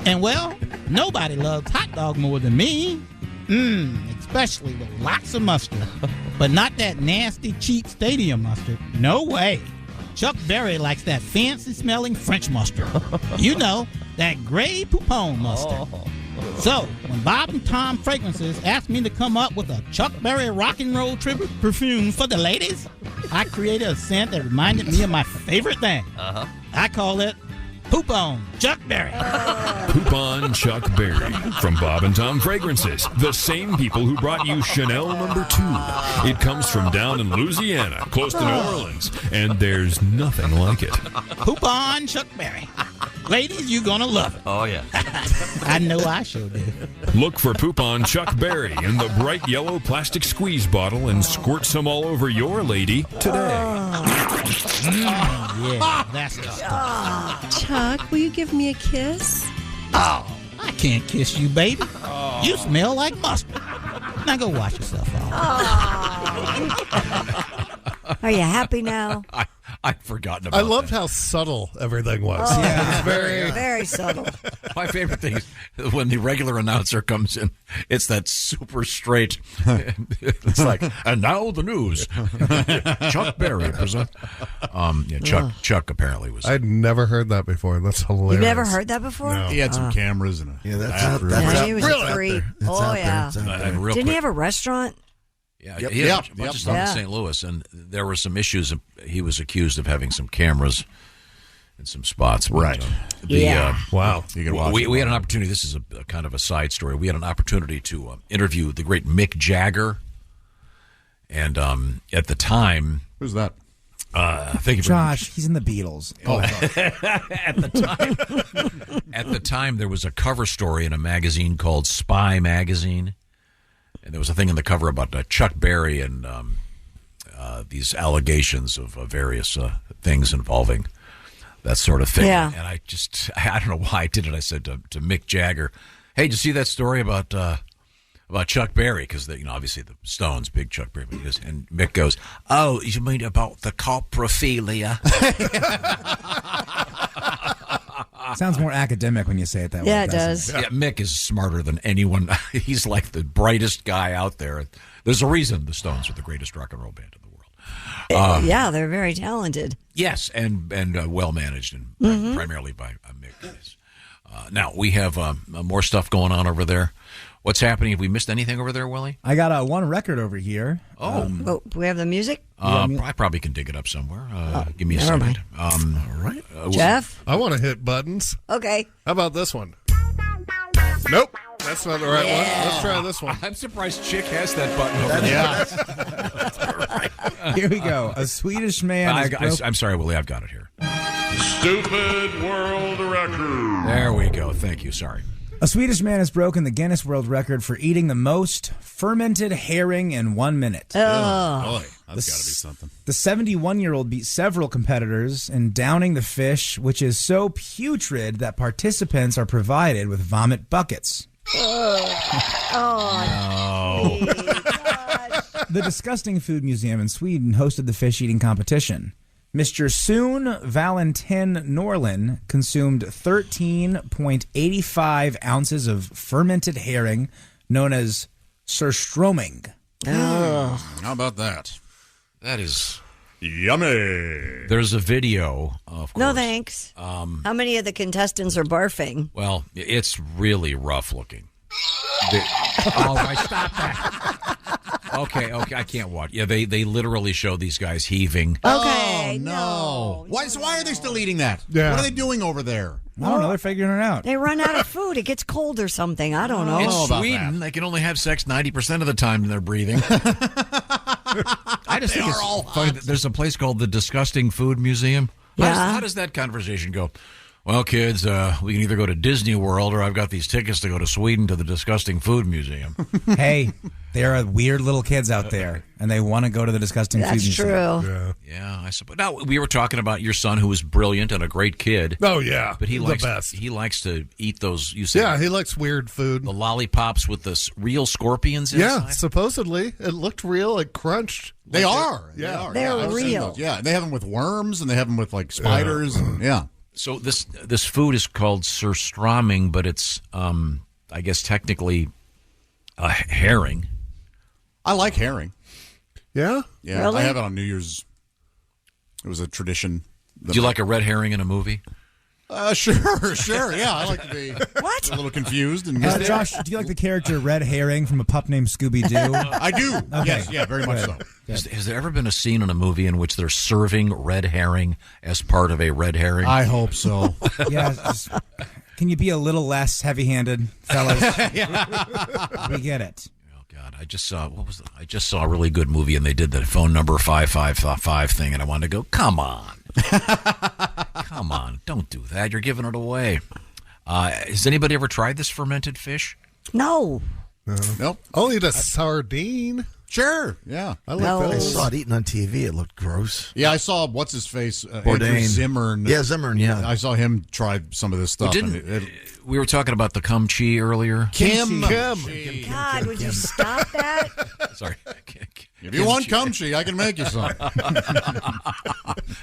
S1: And well, nobody loves hot dog more than me. Especially with lots of mustard. But not that nasty, cheap stadium mustard. No way. Chuck Berry likes that fancy-smelling French mustard. You know, that gray poupon mustard. So, when Bob and Tom Fragrances asked me to come up with a Chuck Berry rock and roll tribute perfume for the ladies, I created a scent that reminded me of my favorite thing. I call it Poop On Chuck Berry.
S13: Poop On Chuck Berry from Bob and Tom Fragrances, the same people who brought you Chanel No. 2. It comes from down in Louisiana, close to New Orleans, and there's nothing like it.
S1: Poop On Chuck Berry. Ladies, you're gonna love it.
S2: Oh, yeah.
S1: I know I sure do.
S13: Look for Poop On Chuck Berry in the bright yellow plastic squeeze bottle and squirt some all over your lady today.
S1: Yeah, that's the stuff.
S3: Chuck, will you give me a kiss?
S1: Oh, I can't kiss you, baby. You smell like mustard. Now go wash yourself off.
S6: Are you happy now?
S7: I'd forgotten about
S8: I loved how subtle everything was.
S6: Oh,
S8: Yeah, it's
S6: very subtle.
S7: My favorite thing is when the regular announcer comes in, it's that super straight. It's like, and now the news. Chuck Berry present. Chuck apparently was.
S8: I'd never heard that before. That's hilarious.
S6: You never heard that before?
S8: No.
S5: He had some cameras and
S6: He was a freak. Oh, yeah. Didn't he have a restaurant?
S7: Yeah, he had a bunch of stuff in St. Louis, and there were some issues. He was accused of having some cameras in some spots. But,
S8: wow.
S5: You can watch
S7: we had an opportunity. This is a kind of a side story. We had an opportunity to interview the great Mick Jagger. And at the time...
S5: Who's that?
S7: Thank you,
S17: Josh. He's in the Beatles.
S7: Oh, at the time, there was a cover story in a magazine called Spy Magazine. And there was a thing in the cover about Chuck Berry and these allegations of various things involving that sort of thing.
S6: Yeah.
S7: And I don't know why I did it. I said to Mick Jagger, "Hey, did you see that story about Chuck Berry?" Because obviously the Stones, big Chuck Berry. And Mick goes, "Oh, you mean about the coprophilia?"
S17: Sounds more academic when you say it that way.
S6: Yeah, it does.
S7: Yeah, Mick is smarter than anyone. He's like the brightest guy out there. There's a reason the Stones are the greatest rock and roll band in the world.
S6: Yeah, they're very talented.
S7: Yes, and well managed, and primarily by Mick. Now we have more stuff going on over there. What's happening? Have we missed anything over there, Willie?
S17: I got one record over here.
S6: Do we have the music?
S7: I probably can dig it up somewhere. Give me a
S6: never
S7: second.
S6: mind.
S8: All right.
S6: Jeff?
S8: I want to hit buttons.
S6: Okay.
S8: How about this one? Nope. That's not the right one. Let's try this one.
S7: I'm surprised Chick has that button over there.
S17: Here we go. A Swedish man.
S7: I'm sorry, Willie. I've got it here.
S13: Stupid World Record.
S7: There we go. Thank you. Sorry.
S17: A Swedish man has broken the Guinness World Record for eating the most fermented herring in 1 minute.
S5: Oh, that's got to be something.
S17: The 71-year-old beat several competitors in downing the fish, which is so putrid that participants are provided with vomit buckets. The Disgusting Food Museum in Sweden hosted the fish-eating competition. Mr. Sune Valentin Norlin consumed 13.85 ounces of fermented herring known as surströmming.
S5: How about that?
S7: That is
S5: yummy.
S7: There's a video, of course.
S6: No thanks. How many of the contestants are barfing?
S7: Well, it's really rough looking. All right, stop that. Okay, I can't watch. Yeah, they literally show these guys heaving.
S6: Okay,
S5: no. Why are they still eating that?
S8: Yeah.
S5: What are they doing over there?
S17: I don't know. They're figuring it out.
S6: They run out of food. It gets cold or something. I don't know.
S7: In Sweden, they can only have sex 90% of the time they're breathing. I just think it's funny that there's a place called the Disgusting Food Museum. How does that conversation go? Well, kids, we can either go to Disney World or I've got these tickets to go to Sweden to the Disgusting Food Museum.
S17: Hey, there are weird little kids out there, and they want to go to the Disgusting Food Museum.
S6: That's true.
S7: Yeah, I suppose. Now, we were talking about your son who was brilliant and a great kid.
S8: Oh, yeah.
S7: But he
S8: the
S7: likes
S8: best.
S7: He likes to eat those, you said.
S8: Yeah, he likes weird food.
S7: The lollipops with the real scorpions inside.
S8: Yeah, supposedly. It looked real. It crunched.
S5: They are.
S8: Yeah.
S5: They are.
S6: They're
S5: I've seen
S6: real.
S5: those. Yeah, and they have them with worms, and they have them with, like, spiders. And, yeah.
S7: So this food is called surströmming, but it's, I guess, technically a herring.
S5: I like herring.
S8: Yeah?
S5: Yeah,
S6: Really?
S5: I have it on New Year's. It was a tradition.
S7: Do you like a red herring in a movie?
S5: Sure. Yeah, I like to be a little confused. And
S17: Josh, do you like the character Red Herring from A Pup Named Scooby-Doo?
S5: I do.
S17: Okay.
S5: Yes, yeah, very much so.
S7: Has there ever been a scene in a movie in which they're serving red herring as part of a red herring?
S5: I hope so.
S17: Yeah. Can you be a little less heavy-handed, fellas? We get it.
S7: God, I just saw I just saw a really good movie, and they did the phone number 555 thing, and I wanted to go, come on, come on, don't do that. You're giving it away. Has anybody ever tried this fermented fish?
S6: No.
S5: Nope.
S8: Only the sardine.
S5: Sure. Yeah.
S8: I like
S20: I
S8: those.
S20: saw it eaten on TV. It looked gross.
S5: Yeah, I saw what's his face,
S20: Bourdain.
S5: Andrew Zimmern.
S20: Yeah, Zimmern. Yeah,
S5: I saw him try some of this stuff.
S7: We were talking about the kimchi earlier.
S5: Kimchi.
S6: God, would you stop that?
S7: Sorry.
S5: If you want kimchi, I can make you some.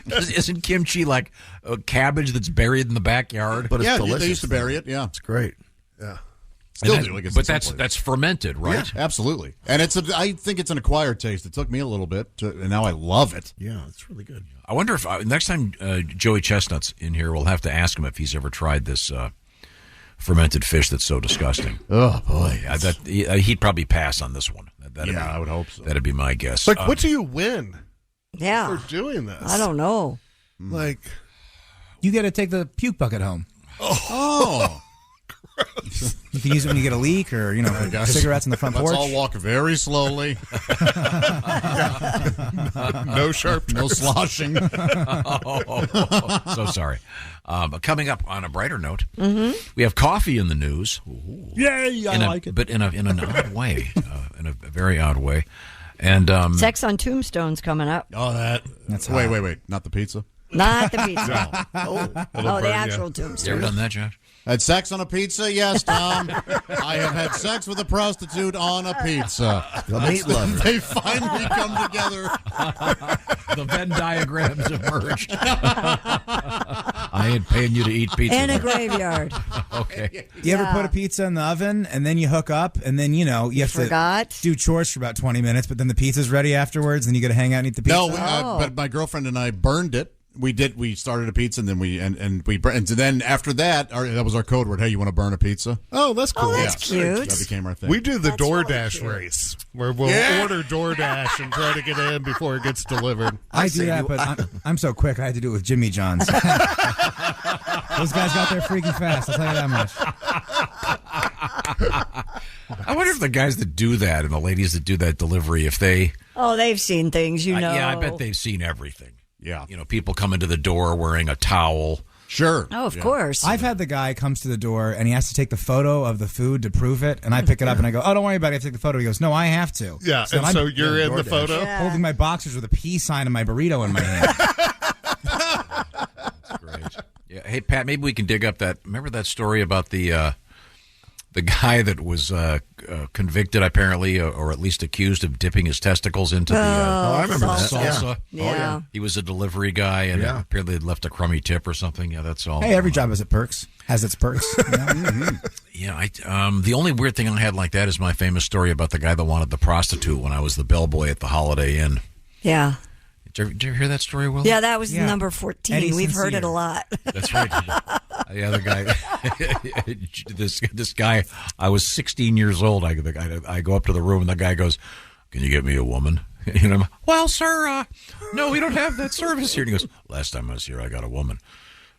S7: Isn't kimchi like a cabbage that's buried in the backyard?
S20: but it's delicious.
S5: They used to bury it. Yeah,
S20: It's great.
S8: Yeah.
S5: still do. I guess
S7: But
S5: in some
S7: that's fermented, right?
S5: Yeah, absolutely. And I think it's an acquired taste. It took me a little bit, and now I love it.
S20: Yeah, it's really good.
S7: I wonder if next time Joey Chestnut's in here, we'll have to ask him if he's ever tried this fermented fish that's so disgusting.
S5: Oh boy,
S7: he'd probably pass on this one.
S5: I would hope so.
S7: That'd be my guess.
S8: Like, what do you win?
S6: Yeah,
S8: for doing this?
S6: I don't know.
S8: Like,
S17: you got to take the puke bucket home.
S5: Oh.
S17: You can use it when you get a leak, or cigarettes on the front porch.
S5: Let's all walk very slowly.
S8: No sharp,
S5: no sloshing.
S7: So sorry. But coming up on a brighter note, we have coffee in the news.
S1: Yay! I like it,
S7: but in an odd way, in a very odd way. And
S6: Sex on Tombstone's coming up.
S5: Oh, that's wait, not the pizza.
S6: Not the pizza.
S5: No.
S6: The actual Tombstone.
S7: You ever done that, Josh?
S5: Had sex on a pizza? Yes, Tom. I have had sex with a prostitute on a pizza.
S20: The meat lover.
S5: They finally come together.
S7: The Venn diagrams emerged. I ain't paying you to eat pizza.
S6: In a graveyard.
S7: Okay.
S17: You ever put a pizza in the oven and then you hook up and then you have to do chores for about 20 minutes, but then the pizza's ready afterwards and you got to hang out and eat the pizza?
S5: No, but my girlfriend and I burned it. We did. We started a pizza, and then and then after that, that was our code word. Hey, you want to burn a pizza?
S8: Oh, that's cool.
S6: Oh, that's cute.
S5: That became our thing.
S8: We do the DoorDash race, where we'll order DoorDash and try to get in before it gets delivered.
S17: I do that, but I'm so quick. I had to do it with Jimmy John's. Those guys got there freaking fast. I'll tell you that much.
S7: I wonder if the guys that do that and the ladies that do that delivery, if they...
S6: Oh, they've seen things,
S7: Yeah, I bet they've seen everything.
S5: Yeah.
S7: People come into the door wearing a towel.
S5: Sure.
S6: Oh, of course.
S17: I've had the guy comes to the door and he has to take the photo of the food to prove it, and I pick it up and I go, "Oh, don't worry about it. I have to take the photo." He goes, "No, I have to."
S8: Yeah, so, so you're in the photo?
S6: Yeah.
S17: Holding my boxers with a peace sign and my burrito in my hand.
S7: That's great. Yeah. Hey, Pat, maybe we can dig up that. Remember that story about the guy that was convicted, apparently, or at least accused of dipping his testicles into
S20: I remember
S7: salsa.
S20: that.
S6: Yeah.
S20: Oh, yeah.
S7: He was a delivery guy, and apparently had left a crummy tip or something. Yeah, that's all.
S17: Hey, every job has its perks.
S7: Yeah, the only weird thing I had like that is my famous story about the guy that wanted the prostitute when I was the bellboy at the Holiday Inn.
S6: Yeah.
S7: Did you hear that story, Will?
S6: Yeah, that was number 14.
S17: Eddie
S6: We've
S17: Sincere.
S6: heard it a lot.
S7: That's right. Yeah, the guy, this guy, I was 16 years old. I go up to the room and the guy goes, "Can you get me a woman?" And I'm, "Well, sir, no, we don't have that service here." And he goes, "Last time I was here, I got a woman."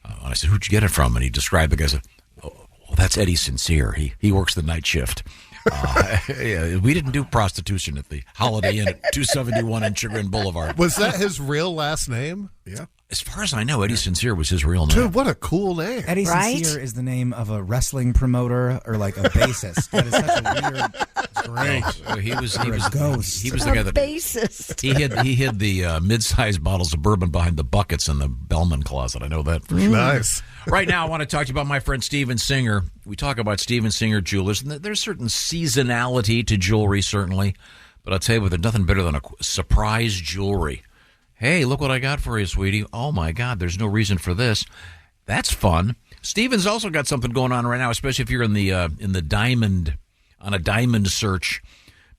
S7: And I said, "Who'd you get it from?" And he described the guy. Said, "Oh, well, that's Eddie Sincere. He works the night shift." Yeah, we didn't do prostitution at the Holiday Inn at 271 on Chagrin Boulevard.
S8: Was that his real last name?
S20: Yeah.
S7: As far as I know, Eddie Sincere was his real name.
S8: Dude, what a cool name.
S17: Eddie Sincere is the name of a wrestling promoter or like a bassist. That is such a weird, great.
S7: He was
S17: a ghost.
S7: He was the guy that
S6: bassist.
S7: He hid the mid-sized bottles of bourbon behind the buckets in the Bellman closet. I know that for sure.
S8: Nice.
S7: Right now, I want to talk to you about my friend Steven Singer. We talk about Steven Singer jewelers, and there's certain seasonality to jewelry, certainly. But I'll tell you what, there's nothing better than a surprise jewelry. Hey, look what I got for you, sweetie. Oh, my God, there's no reason for this. That's fun. Steven's also got something going on right now, especially if you're in the diamond, on a diamond search,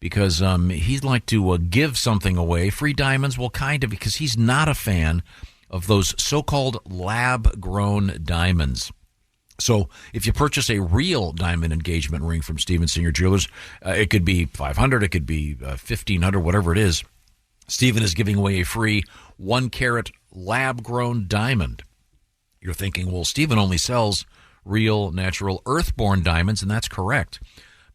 S7: because he'd like to give something away. Free diamonds, well, kind of, because he's not a fan of those so-called lab-grown diamonds. So if you purchase a real diamond engagement ring from Steven Singer Jewelers, it could be $500, it could be $1,500, whatever it is. Steven is giving away a free 1-carat lab-grown diamond. You're thinking, well, Steven only sells real, natural, earth-born diamonds, and that's correct.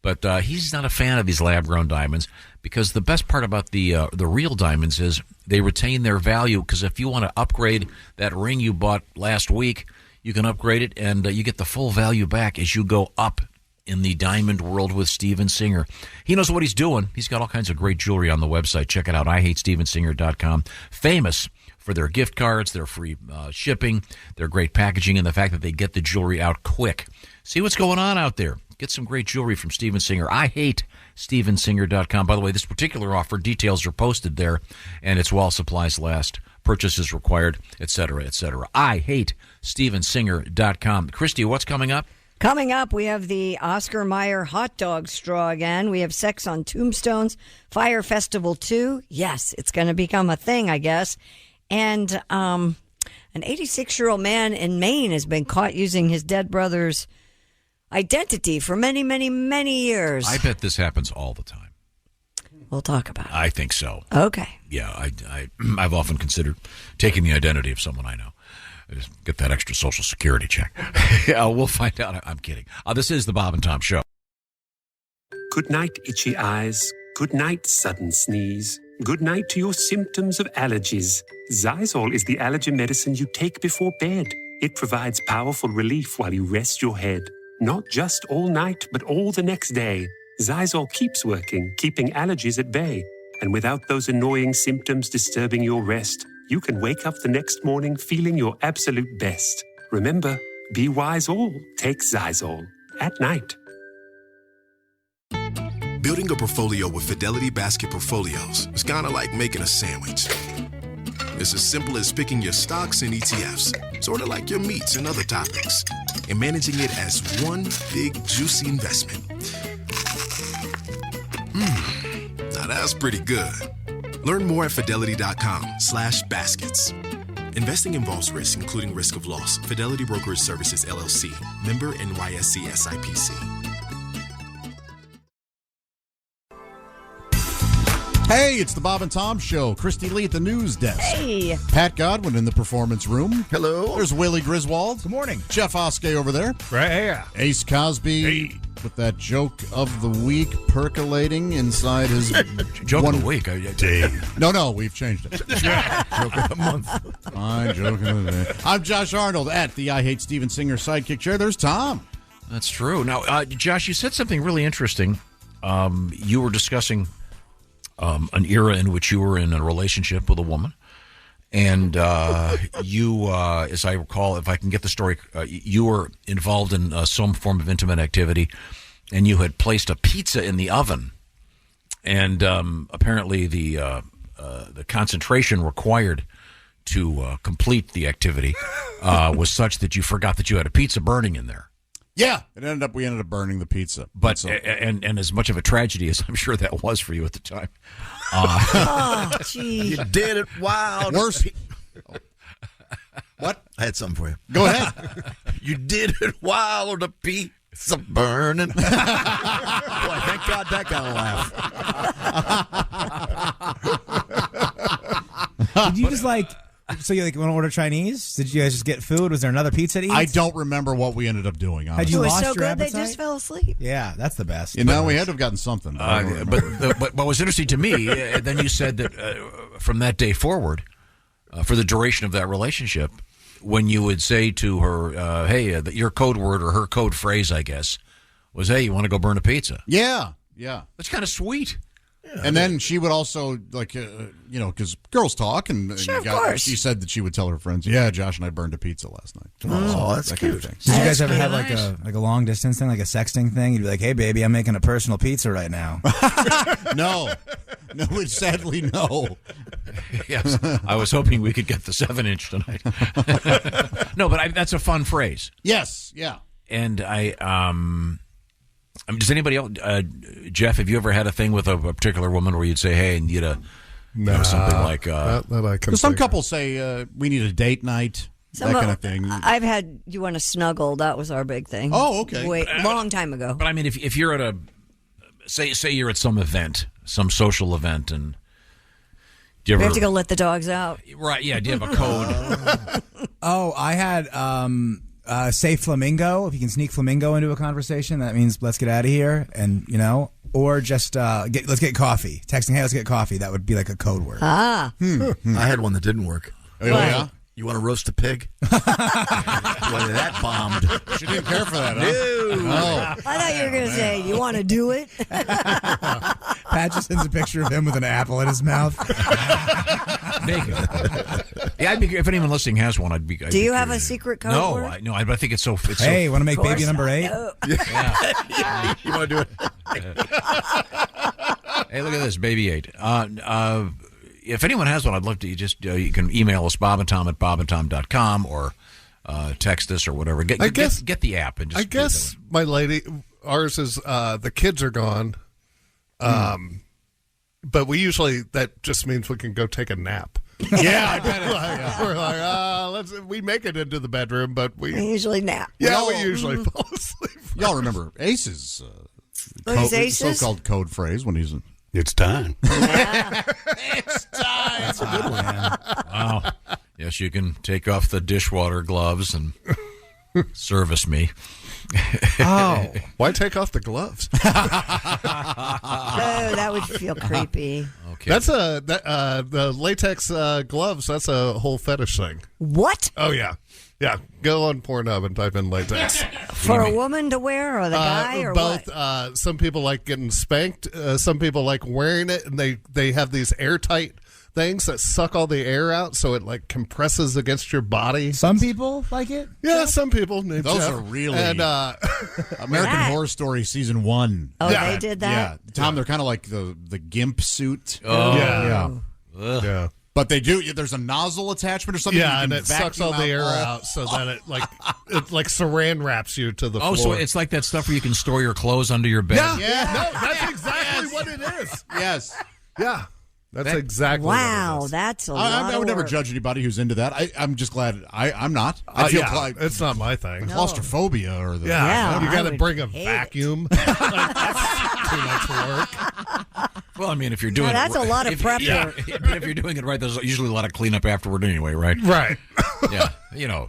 S7: But he's not a fan of these lab-grown diamonds because the best part about the real diamonds is they retain their value, because if you want to upgrade that ring you bought last week, you can upgrade it, and you get the full value back as you go up in the diamond world with Steven Singer. He knows what he's doing. He's got all kinds of great jewelry on the website. Check it out, IHateStevenSinger.com. Famous for their gift cards, their free shipping, their great packaging, and the fact that they get the jewelry out quick. See what's going on out there. Get some great jewelry from Steven Singer. IHateStevenSinger.com. By the way, this particular offer, details are posted there, and it's while supplies last. Purchase is required, etc., etc. IHateStevenSinger.com. Christy, what's coming up?
S6: Coming up, we have the Oscar Mayer hot dog straw again. We have Sex on Tombstones, Fire Festival 2. Yes, it's going to become a thing, I guess. And an 86-year-old man in Maine has been caught using his dead brother's identity for many, many, many years.
S7: I bet this happens all the time.
S6: We'll talk about it.
S7: I think so.
S6: Okay.
S7: Yeah, I've often considered taking the identity of someone I know. I just get that extra Social Security check. Yeah, we'll find out. I'm kidding. This is the Bob and Tom Show.
S2: Good night, itchy eyes. Good night, sudden sneeze. Good night to your symptoms of allergies. Zysol is the allergy medicine you take before bed. It provides powerful relief while you rest your head. Not just all night, but all the next day. Zysol keeps working, keeping allergies at bay. And without those annoying symptoms disturbing your rest, you can wake up the next morning feeling your absolute best. Remember, be wise all, take Zysol. At night.
S10: Building a portfolio with Fidelity Basket Portfolios is kind of like making a sandwich. It's as simple as picking your stocks and ETFs, sort of like your meats and other topics, and managing it as one big, juicy investment. Now that's pretty good. Learn more at Fidelity.com/baskets. Investing involves risk, including risk of loss. Fidelity Brokerage Services, LLC. Member NYSE SIPC.
S5: Hey, it's the Bob and Tom Show. Christy Lee at the news desk.
S6: Hey.
S5: Pat Godwin in the performance room.
S9: Hello.
S5: There's Willie Griswold.
S17: Good morning.
S5: Jeff Oskay over there.
S8: Right here.
S5: Ace Cosby with that joke of the week percolating inside his
S7: joke of the week.
S5: No, we've changed it. Joke of the month. Fine, joke of the day. I'm Josh Arnold at the I Hate Steven Singer sidekick chair. There's Tom.
S7: That's true. Now, Josh, you said something really interesting. You were discussing an era in which you were in a relationship with a woman. And you, as I recall, if I can get the story, you were involved in some form of intimate activity, and you had placed a pizza in the oven. And apparently the concentration required to complete the activity was such that you forgot that you had a pizza burning in there.
S5: Yeah, we ended up burning the pizza.
S7: But and as much of a tragedy as I'm sure that was for you at the time.
S6: Oh, gee.
S9: You did it wild.
S5: Worse. What?
S9: I had something for you.
S5: Go ahead.
S9: You did it while the pizza burning. Boy, thank God that got a laugh.
S17: Did you just so you want to order Chinese? Did you guys just get food? Was there another pizza to eat?
S5: I don't remember what we ended up doing. Honestly.
S17: Had you
S6: It was
S17: lost
S6: so
S17: your
S6: good
S17: appetite?
S6: they just fell asleep.
S17: Yeah, that's the best.
S5: We had to have gotten something.
S7: But what was interesting to me, then you said that from that day forward, for the duration of that relationship, when you would say to her, hey, your code word or her code phrase, I guess, was, hey, you want to go burn a pizza?
S5: Yeah.
S7: That's kind of sweet.
S5: Yeah, and then she would also, because girls talk, and
S6: Sure, of course.
S5: she said that she would tell her friends, yeah, Josh and I burned a pizza last night.
S20: Oh, that's
S5: that
S20: cute.
S5: Kind of
S17: Did you guys ever
S6: really
S17: have like a long distance thing, like a sexting thing? You'd be like, hey, baby, I'm making a personal pizza right now.
S5: No, sadly, no.
S7: Yes, I was hoping we could get the 7-inch tonight. No, but that's a fun phrase.
S5: Yes, yeah.
S7: And does anybody else, Jeff, have you ever had a thing with a particular woman where you'd say, hey, and you'd something like...
S5: some couples say, we need a date night, that kind of thing.
S6: I've had, you want to snuggle, that was our big thing.
S5: Oh, okay.
S6: Long time ago.
S7: But I mean, if you're at say you're at some event, some social event, and do you ever...
S6: We have to go let the dogs out.
S7: Right, yeah, do you have a code?
S17: I had... say flamingo. If you can sneak flamingo into a conversation, that means let's get out of here. And, or just let's get coffee. Texting, hey, let's get coffee. That would be like a code word.
S20: I had one that didn't work.
S5: Oh, yeah?
S20: You want to roast a pig? Well, that bombed.
S5: She didn't care for that, huh?
S20: No.
S6: I thought you were going to say, you want to do it?
S17: Pat just sends a picture of him with an apple in his mouth.
S7: Yeah, if anyone listening has one, I'd be.
S6: Do you have a secret code word?
S7: No, I think it's so.
S17: Hey, want to make baby number 8?
S7: Yeah.
S20: You want to do it?
S7: Hey, look at this, baby 8. If anyone has one, I'd love to. You can email us bobandtom at bobandtom.com or text us or whatever. Get the app and just.
S8: I guess my lady, ours is the kids are gone, but we usually that just means we can go take a nap.
S5: Yeah, I bet
S8: We're like, we make it into the bedroom, but we
S6: usually nap.
S8: Yeah, we usually fall asleep.
S5: Y'all remember Ace's so-called code phrase when he's.
S14: It's time.
S5: It's time.
S20: That's a good one.
S7: Wow. Yes, you can take off the dishwater gloves and service me.
S8: Oh, why take off the gloves?
S6: Oh, that would feel creepy.
S7: Okay.
S8: That's the latex gloves. That's a whole fetish thing.
S6: What?
S8: Oh yeah. Go on Pornhub and type in latex.
S6: For a woman to wear or the guy or
S8: both,
S6: what?
S8: Some people like getting spanked. Some people like wearing it, and they have these airtight things that suck all the air out, so it like compresses against your body.
S17: Some people like it.
S8: Yeah, some people.
S5: Those are really American Horror Story season 1.
S6: Oh, they did that.
S5: Yeah, Tom, they're kind of like the gimp suit.
S7: Oh,
S8: yeah.
S5: But they do. There's a nozzle attachment or something.
S8: Yeah, and it sucks all the air out, so that it like saran wraps you to the floor.
S7: Oh, so it's like that stuff where you can store your clothes under your bed.
S8: Yeah. No, that's exactly what it is.
S5: Yes.
S8: Yeah. That's exactly what it is.
S6: That's a lot
S5: I would
S6: of
S5: never
S6: work.
S5: judge anybody who's into that. I'm just glad I'm not. I feel like
S8: it's not my thing.
S5: Claustrophobia or the
S6: Yeah,
S8: you got to
S6: would
S8: bring a
S6: hate
S8: vacuum. Like, that's too much work.
S7: Well, I mean, if you're doing
S6: that's
S7: it,
S6: a lot of prep work.
S7: But if you're doing it right, there's usually a lot of cleanup afterward anyway, right?
S8: Right.
S7: Yeah.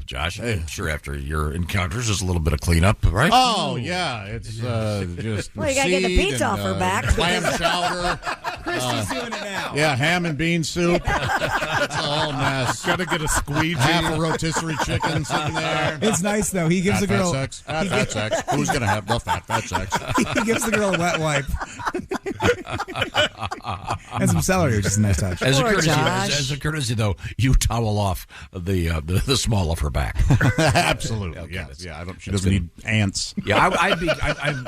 S7: Josh, I'm sure after your encounters, there's a little bit of cleanup, right?
S5: Oh, yeah. It's just
S6: Well, you got to get the
S5: seed
S6: pizza off her
S5: and,
S6: back.
S5: clam chowder.
S17: Christy's doing it now.
S5: Yeah, ham and bean soup. It's a whole mess.
S8: Got to get a squeegee.
S5: Half a rotisserie chicken sitting there.
S17: It's nice though. He gives the girl
S5: fat sex. Who's gonna have the fat sex?
S17: he gives the girl a wet wipe and some celery, which is a nice touch.
S7: As a courtesy, though, you towel off the small of her back.
S5: Absolutely.
S7: Okay,
S5: yeah. She doesn't need ants.
S7: Yeah, I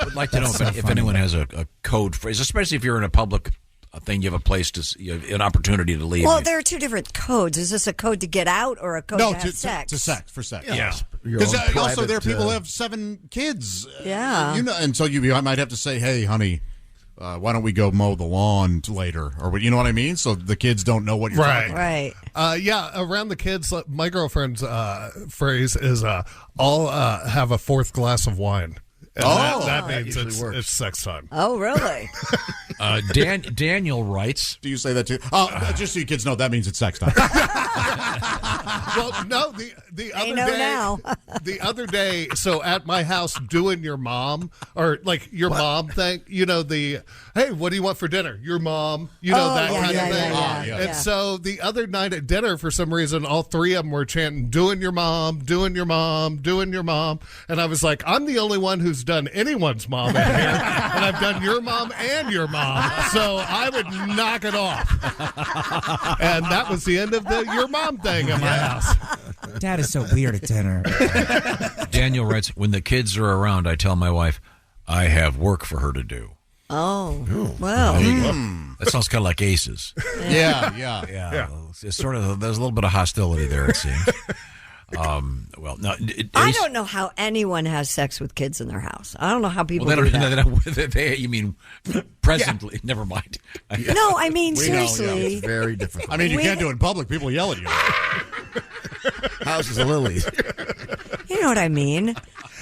S7: would like to know if anyone has a code phrase, especially if you're in a public thing, you have a place you have an opportunity to leave.
S6: Well, there are two different codes. Is this a code to get out or a code to have sex?
S5: For sex.
S7: Yeah.
S5: Because also there are people who have 7 kids.
S6: Yeah.
S5: And so you might have to say, hey, honey, why don't we go mow the lawn later? Or you know what I mean? So the kids don't know what you're talking about.
S6: Right.
S8: Around the kids, my girlfriend's phrase is, I'll have a 4th glass of wine. And that means it's sex time.
S6: Oh, really?
S7: Daniel writes.
S5: Do you say that too? Oh, just so you kids know, that means it's sex time.
S8: Well, no, the other
S6: know
S8: day,
S6: now.
S8: the other day, so at my house doing your mom or like your mom thing, hey, what do you want for dinner? Your mom, that kind of thing. And so the other night at dinner, for some reason, all three of them were chanting, doing your mom, doing your mom, doing your mom. And I was like, I'm the only one who's done anyone's mom in here. And I've done your mom and your mom. So I would knock it off. And that was the end of the your mom thing in my house.
S17: Dad is so weird at dinner.
S7: Daniel writes, when the kids are around, I tell my wife, I have work for her to do.
S6: Oh, well.
S7: That sounds kind of like Aces.
S5: Yeah.
S7: It's sort of, there's a little bit of hostility there, it seems. Well, no,
S6: I don't know how anyone has sex with kids in their house. I don't know how people do that.
S7: You mean presently? Never mind.
S6: No, I mean, seriously.
S9: It's very difficult.
S5: I mean, you can't do it in public. People yell at you.
S9: Houses of lilies.
S6: You know what I mean?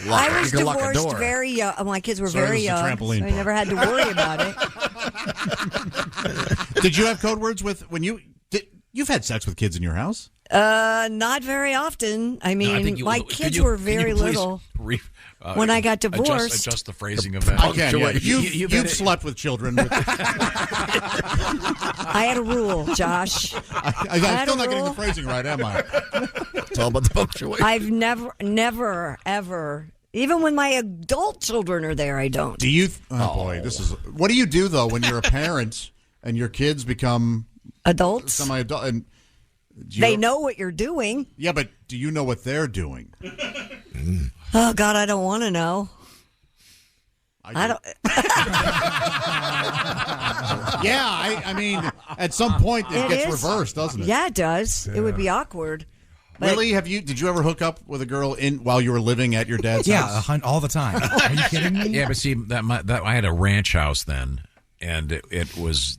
S6: I was
S9: You can lock a
S6: divorced
S9: door.
S6: very young. My kids were
S5: Sorry,
S6: very
S5: this is a
S6: young,
S5: trampoline
S6: so I never had to worry about it.
S5: Did you have code words when you've had sex with kids in your house?
S6: Not very often. I mean, my kids were very little. When I got divorced.
S7: Adjust the phrasing of that.
S5: I can. Yeah. You've slept with children.
S6: I had a rule, Josh.
S5: I'm still not getting the phrasing right, am I?
S9: It's all about the punctuation.
S6: I've never, ever, even when my adult children are there, I don't.
S5: Do you? Boy, this is. What do you do though when you're a parent and your kids become
S6: adults,
S5: semi-adult, and
S6: they know what you're doing?
S5: Yeah, but do you know what they're doing?
S6: Oh God, I don't want to know. I don't.
S5: Yeah, I mean, at some point it gets reversed, doesn't it?
S6: Yeah, it does. Yeah. It would be awkward.
S5: Really? Did you ever hook up with a girl while you were living at your dad's house?
S17: Yeah, all the time. Are you kidding me?
S7: Yeah, but see, that I had a ranch house then, and it was.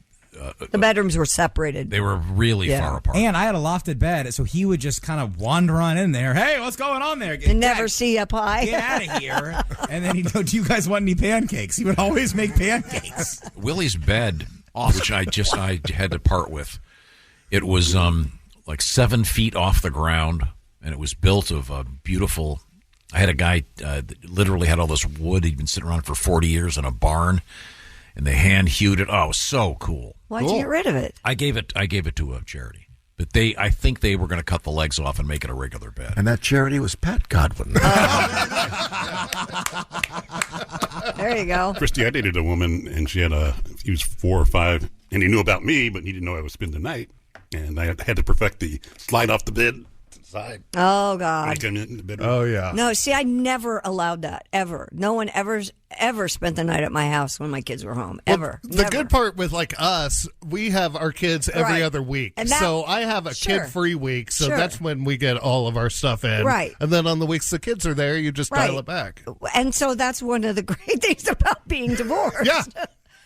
S6: The bedrooms were separated.
S7: They were really far apart.
S17: And I had a lofted bed, so he would just kind of wander on in there. Hey, what's going on there?
S6: And never see up high.
S17: Get out of here. And then he'd go, do you guys want any pancakes? He would always make pancakes.
S7: Willie's bed, which I had to part with, it was like 7 feet off the ground, and it was built of a beautiful. I had a guy that literally had all this wood. He'd been sitting around for 40 years in a barn, and they hand hewed it. Oh, it was so cool.
S6: Why'd you get rid of it?
S7: I gave it to a charity. But I think they were going to cut the legs off and make it a regular bed.
S9: And that charity was Pat Godwin.
S6: There you go.
S14: Christy, I dated a woman, and he was 4 or 5, and he knew about me, but he didn't know I would spend the night. And I had to perfect the slide off the bed to the side.
S6: Oh, God.
S14: I come in the bedroom.
S8: Oh, yeah.
S6: No, see, I never allowed that, ever. No one ever spent the night at my house when my kids were home, ever.
S8: Well, the good part with us, we have our kids every other week. And so I have a kid-free week, so that's when we get all of our stuff in.
S6: Right.
S8: And then on the weeks the kids are there, you just dial it back.
S6: And so that's one of the great things about being divorced.
S8: Yeah.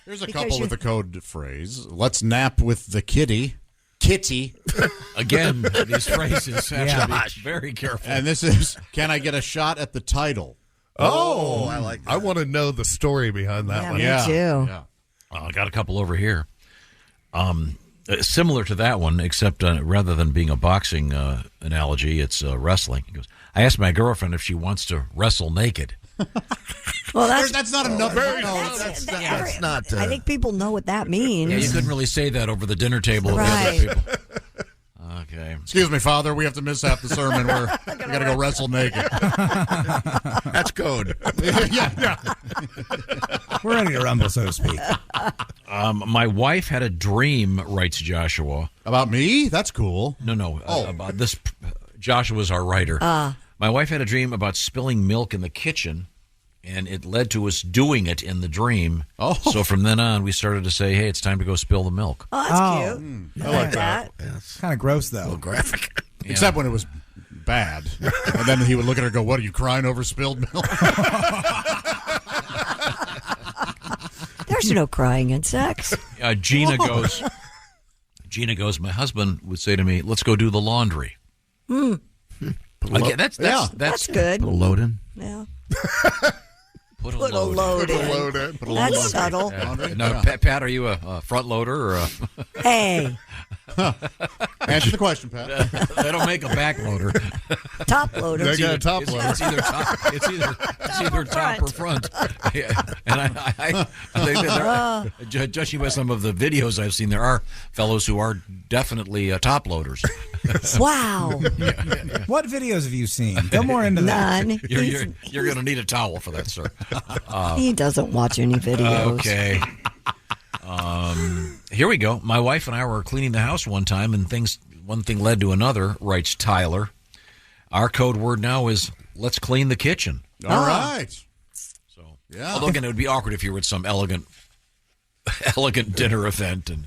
S5: Here's a couple with a code phrase. Let's nap with the kitty.
S7: Again, these phrases have to be very careful.
S5: And this is, can I get a shot at the title?
S8: Oh, I like that. I want to know the story behind that one.
S6: Me too.
S7: Yeah. I got a couple over here. Similar to that one, except rather than being a boxing analogy, it's wrestling. He goes, I asked my girlfriend if she wants to wrestle naked.
S6: Well,
S5: that's not enough.
S6: That's not. I think people know what that means.
S7: Yeah, you couldn't really say that over the dinner table of the other people. Okay.
S5: Excuse me, Father. We have to miss half the sermon. We got to go wrestle naked.
S9: That's code.
S5: Yeah.
S17: We're ready to rumble, so to speak.
S7: My wife had a dream, writes Joshua.
S5: About me? That's cool.
S7: No. About this. Joshua's our writer. My wife had a dream about spilling milk in the kitchen, and it led to us doing it in the dream. Oh. So from then on, we started to say, hey, it's time to go spill the milk.
S6: Oh, that's cute.
S8: I like that.
S17: It's kind of gross, though.
S9: A little graphic.
S7: Yeah.
S5: Except when it was bad. And then he would look at her and go, what, are you crying over spilled milk?
S6: There's no crying in sex.
S7: Gina goes, my husband would say to me, let's go do the laundry. Okay, that's
S6: good.
S9: Put a load in.
S6: Yeah.
S7: Put a
S6: load in. That's subtle.
S7: Yeah. No, Pat, are you a front loader or a...
S6: Hey.
S5: Answer the question, Pat.
S7: They don't make a back loader.
S6: Top loader.
S8: They got a top loader.
S7: It's either top or front. Yeah. And I think that judging by some of the videos I've seen, there are fellows who are definitely top loaders.
S6: Wow.
S17: What videos have you seen? Go more into that.
S6: None.
S7: You're going to need a towel for that, sir.
S6: He doesn't watch any videos.
S7: Okay. Here we go. My wife and I were cleaning the house one time, and one thing led to another, writes Tyler. Our code word now is, let's clean the kitchen.
S5: All right.
S7: So,
S5: yeah.
S7: Although, again, it would be awkward if you were at some elegant dinner event and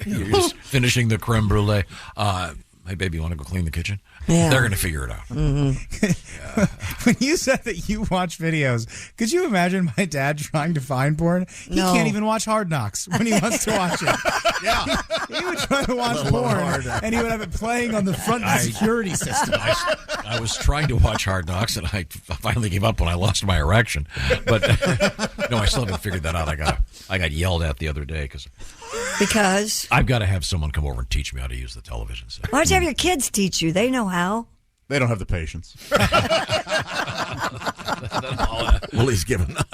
S7: you're just finishing the creme brulee. Hey, baby, you want to go clean the kitchen?
S6: Yeah.
S7: They're going to figure it out.
S6: Mm-hmm.
S17: When you said that you watch videos, could you imagine my dad trying to find porn? He can't even watch Hard Knocks when he wants to watch it.
S5: Yeah.
S17: He would try to watch porn, and he would have it playing on the front of the security system.
S7: I was trying to watch Hard Knocks, and I finally gave up when I lost my erection. But no, I still haven't figured that out. I got yelled at the other day
S6: because
S7: I've got to have someone come over and teach me how to use the television set.
S6: Why don't you have your kids teach you? They know how.
S5: They don't have the patience.
S20: Well, he's given up.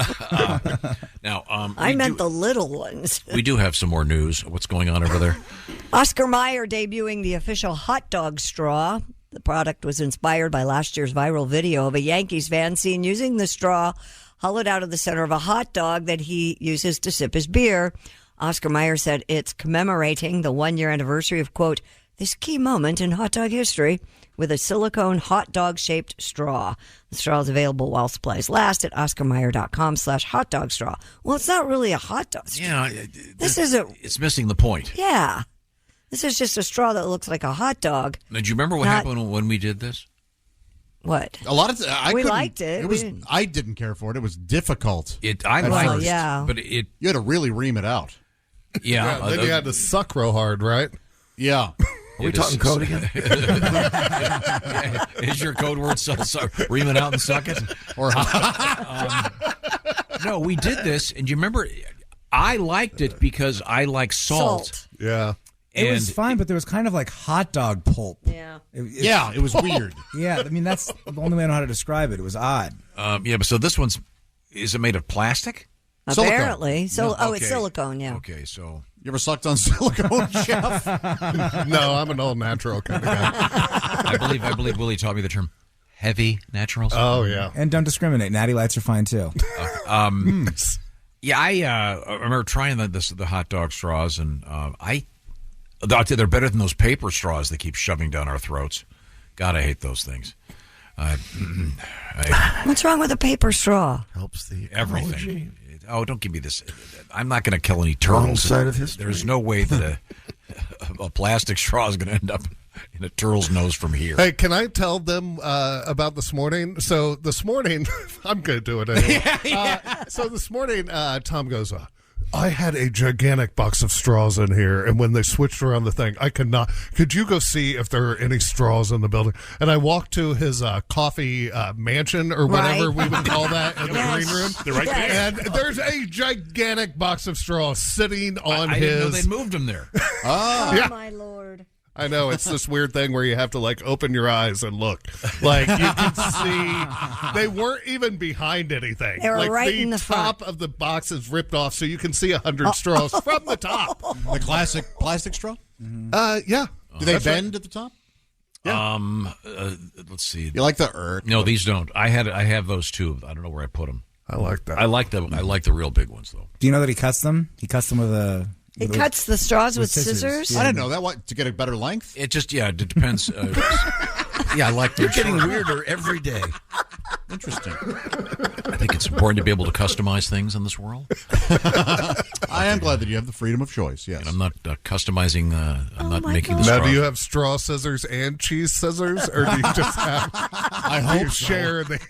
S7: Now,
S6: I meant the little ones.
S7: We do have some more news. What's going on over there?
S6: Oscar Mayer debuting the official hot dog straw. The product was inspired by last year's viral video of a Yankees fan seen using the straw hollowed out of the center of a hot dog that he uses to sip his beer. Oscar Mayer said it's commemorating the 1-year anniversary of, quote, this key moment in hot dog history with a silicone hot dog-shaped straw. The straw is available while supplies last at oscarmayer.com/hot dog straw. Well, it's not really a hot dog straw.
S7: Yeah.
S6: It's
S7: missing the point.
S6: Yeah. This is just a straw that looks like a hot dog.
S7: Now, do you remember what happened when we did this?
S6: What?
S5: A lot of
S6: we liked it.
S5: I didn't care for it. It was difficult.
S7: I liked it,
S6: yeah.
S7: But you
S5: had to really ream it out.
S7: Yeah.
S8: Then you had to suck real hard, right?
S5: Yeah.
S20: Are we talking code again?
S7: Is your code word ream it out and suck it? Or no, we did this, and you remember, I liked it because I like salt.
S8: Yeah.
S17: It was fine, but there was kind of like hot dog pulp.
S6: Yeah.
S5: It was weird.
S17: Yeah, I mean, that's the only way I know how to describe it. It was odd.
S7: Yeah, but so this one's, is it made of plastic?
S6: Apparently.
S7: Silicone.
S6: So, it's silicone, yeah.
S7: Okay, so.
S5: You ever sucked on silicone, Jeff?
S8: No, I'm an all natural kind of guy.
S7: I believe Willie taught me the term heavy naturals.
S8: Oh, yeah.
S17: And don't discriminate. Natty Lights are fine, too.
S7: Yeah, I remember trying the hot dog straws, and they're better than those paper straws they keep shoving down our throats. God, I hate those things.
S6: What's wrong with a paper straw?
S20: Helps the
S7: everything. Oh, don't give me this. I'm not going to kill any turtles.
S20: Wrong side of history.
S7: There's no way that a plastic straw is going to end up in a turtle's nose from here.
S8: Hey, can I tell them about this morning? So this morning, I'm going to do it anyway. So this morning, Tom goes, I had a gigantic box of straws in here, and when they switched around the thing, I could not. Could you go see if there are any straws in the building? And I walked to his coffee mansion or whatever we would call that in the green room.
S14: They're right there.
S8: And there's a gigantic box of straws sitting on
S7: I
S8: his.
S7: didn't know they moved them there.
S6: Oh, my Lord.
S8: I know, it's this weird thing where you have to, like, open your eyes and look. Like, you can see they weren't even behind anything.
S6: They were
S8: like,
S6: right in the
S8: top of the box is ripped off, so you can see 100 straws from the top.
S5: The classic plastic straw?
S8: Yeah.
S5: Do they bend at the top?
S8: Yeah.
S7: Let's see.
S5: You like the
S7: No, these don't. I have those too. I don't know where I put them.
S8: I like that.
S7: I like the real big ones though.
S17: Do you know that he cuts them? He cuts them with a.
S6: He cuts the straws with scissors?
S5: I didn't know that. What, to get a better length?
S7: It just, it depends. Yeah, I like
S20: You're getting weirder every day.
S5: Interesting.
S7: I think it's important to be able to customize things in this world.
S5: I am glad that you have the freedom of choice, yes.
S7: And I'm not customizing, I'm not making the straw.
S8: Now, do you have straw scissors and cheese scissors, or do you just have...
S5: I hope so.
S8: Share the...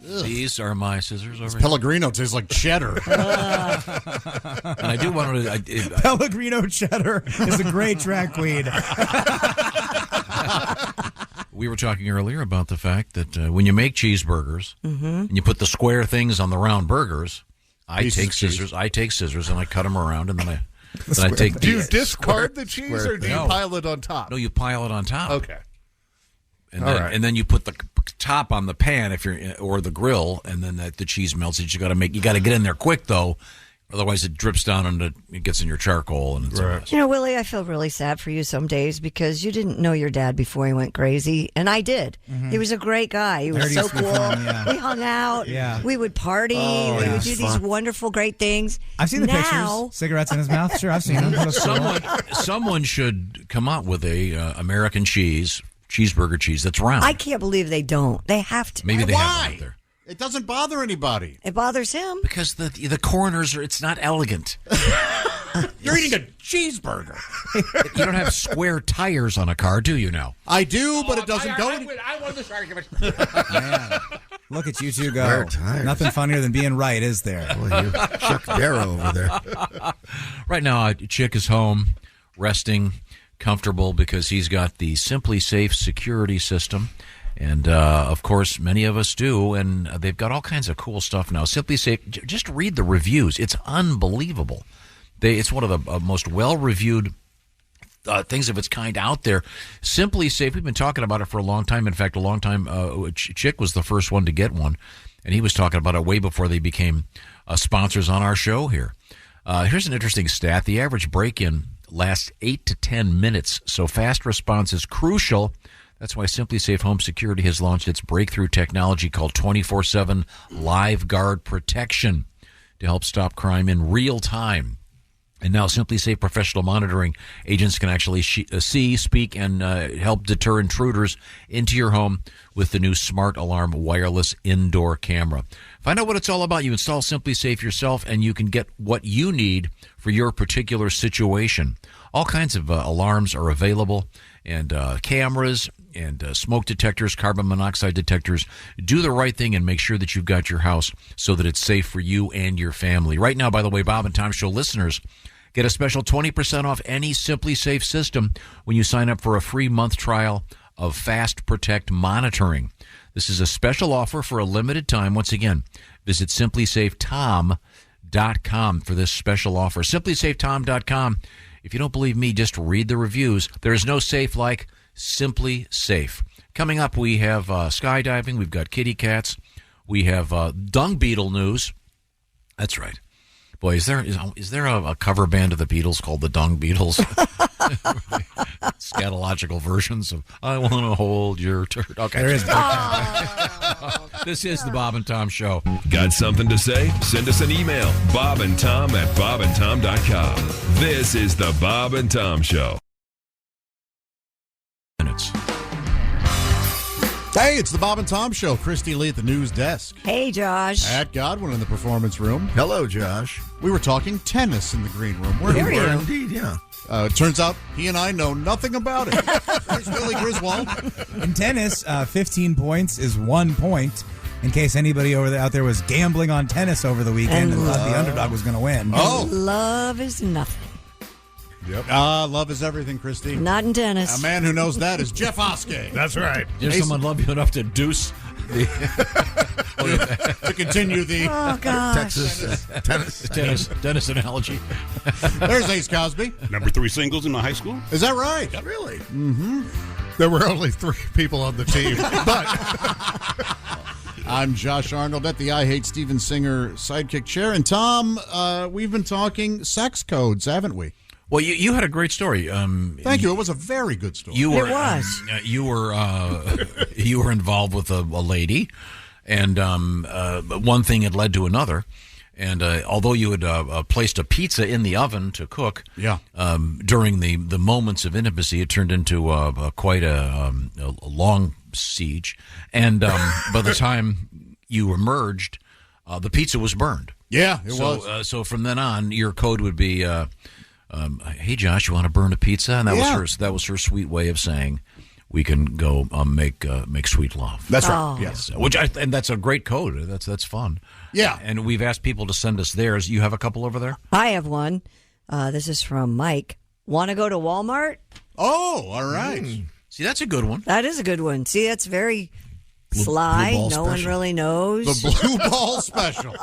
S7: These are my scissors over here.
S5: Pellegrino tastes like cheddar.
S7: And I do want to...
S17: Pellegrino cheddar is a great drag queen.
S7: We were talking earlier about the fact that when you make cheeseburgers and you put the square things on the round burgers, I take scissors and I cut them around, and then Then I take
S8: Do you discard the cheese or do you
S7: No.
S8: pile it on top?
S7: No, you pile it on top.
S8: Okay.
S7: And
S8: All
S7: then,
S8: right.
S7: and then you put the top on the pan or the grill, and then the cheese melts. You got to get in there quick though, otherwise it drips down and it gets in your charcoal and it's a mess.
S6: You know, Willie, I feel really sad for you some days because you didn't know your dad before he went crazy, and I did.
S17: Mhm.
S6: He was a great guy. He
S17: I
S6: was
S17: heard he
S6: so
S17: used to be
S6: cool.
S17: fun, yeah.
S6: We hung out.
S17: Yeah.
S6: We would party.
S17: Oh,
S6: we
S17: yeah.
S6: would do these
S17: Fun.
S6: wonderful, great things.
S17: I've seen the
S6: now,
S17: pictures. Cigarettes in his mouth. Sure, I've seen them.
S7: Someone should come out with a American cheeseburger cheese that's round.
S6: I can't believe they don't. They have to.
S7: Maybe they have
S5: Why?
S7: it out there.
S5: It doesn't bother anybody.
S6: It bothers him
S7: because the corners are. It's not elegant.
S5: You're eating a cheeseburger.
S7: You don't have square tires on a car, do you now?
S5: I do, but it doesn't go.
S4: I won this argument.
S17: Look at you two go.
S9: We're tired.
S17: Nothing funnier than being right, is there?
S9: Boy, you Chuck Darrow over there.
S7: Right now, Chick is home, resting, comfortable because he's got the Simply Safe security system. And, of course, many of us do, and they've got all kinds of cool stuff now. Simply Safe, just read the reviews. It's unbelievable. It's one of the most well-reviewed things of its kind out there. Simply Safe, we've been talking about it for a long time. In fact, a long time, Chick was the first one to get one, and he was talking about it way before they became sponsors on our show here. Here's an interesting stat. The average break-in lasts 8 to 10 minutes, so fast response is crucial. That's why Simply Safe Home Security has launched its breakthrough technology called 24/7 Live Guard Protection to help stop crime in real time. And now Simply Safe professional monitoring agents can actually see, speak, and help deter intruders into your home with the new Smart Alarm wireless indoor camera. Find out what it's all about. You install Simply Safe yourself, and you can get what you need for your particular situation. All kinds of alarms are available, and cameras and smoke detectors, carbon monoxide detectors. Do the right thing and make sure that you've got your house so that it's safe for you and your family. Right now, by the way, Bob and Tom Show listeners get a special 20% off any Simply Safe system when you sign up for a free month trial of Fast Protect monitoring. This is a special offer for a limited time. Once again, visit simplysafetom.com for this special offer. simplysafetom.com. If you don't believe me, just read the reviews. There is no safe like Simply Safe. Coming up, we have skydiving. We've got kitty cats. We have dung beetle news. That's right. Boy, is there a cover band of the Beatles called the Dung Beatles? Scatological versions of I Want to Hold Your Turd. Okay.
S17: There is.
S7: This is the Bob and Tom Show.
S21: Got something to say? Send us an email. bobandtom@bobandtom.com. This is the Bob and Tom Show.
S5: Hey, it's the Bob and Tom Show. Christy Lee at the news desk.
S6: Hey, Josh.
S5: Pat Godwin in the performance room.
S9: Hello, Josh.
S5: We were talking tennis in the green room.
S6: Were you?
S9: Indeed, yeah.
S5: It turns out he and I know nothing about it. There's Billy Griswold.
S17: In tennis, 15 points is 1 point. In case anybody out there was gambling on tennis over the weekend and thought the underdog was going to win.
S5: Oh.
S6: Love is nothing.
S5: Yep. Love is everything, Christy.
S6: Not in tennis.
S5: A man who knows that is Jeff Oskay.
S8: That's right.
S7: Does someone love you enough to deuce the
S5: to continue the
S9: Texas
S7: tennis analogy?
S5: There's Ace Cosby.
S14: Number 3 singles in my high school.
S5: Is that right?
S14: Yeah, really?
S5: Mm-hmm.
S8: There were only 3 people on the team, but
S5: I'm Josh Arnold at the I Hate Steven Singer sidekick chair. And Tom, we've been talking sex codes, haven't we?
S7: Well, you had a great story.
S5: Thank you. It was a very good story.
S7: You were,
S6: It was.
S7: You were involved with a lady, and one thing had led to another. And although you had placed a pizza in the oven to cook, during the moments of intimacy, it turned into quite a long siege. And by the time you emerged, the pizza was burned.
S5: Yeah, it was.
S7: So from then on, your code would be, "Hey Josh, you want to burn a pizza?" And that was her sweet way of saying, "We can go make sweet love."
S5: That's right. Yes,
S7: and that's a great code. That's fun.
S5: Yeah,
S7: and we've asked people to send us theirs. You have a couple over there?
S6: I have one. This is from Mike. Want to go to Walmart?
S5: Oh, all right.
S7: See, that's a good one.
S6: That is a good one. See, that's very sly.
S5: Blue ball
S6: no
S5: special.
S6: one really knows.
S5: The blue ball special.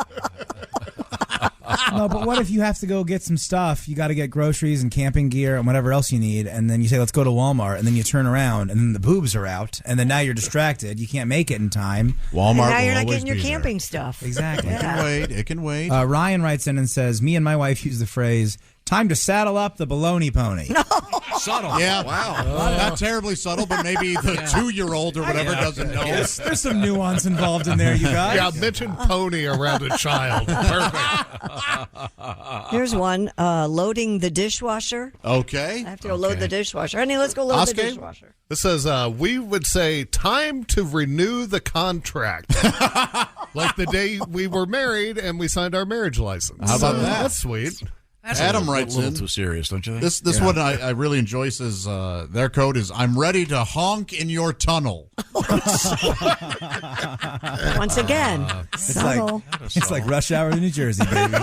S17: No, but what if you have to go get some stuff? You got to get groceries and camping gear and whatever else you need, and then you say, let's go to Walmart, and then you turn around, and then the boobs are out, and then now you're distracted. You can't make it in time.
S5: Walmart
S6: And now you're
S5: will
S6: not
S5: always
S6: getting your
S5: be
S6: camping stuff.
S17: Exactly.
S5: It can wait. It can wait.
S17: Ryan writes in and says, me and my wife use the phrase, time to saddle up the baloney pony.
S7: Subtle.
S5: Yeah. Wow. Not terribly subtle, but maybe the 2-year-old or whatever doesn't know.
S17: There's some nuance involved in there, you guys.
S8: Yeah, mention pony around a child. Perfect.
S6: Here's one, loading the dishwasher.
S5: Okay.
S6: I have to go load the dishwasher. Honey, let's go load the dishwasher.
S8: This says, we would say, time to renew the contract. Like the day we were married and we signed our marriage license.
S5: How about that?
S8: That's sweet.
S7: That's
S5: Adam
S7: a
S5: writes
S7: little
S5: in.
S7: too serious, don't you think?
S5: This one I really enjoy says their code is I'm ready to honk in your tunnel.
S6: Once again, subtle.
S17: It's like rush hour in New Jersey, baby.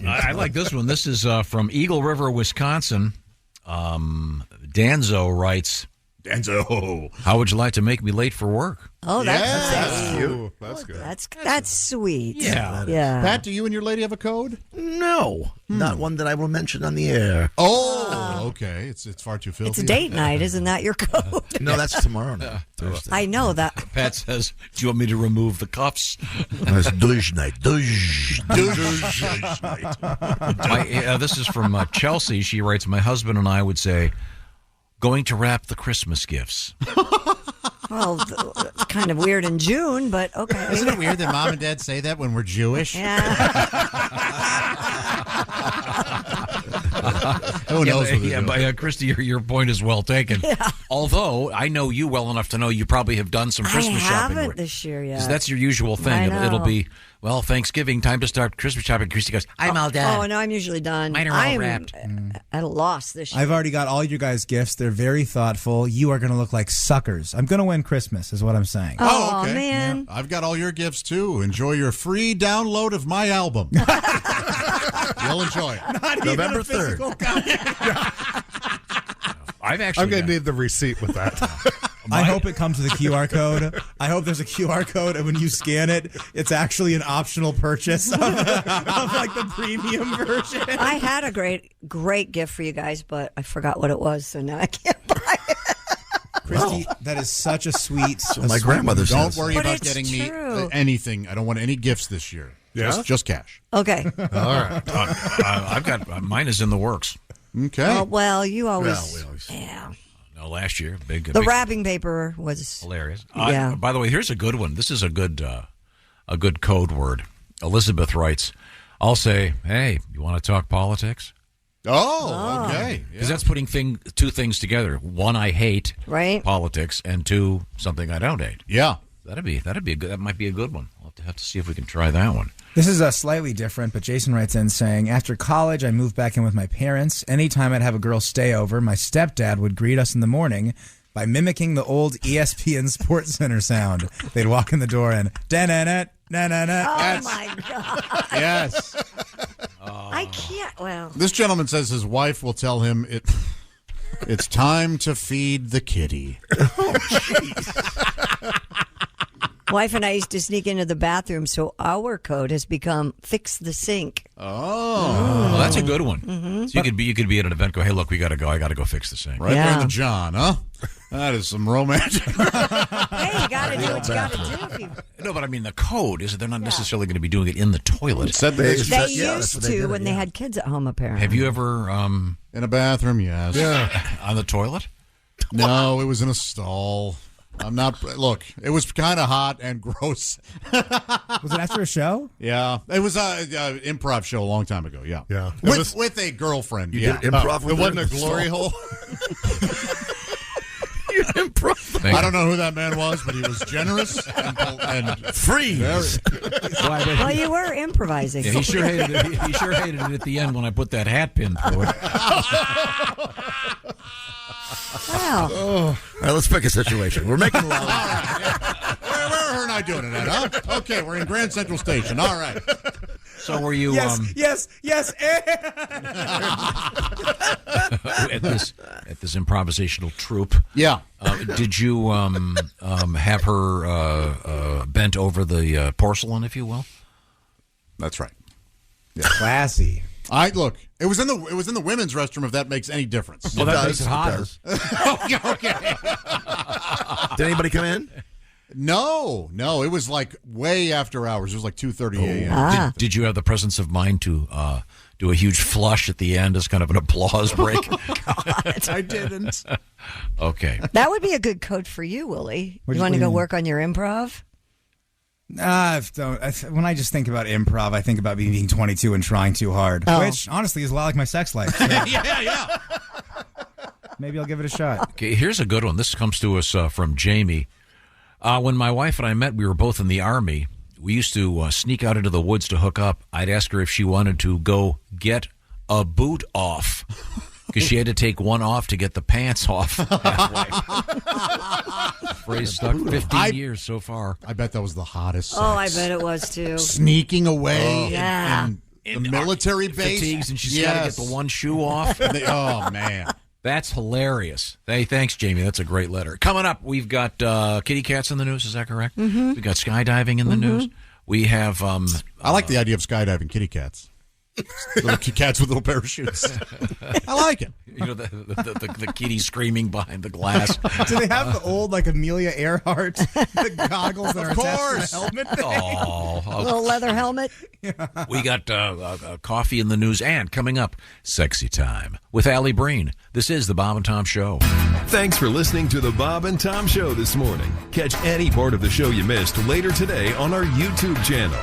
S7: I like this one. This is from Eagle River, Wisconsin. Danzo writes, Danzo, how would you like to make me late for work?
S6: Oh, that's
S8: cute. That's good.
S6: That's sweet.
S7: Yeah.
S5: Pat, do you and your lady have a code?
S20: No, not one that I will mention on the air.
S5: Oh, okay. It's far too filthy.
S6: It's a date night, isn't that your code?
S20: No, that's tomorrow night. Thursday.
S6: I know that.
S7: Pat says, do you want me to remove the cuffs?
S20: That's douche night. Douche
S7: night. This is from Chelsea. She writes, my husband and I would say, going to wrap the Christmas gifts.
S6: Well, it's kind of weird in June, but okay.
S5: Isn't it weird that Mom and Dad say that when we're Jewish?
S6: Yeah.
S5: Who knows what they're doing?
S7: Christy, your point is well taken.
S6: Yeah.
S7: Although I know you well enough to know you probably have done some Christmas shopping.
S6: I haven't this year yet.
S7: Because that's your usual thing. It'll be, well, Thanksgiving, time to start Christmas shopping. Christy goes, I'm all done.
S6: Oh, no, I'm usually done.
S7: Mine are all wrapped.
S6: At a loss this year.
S17: I've already got all your guys' gifts. They're very thoughtful. You are going to look like suckers. I'm going to win Christmas, is what I'm saying.
S6: Oh,
S5: okay.
S6: man.
S5: Yeah. I've got all your gifts, too. Enjoy your free download of my album. You'll enjoy it.
S17: Not
S20: November
S17: even a
S20: 3rd.
S7: I'm
S8: going to need the receipt with that.
S17: I hope it comes with a QR code. I hope there's a QR code, and when you scan it, it's actually an optional purchase of like the premium version.
S6: I had a great gift for you guys, but I forgot what it was, so now I can't buy it.
S17: Christy, that is such a sweet.
S20: My grandmother says.
S5: Don't worry about getting me anything. I don't want any gifts this year.
S8: Yeah?
S5: Just cash.
S6: Okay.
S8: All right.
S7: I've got mine is in the works.
S5: Okay.
S6: Well, you always.
S20: Well, we always.
S6: Yeah.
S7: No, last year, big.
S6: The wrapping paper was
S7: hilarious.
S6: Yeah.
S7: By the way, here's a good one. This is a good code word. Elizabeth writes, "I'll say, hey, you want to talk politics?"
S5: Oh, okay.
S7: Because that's putting two things together. One, I hate politics, and two, something I don't hate.
S5: Yeah.
S7: That'd be a good. That might be a good one. We'll have to see if we can try that one.
S17: This is slightly different, but Jason writes in saying, after college, I moved back in with my parents. Anytime I'd have a girl stay over, my stepdad would greet us in the morning by mimicking the old ESPN Sports Center sound. They'd walk in the door and da-na-na, na-na-na.
S6: Oh, my God.
S5: Yes.
S6: I can't, well.
S5: This gentleman says his wife will tell him it's time to feed the kitty.
S20: Oh, jeez.
S6: Wife and I used to sneak into the bathroom, so our code has become fix the sink.
S5: Oh,
S7: well, that's a good one.
S6: Mm-hmm.
S7: So you could be at an event, go, hey, look, we got to go. I got to go fix the sink.
S5: Right there in the John, huh? That is some romantic.
S6: Hey, you got to do what you got to do.
S7: No, but I mean, the code is that they're not necessarily going to be doing it in the toilet.
S6: They used to when they had kids at home, apparently.
S7: Have you ever
S5: in a bathroom? Yes.
S8: Yeah.
S7: On the toilet?
S5: No, it was in a stall. I'm not. Look, it was kind of hot and gross.
S17: Was it after a show?
S5: Yeah, it was an improv show a long time ago. Yeah,
S8: yeah,
S5: with a girlfriend.
S20: You did improv.
S8: It wasn't a glory hole.
S20: You improv.
S5: I don't know who that man was, but he was generous and
S20: free.
S6: Well, you were improvising.
S7: Yeah, he sure hated it. He sure hated it at the end when I put that hat pin through it.
S6: Wow.
S20: All right, let's pick a situation. We're making love.
S5: Where are her and I doing it at, huh? Okay, we're in Grand Central Station. All right.
S7: So were you
S17: Yes.
S7: at this improvisational troupe?
S5: Yeah.
S7: Did you have her bent over the porcelain, if you will?
S5: That's right.
S17: Classy.
S5: Look. It was in the women's restroom. If that makes any difference.
S7: Well, that makes it hotter.
S5: Okay.
S9: Did anybody come in?
S5: No. It was like way after hours. It was like 2:30 a.m.
S7: Did you have the presence of mind to do a huge flush at the end as kind of an applause break?
S5: I didn't.
S7: Okay.
S6: That would be a good code for you, Willie.
S17: What
S6: You
S17: do
S6: want to
S17: you
S6: go
S17: mean?
S6: work on your improv?
S17: When I just think about improv, I think about me being 22 and trying too hard, which honestly is a lot like my sex life. So
S5: Yeah.
S17: maybe I'll give it a shot.
S7: Okay, here's a good one. This comes to us from Jamie. When my wife and I met, we were both in the Army. We used to sneak out into the woods to hook up. I'd ask her if she wanted to go get a boot off because she had to take one off to get the pants off. Phrase stuck 15 years so far.
S5: I bet that was the hottest sex.
S6: Oh, I bet it was too.
S5: Sneaking away
S6: Yeah.
S5: in the military base.
S7: Fatigues, and she's got to get the one shoe off.
S5: Oh, man.
S7: That's hilarious. Hey, thanks, Jamie. That's a great letter. Coming up, we've got kitty cats in the news. Is that correct?
S6: Mm-hmm.
S7: We've got skydiving in the news. We have...
S5: I like the idea of skydiving kitty cats. Little cats with little parachutes. I like it.
S7: You know, the kitty screaming behind the glass.
S17: Do they have the old, like, Amelia Earhart, the goggles that are attached to the helmet thing?
S7: Oh,
S6: Little leather helmet.
S7: We got coffee in the news, and coming up, sexy time with Alli Breen. This is the Bob and Tom Show.
S21: Thanks for listening to the Bob and Tom Show this morning. Catch any part of the show you missed later today on our YouTube channel.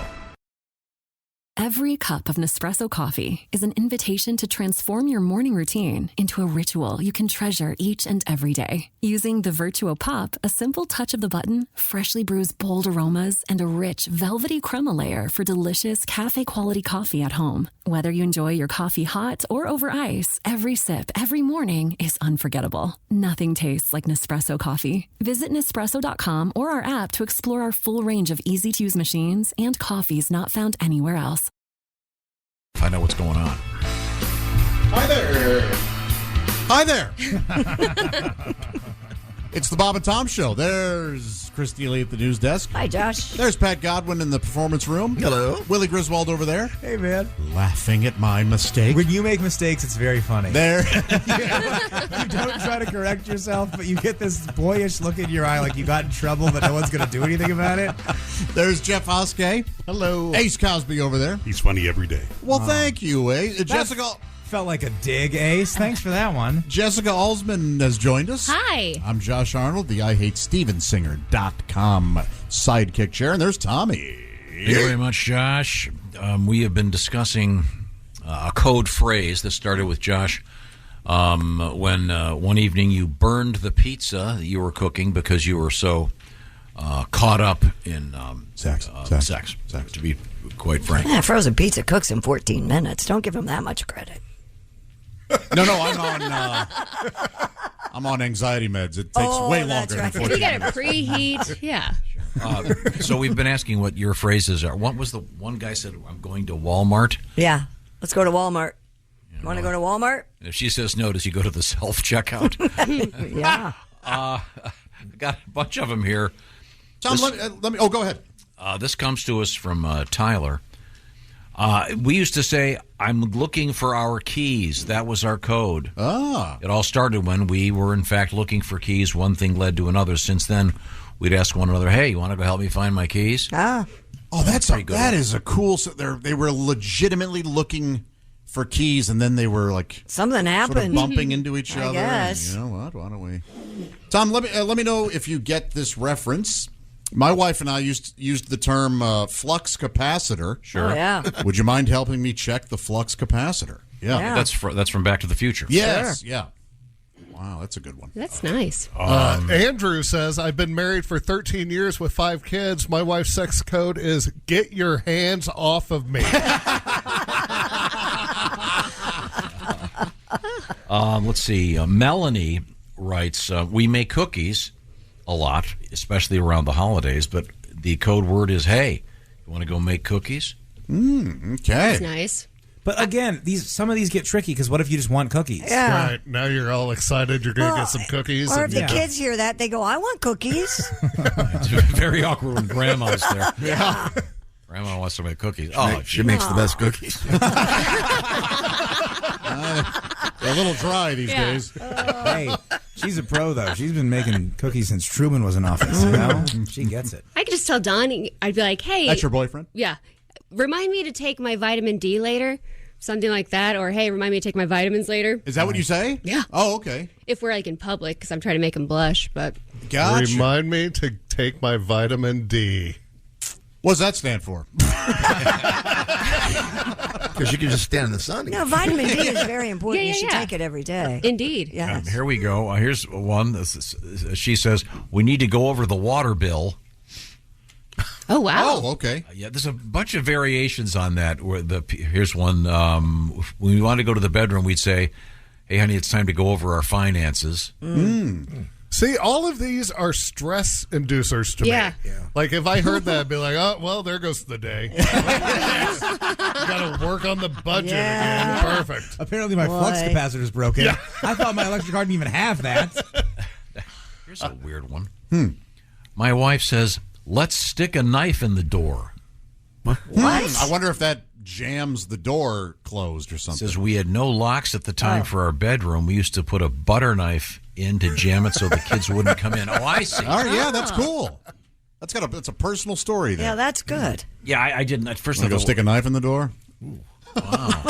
S4: Every cup of Nespresso coffee is an invitation to transform your morning routine into a ritual you can treasure each and every day. Using the Virtuo Pop, a simple touch of the button freshly brews bold aromas and a rich, velvety crema layer for delicious cafe-quality coffee at home. Whether you enjoy your coffee hot or over ice, every sip, every morning is unforgettable. Nothing tastes like Nespresso coffee. Visit Nespresso.com or our app to explore our full range of easy-to-use machines and coffees not found anywhere else.
S7: Find out what's going on.
S5: Hi there. It's the Bob and Tom Show. There's Christy Lee at the news desk.
S6: Hi, Josh.
S5: There's Pat Godwin in the performance room.
S9: Hello.
S5: Willie Griswold over there.
S17: Hey, man.
S5: Laughing at my mistake.
S17: When you make mistakes, it's very funny.
S5: There.
S17: You don't try to correct yourself, but you get this boyish look in your eye like you got in trouble, but no one's going to do anything about it.
S5: There's Jeff Oskay.
S8: Hello.
S5: Ace Cosby over there.
S14: He's funny every day.
S5: Well, thank you, Ace. Jessica...
S17: Felt like a dig, Ace. Thanks for that one.
S5: Jessica Alsman has joined us.
S11: Hi.
S5: I'm Josh Arnold, the IHateStevensinger.com sidekick chair, and there's Tommy.
S7: Thank you very much, Josh. We have been discussing a code phrase that started with Josh when one evening you burned the pizza that you were cooking because you were so caught up in sex, to be quite frank.
S6: Yeah, frozen pizza cooks in 14 minutes. Don't give him that much credit.
S5: No, I'm on anxiety meds. It takes way longer than 14
S11: You got to
S5: minutes.
S11: preheat. Yeah.
S7: So we've been asking what your phrases are. What was the one guy said? I'm going to Walmart.
S6: Yeah. Let's go to Walmart. Want to go to Walmart?
S7: And if she says no, does he go to the self-checkout?
S6: Yeah.
S7: Got a bunch of them here.
S5: Tom, let me. Oh, go ahead.
S7: This comes to us from Tyler. We used to say, I'm looking for our keys. That was our code. It all started when we were, in fact, looking for keys. One thing led to another. Since then, we'd ask one another, hey, you want to go help me find my keys?
S5: Oh, that is a cool. So they were legitimately looking for keys, and then they were like
S6: something happened,
S5: sort of bumping into each
S6: I
S5: other.
S6: guess.
S5: And, you know what? Why don't we? Tom, let me know if you get this reference. My wife and I used the term flux capacitor.
S7: Sure.
S6: Oh, yeah.
S5: Would you mind helping me check the flux capacitor? Yeah.
S7: That's from Back to the Future.
S5: Yes. Sure. Yeah. Wow, that's a good one.
S11: That's nice.
S8: Andrew says, I've been married for 13 years with 5 kids. My wife's sex code is get your hands off of me.
S7: Let's see. Melanie writes, we make cookies a lot, especially around the holidays, but the code word is, hey, you want to go make cookies?
S5: Okay.
S11: That's nice.
S17: But again, some of these get tricky because what if you just want cookies?
S6: Yeah.
S8: Right. Now you're all excited. You're going to get some cookies.
S6: Or if the kids hear that, they go, I want cookies.
S7: It's very awkward when grandma's there.
S6: Yeah.
S7: Grandma wants to make cookies.
S9: She makes the best cookies.
S5: They're a little dry these days.
S17: Hey, she's a pro, though. She's been making cookies since Truman was in office. You know? She gets it.
S11: I could just tell Don, I'd be like, hey.
S5: That's your boyfriend?
S11: Yeah. Remind me to take my vitamin D later. Something like that. Or, hey, remind me to take my vitamins later.
S5: Is that what you say?
S11: Yeah.
S5: Oh, okay.
S11: If we're like in public, because I'm trying to make him blush. But
S5: Gotcha.
S8: Remind me to take my vitamin D.
S5: What does that stand for?
S9: Because you can just stand in the sun.
S6: No, vitamin D is very important. You should take it every day.
S11: Indeed.
S6: Yes.
S7: Here we go. Here's one. She says, we need to go over the water bill.
S11: Oh, wow.
S5: Oh, okay.
S7: Yeah, there's a bunch of variations on that. Here's one. When we want to go to the bedroom, we'd say, hey, honey, it's time to go over our finances.
S8: See, all of these are stress inducers to me.
S6: Yeah.
S8: Like, if I heard that, I'd be like, oh, well, there goes the day. Got to work on the budget again. Perfect.
S17: Apparently my flux capacitor's broken.
S8: Yeah.
S17: I thought my electric car didn't even have that.
S7: Here's a weird one. My wife says, let's stick a knife in the door.
S6: What?
S5: I wonder if that jams the door closed or something.
S7: Says we had no locks at the time for our bedroom. We used to put a butter knife in to jam it so the kids wouldn't come in. Oh, I see.
S5: All right, yeah, that's cool. That's a personal story there.
S6: Yeah, that's good.
S7: Yeah, I didn't at first.
S5: Want to go stick a knife in the door?
S7: Wow.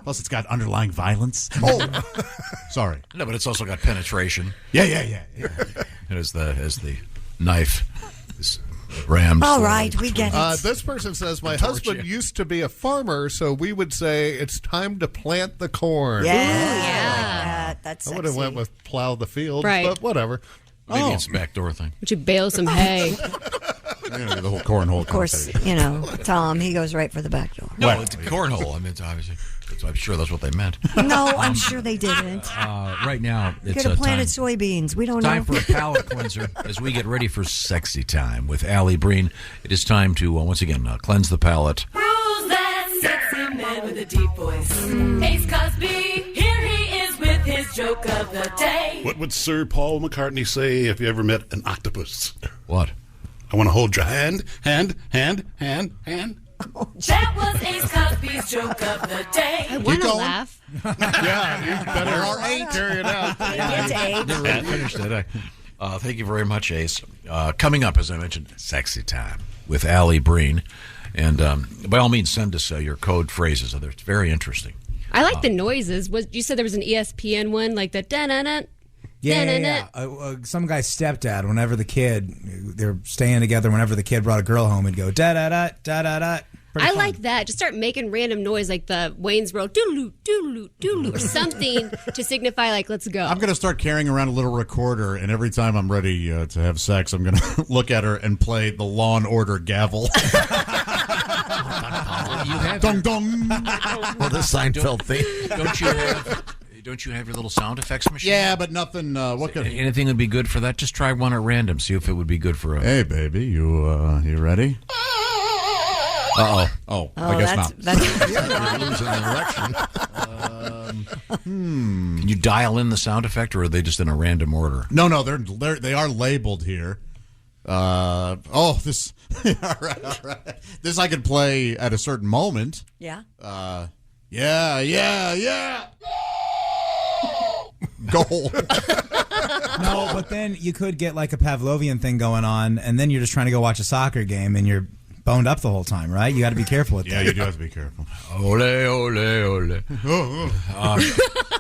S5: Plus, it's got underlying violence. Oh, sorry.
S7: No, but it's also got penetration.
S5: Yeah.
S7: As the knife is rammed.
S6: All right, we get it.
S8: This person says, my husband used to be a farmer, so we would say it's time to plant the corn.
S6: Yeah. That's
S8: I would have went with plow the field,
S11: Right.
S8: but whatever.
S7: Maybe it's a backdoor thing.
S11: would you bale some hay?
S5: The whole cornhole.
S6: Of course, Tom, he goes right for the back door.
S7: No, it's a cornhole. I mean, it's obviously. I'm sure that's what they meant.
S6: No, I'm sure they didn't.
S7: Right now,
S6: You
S7: it's
S6: could have planted
S7: time.
S6: soybeans. We don't
S7: Time
S6: know.
S7: for a palate cleanser as we get ready for sexy time with Alli Breen. It is time to once again cleanse the palate.
S26: Who's that sexy man with a deep voice? Ace Cosby, here he is with his joke of the day.
S14: What would Sir Paul McCartney say if you ever met an octopus?
S7: What?
S14: I want to hold your hand.
S26: That was Ace Cosby's joke of the day.
S11: I want to laugh.
S8: Yeah, you better carry it out.
S7: Never really finished it. Thank you very much, Ace. Coming up, as I mentioned, sexy time with Alli Breen. And by all means, send us your code phrases. It's very interesting.
S11: I like the noises. You said there was an ESPN one, like the da-na-na.
S17: Yeah. Some guy's stepdad, whenever they're staying together, whenever the kid brought a girl home, he'd go da-da-da, da-da-da.
S11: I like that. Just start making random noise like the Waynesboro doodaloo, doodaloo, doodaloo, or something to signify like, let's go.
S5: I'm going to start carrying around a little recorder, and every time I'm ready to have sex, I'm going to look at her and play the Law and Order gavel. Dong dong.
S9: Well, the Seinfeld thing.
S7: Don't you have your little sound effects machine?
S5: Yeah, but nothing.
S7: Anything would be good for that? Just try one at random. See if it would be good for.
S5: Hey, baby, you ready? Uh-oh. Oh, I guess not.
S9: You're losing an erection.
S7: Can you dial in the sound effect, or are they just in a random order?
S5: No, they are labeled here. This. all right. This I could play at a certain moment.
S6: Yeah.
S5: Yeah. Goal.
S17: No, but then you could get like a Pavlovian thing going on, and then you're just trying to go watch a soccer game, and you're boned up the whole time, right? You got to be careful with that.
S5: Yeah, you do have to be careful.
S7: Ole, ole, ole.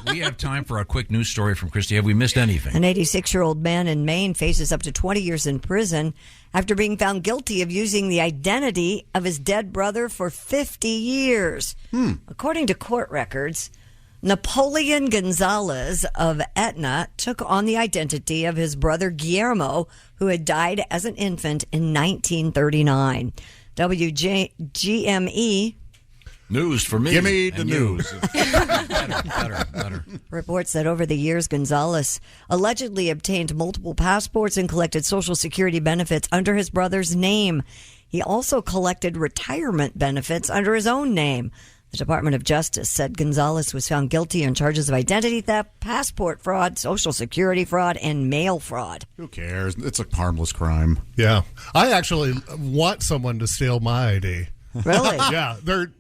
S7: We have time for a quick news story from Christy. Have we missed anything?
S6: An 86-year-old man in Maine faces up to 20 years in prison after being found guilty of using the identity of his dead brother for 50 years. According to court records, Napoleon Gonzalez of Etna took on the identity of his brother Guillermo, who had died as an infant in 1939. WGME
S7: News for me.
S5: Give me the news.
S7: Better.
S6: reports that over the years, Gonzalez allegedly obtained multiple passports and collected Social Security benefits under his brother's name. He also collected retirement benefits under his own name. The Department of Justice said Gonzalez was found guilty on charges of identity theft, passport fraud, Social Security fraud, and mail fraud.
S5: Who cares? It's a harmless crime.
S8: Yeah. I actually want someone to steal my ID.
S6: Really?
S8: Yeah.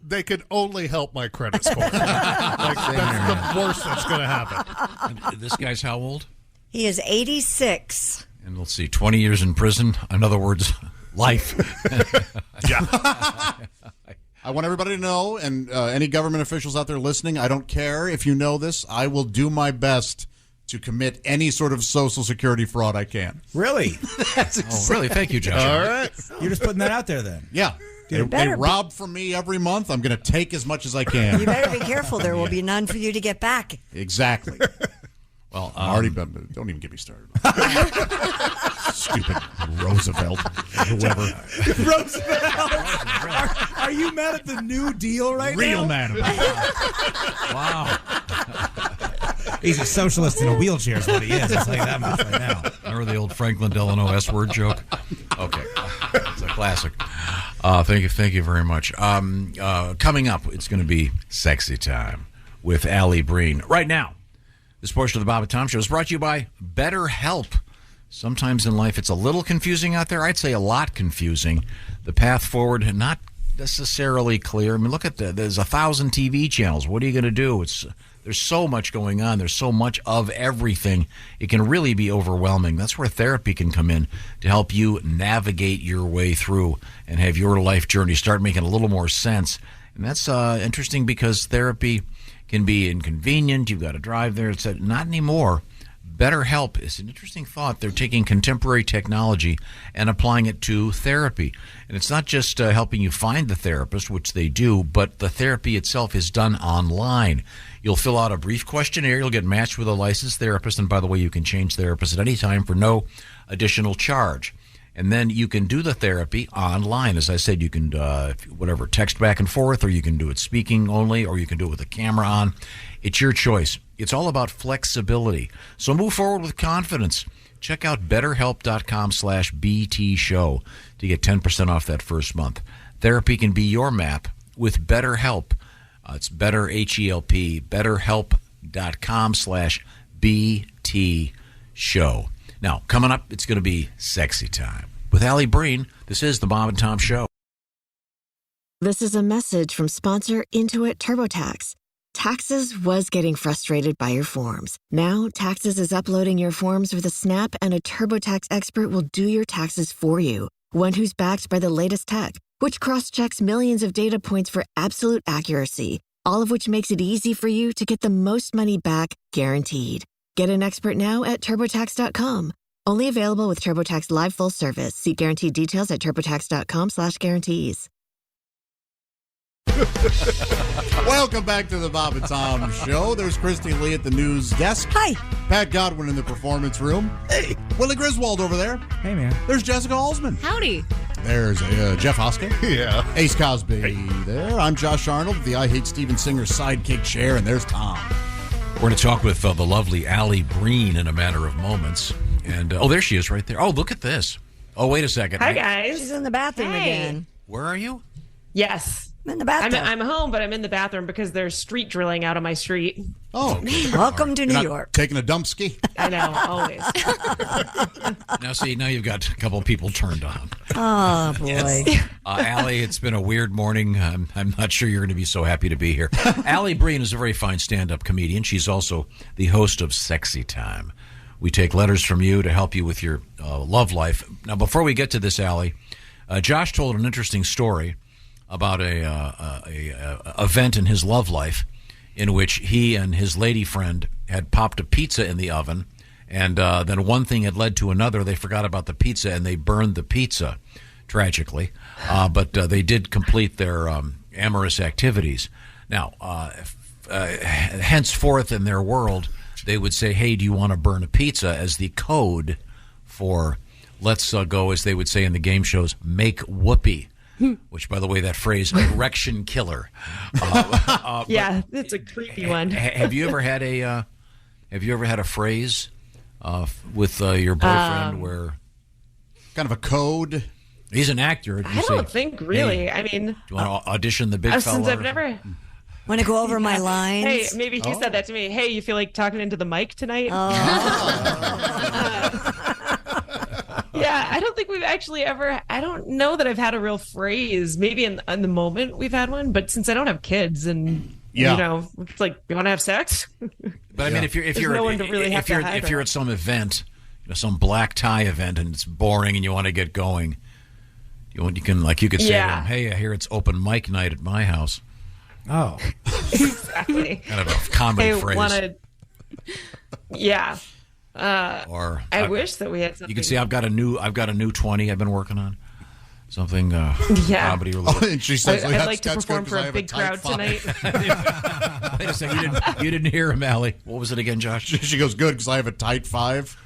S8: They could only help my credit score. Like, that's the worst that's going to happen.
S7: And this guy's how old?
S6: He is 86.
S7: And let's see, 20 years in prison. In other words, life.
S5: Yeah. I want everybody to know, and any government officials out there listening, I don't care if you know this. I will do my best to commit any sort of Social Security fraud I can.
S17: Really?
S5: That's
S7: exactly. Really? Thank you, Josh.
S5: All right.
S17: You're just putting that out there then.
S5: Yeah. They rob from me every month. I'm going to take as much as I can.
S6: You better be careful. There will be none for you to get back.
S5: Exactly.
S7: Well,
S5: already been, don't even get me started. Stupid Roosevelt, whoever.
S17: Roosevelt. Are you mad at the New Deal right now?
S5: Real mad about it.
S7: Wow.
S17: He's a socialist in a wheelchair is what he is. I'll tell you that much right now.
S7: Remember the old Franklin Delano S-word joke? Okay. It's a classic. Thank you very much. Coming up, it's going to be Sexy Time with Alli Breen. Right now, this portion of the Bob and Tom Show is brought to you by BetterHelp. Sometimes in life it's a little confusing out there. I'd say a lot confusing. The path forward, not necessarily clear. I mean, look at there's 1,000 TV channels. What are you going to do? There's so much going on. There's so much of everything. It can really be overwhelming. That's where therapy can come in to help you navigate your way through and have your life journey start making a little more sense. And that's interesting because therapy can be inconvenient. You've got to drive there. It's not anymore. BetterHelp is an interesting thought. They're taking contemporary technology and applying it to therapy. And it's not just helping you find the therapist, which they do, but the therapy itself is done online. You'll fill out a brief questionnaire. You'll get matched with a licensed therapist. And by the way, you can change therapists at any time for no additional charge. And then you can do the therapy online. As I said, you can, text back and forth, or you can do it speaking only, or you can do it with a camera on. It's your choice. It's all about flexibility. So move forward with confidence. Check out BetterHelp.com/BT show to get 10% off that first month. Therapy can be your map with BetterHelp. It's better, H-E-L-P, BetterHelp.com/BT show. Now, coming up, it's going to be Sexy Time. With Alli Breen, this is the Bob and Tom Show.
S12: This is a message from sponsor Intuit TurboTax. Taxes was getting frustrated by your forms. Now, Taxes is uploading your forms with a snap, and a TurboTax expert will do your taxes for you. One who's backed by the latest tech, which cross-checks millions of data points for absolute accuracy, all of which makes it easy for you to get the most money back, guaranteed. Get an expert now at TurboTax.com. Only available with TurboTax Live Full Service. See guaranteed details at TurboTax.com/guarantees.
S5: Welcome back to the Bob and Tom Show. There's Christy Lee at the news desk.
S6: Hi.
S5: Pat Godwin in the performance room. Hey. Willie Griswold over there.
S17: Hey, man.
S5: There's Jessica Alsman.
S11: Howdy.
S5: There's Jeff Oskay.
S8: Yeah.
S5: Ace Cosby there. I'm Josh Arnold, the I Hate Steven Singer sidekick chair, and there's Tom.
S7: We're going to talk with the lovely Alli Breen in a matter of moments. And, there she is right there. Oh, look at this. Oh, wait a second.
S15: Hi, guys.
S6: She's in the bathroom again.
S7: Where are you?
S15: Yes.
S6: I'm in the bathroom.
S15: I'm home, but I'm in the bathroom because there's street drilling out on my street.
S5: Oh.
S6: Welcome to New York.
S5: Taking a dump ski?
S15: I know, always.
S7: Now you've got a couple of people turned on.
S6: Oh, boy.
S7: Yes. Alli, it's been a weird morning. I'm not sure you're going to be so happy to be here. Alli Breen is a very fine stand-up comedian. She's also the host of Sexy Time. We take letters from you to help you with your love life. Now, before we get to this, Alli, Josh told an interesting story about a event in his love life in which he and his lady friend had popped a pizza in the oven, and then one thing had led to another. They forgot about the pizza, and they burned the pizza, tragically. But they did complete their amorous activities. Now, henceforth in their world, they would say, hey, do you want to burn a pizza, as the code for let's go, as they would say in the game shows, make whoopee. Which, by the way, that phrase, erection killer.
S15: Yeah, it's a creepy one.
S7: Have you ever had a phrase with your boyfriend where
S5: kind of a code?
S7: He's an actor.
S15: I don't think really.
S7: Hey,
S15: I mean,
S7: do you want to audition the big fella?
S15: Since I've never.
S6: Want to go over my lines?
S15: Hey, maybe he said that to me. Hey, you feel like talking into the mic tonight? Yeah, I don't think we've actually ever. I don't know that I've had a real phrase. Maybe in the moment we've had one, but since I don't have kids and you know, it's like, you want to have sex?
S7: But I mean, if you're at some event, some black tie event, and it's boring, and you want to get going, you could say to them, "Hey, I hear it's open mic night at my house."
S17: Oh,
S15: exactly.
S7: Kind of a comedy phrase.
S15: Yeah.
S7: Or
S15: I wish that we had something.
S7: You can see I've got a new 20 I've been working on. Something comedy related.
S5: And she says,
S15: I'd like to perform for a big crowd tonight.
S7: Wait a second, you didn't hear him, Allie. What was it again, Josh?
S5: She goes, good, because I have a tight 5.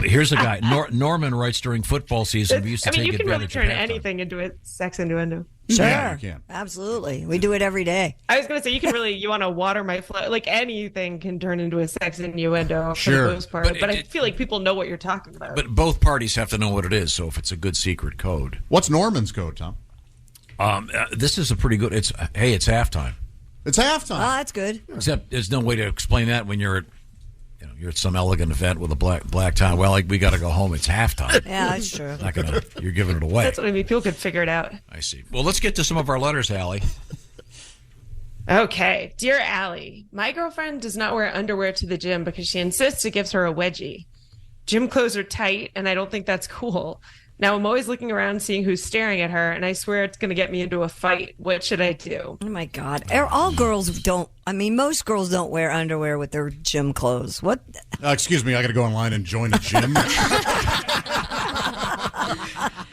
S7: Here's a guy. Norman writes during football season. We used to take
S15: you can really
S7: advantage
S15: turn
S7: of halftime.
S15: anything into a sex innuendo.
S6: Sure.
S5: Yeah, you can.
S6: Absolutely. We do it every day.
S15: I was going to say, you want to water my flow. Like anything can turn into a sex innuendo for
S7: Sure.
S15: the most part. But I feel like people know what you're talking about.
S7: But both parties have to know what it is, so if it's a good secret code.
S5: What's Norman's code, Tom?
S7: This is a pretty good, it's halftime.
S5: It's halftime.
S6: Oh, that's good.
S7: Except there's no way to explain that when you're at some elegant event with a black tie. Well, we got to go home. It's halftime.
S6: Yeah, that's true.
S7: You're giving it away.
S15: That's what I mean. People could figure it out.
S7: I see. Well, let's get to some of our letters, Allie.
S15: Okay. Dear Allie, my girlfriend does not wear underwear to the gym because she insists it gives her a wedgie. Gym clothes are tight, and I don't think that's cool. Now, I'm always looking around seeing who's staring at her, and I swear it's going to get me into a fight. What should I do?
S6: Oh, my God. All girls don't. I mean, most girls don't wear underwear with their gym clothes. What?
S5: Excuse me, I got to go online and join a gym.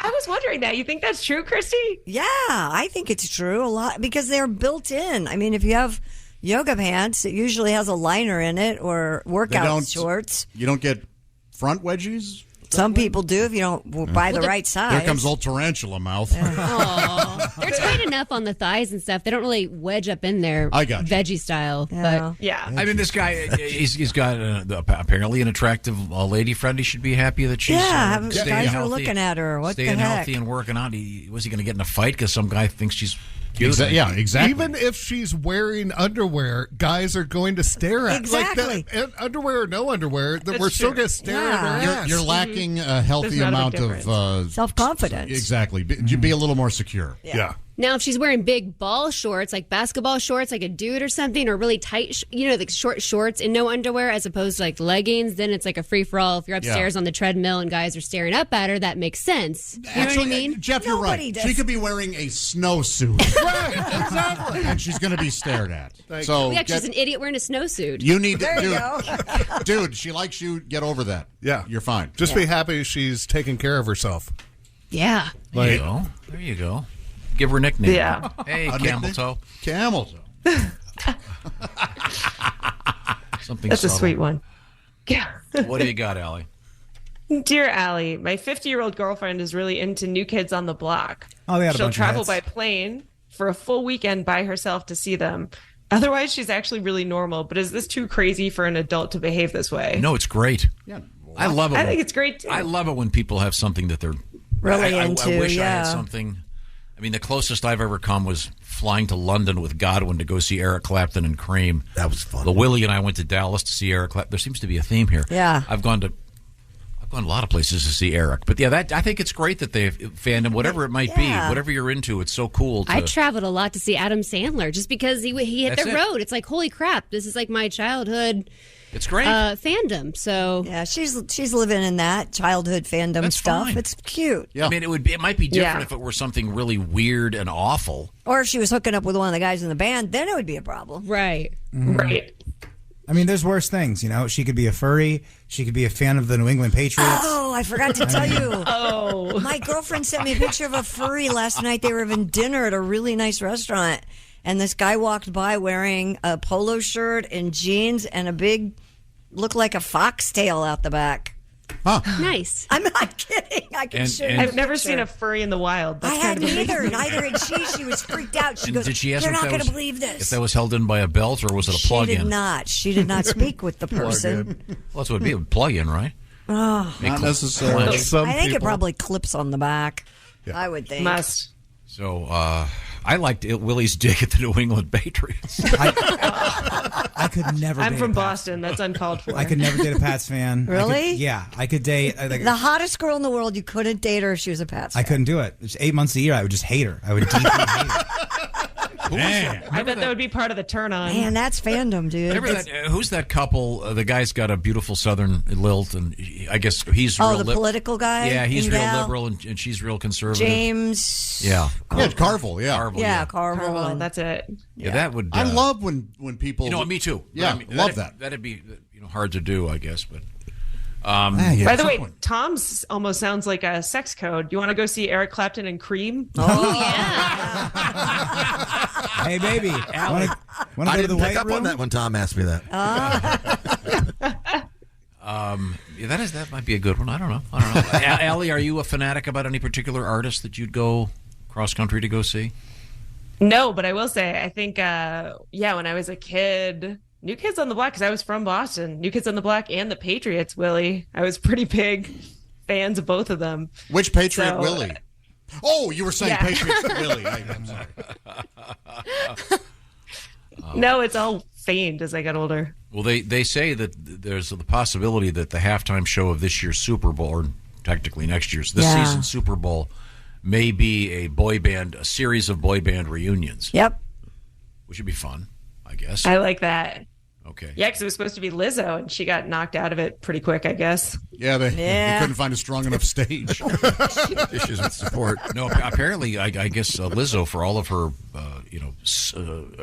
S15: I was wondering that. You think that's true, Christy?
S6: Yeah, I think it's true a lot because they're built in. I mean, if you have yoga pants, it usually has a liner in it or workout shorts.
S5: You don't get front wedgies?
S6: Some people do if you don't buy the right size.
S5: Here comes old tarantula mouth.
S11: They're tight enough on the thighs and stuff. They don't really wedge up in there.
S5: I got you.
S11: Veggie style. But
S7: I mean, this guy, he's got apparently an attractive lady friend. He should be happy that she's staying
S6: guys
S7: healthy.
S6: are looking at her. What
S7: staying
S6: the heck?
S7: healthy and working out. Was he going to get in a fight because some guy thinks she's cute?
S5: Yeah, exactly.
S8: Even if she's wearing underwear, guys are going to stare at
S6: Exactly.
S8: Like underwear or no underwear, we're still going to stare at her ass.
S5: You're lacking a healthy amount of
S6: self-confidence.
S5: Exactly. Be a little more secure.
S8: Yeah.
S11: now, if she's wearing big ball shorts, like basketball shorts, like a dude or something, or really tight, like short shorts and no underwear, as opposed to like leggings, then it's like a free for all. If you're upstairs on the treadmill and guys are staring up at her, that makes sense. You know what I mean?
S5: Jeff, you're right. She could be wearing a snowsuit.
S8: Right, exactly.
S5: And she's going to be stared at.
S11: She's an idiot wearing a snowsuit.
S5: You need to, dude, she likes you. Get over that.
S8: Yeah.
S5: You're fine.
S8: Just be happy she's taking care of herself.
S11: Yeah.
S7: There you go. There you go. Give her a nickname.
S15: Yeah.
S7: Hey, Camel Toe.
S5: Camel Toe.
S7: Something
S15: That's
S7: subtle.
S15: a sweet one. Yeah.
S7: What do you got, Allie?
S15: Dear Allie, my 50-year-old girlfriend is really into New Kids on the Block.
S17: Oh, they had a
S15: She'll
S17: bunch of
S15: travel
S17: hits.
S15: by plane for a full weekend by herself to see them. Otherwise, she's actually really normal. But is this too crazy for an adult to behave this way?
S7: No, it's great.
S5: Yeah.
S7: I love it.
S15: I think it's great, too.
S7: I love it when people have something that they're
S6: really
S7: I
S6: into.
S7: wish I had something. I mean, the closest I've ever come was flying to London with Godwin to go see Eric Clapton and Cream.
S9: That was fun.
S7: The Willie and I went to Dallas to see Eric Clapton. There seems to be a theme here.
S6: Yeah.
S7: I've gone to a lot of places to see Eric. But yeah, I think it's great that they've fandom, whatever it might be, whatever you're into, it's so cool.
S11: I traveled a lot to see Adam Sandler just because he hit
S7: That's
S11: the
S7: it.
S11: road. It's like, holy crap, this is like my childhood.
S7: It's great.
S11: Fandom. So
S6: yeah, she's living in that childhood fandom
S7: That's
S6: stuff.
S7: fine.
S6: It's cute.
S7: I mean, it might be different if it were something really weird and awful.
S6: Or if she was hooking up with one of the guys in the band, then it would be a problem.
S11: Right.
S15: Right.
S17: I mean, there's worse things, you know. She could be a furry. She could be a fan of the New England Patriots.
S6: Oh, I forgot to tell you.
S15: Oh.
S6: My girlfriend sent me a picture of a furry last night. They were having dinner at a really nice restaurant. And this guy walked by wearing a polo shirt and jeans and a big, looked like a foxtail out the back.
S5: Huh.
S11: Nice.
S6: I'm not kidding. I can show you.
S15: I've never seen a furry in the wild. That's
S6: I
S15: kind
S6: hadn't
S15: of amazing.
S6: either. Neither had she. She was freaked out. She
S7: And
S6: goes,
S7: did she ask
S6: "You're
S7: if
S6: not
S7: that
S6: going to
S7: was-
S6: believe this."
S7: If that was held in by a belt or was it a
S6: She
S7: plug-in?
S6: did not. She did not speak with the person.
S7: Well, that's what it would be, a plug-in, right?
S6: Oh,
S5: Not necessarily.
S6: I think it probably clips on the back. I would think.
S15: Must.
S7: So, I liked Willie's dig at the New England Patriots.
S17: I could never.
S15: I'm
S17: date
S15: from
S17: a Pats.
S15: Boston. That's uncalled for.
S17: I could never date a Pats fan.
S6: Really?
S17: I could date
S6: The hottest girl in the world, you couldn't date her if she was a Pats fan.
S17: I couldn't do it. It's 8 months a year. I would just hate her. I would deeply hate her.
S7: Man,
S15: I bet that would be part of the turn on.
S6: Man, that's fandom, dude.
S7: Remember that, who's that couple? The guy's got a beautiful southern lilt, and I guess he's real.
S6: the political guy.
S7: Yeah, he's real
S6: Gal?
S7: liberal, and she's real conservative.
S6: James.
S7: Yeah,
S5: Carville. Yeah,
S7: Carville.
S6: Yeah, Carville.
S15: That's it.
S7: Yeah, that would.
S5: I love when people.
S7: You know, me too.
S5: Yeah,
S7: I mean,
S5: love that.
S7: That'd be hard to do, I guess, but.
S15: By the way, Tom's almost sounds like a sex code. You want to go see Eric Clapton and Cream?
S6: Oh, yeah.
S17: Hey, baby. Want to
S20: I
S17: go to
S20: didn't
S17: the
S20: pick
S17: weight
S20: up
S17: room?
S20: on that when Tom asked me that.
S7: That might be a good one. I don't know. Allie, are you a fanatic about any particular artist that you'd go cross country to go see?
S15: No, but I will say, I think, when I was a kid, New Kids on the Block, because I was from Boston, New Kids on the Block and the Patriots, Willie. I was pretty big fans of both of them.
S5: Which Patriot, Willie? Oh, you were saying Patriots, Willie. I'm sorry.
S15: No, it's all feigned as I got older.
S7: Well, they say that there's the possibility that the halftime show of this year's Super Bowl, or technically next year's, this season's Super Bowl, may be a series of boy band reunions.
S6: Yep.
S7: Which would be fun, I guess.
S15: I like that.
S7: Okay.
S15: Yeah, because it was supposed to be Lizzo, and she got knocked out of it pretty quick, I guess.
S5: Yeah, they couldn't find a strong enough stage.
S20: Issues with support.
S7: No, apparently, I guess Lizzo, for all of her,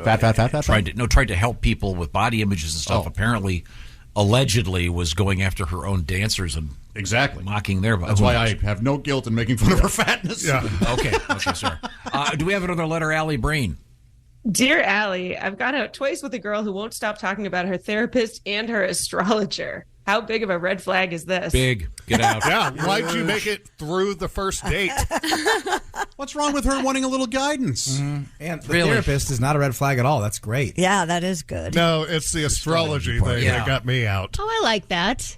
S5: fat.
S7: tried to help people with body images and stuff. Apparently, allegedly, was going after her own dancers and mocking their bodies.
S5: That's why I have no guilt in making fun of her fatness.
S7: Yeah. Okay, sorry. Do we have another letter, Alli Breen?
S15: Dear Allie, I've gone out twice with a girl who won't stop talking about her therapist and her astrologer. How big of a red flag is this?
S7: Big. Get out.
S8: Yeah, why'd you make it through the first date?
S5: What's wrong with her wanting a little guidance?
S17: Mm-hmm. And the therapist is not a red flag at all. That's great.
S6: Yeah, that is good.
S8: No, it's the astrology thing that got me out.
S11: Oh, I like that.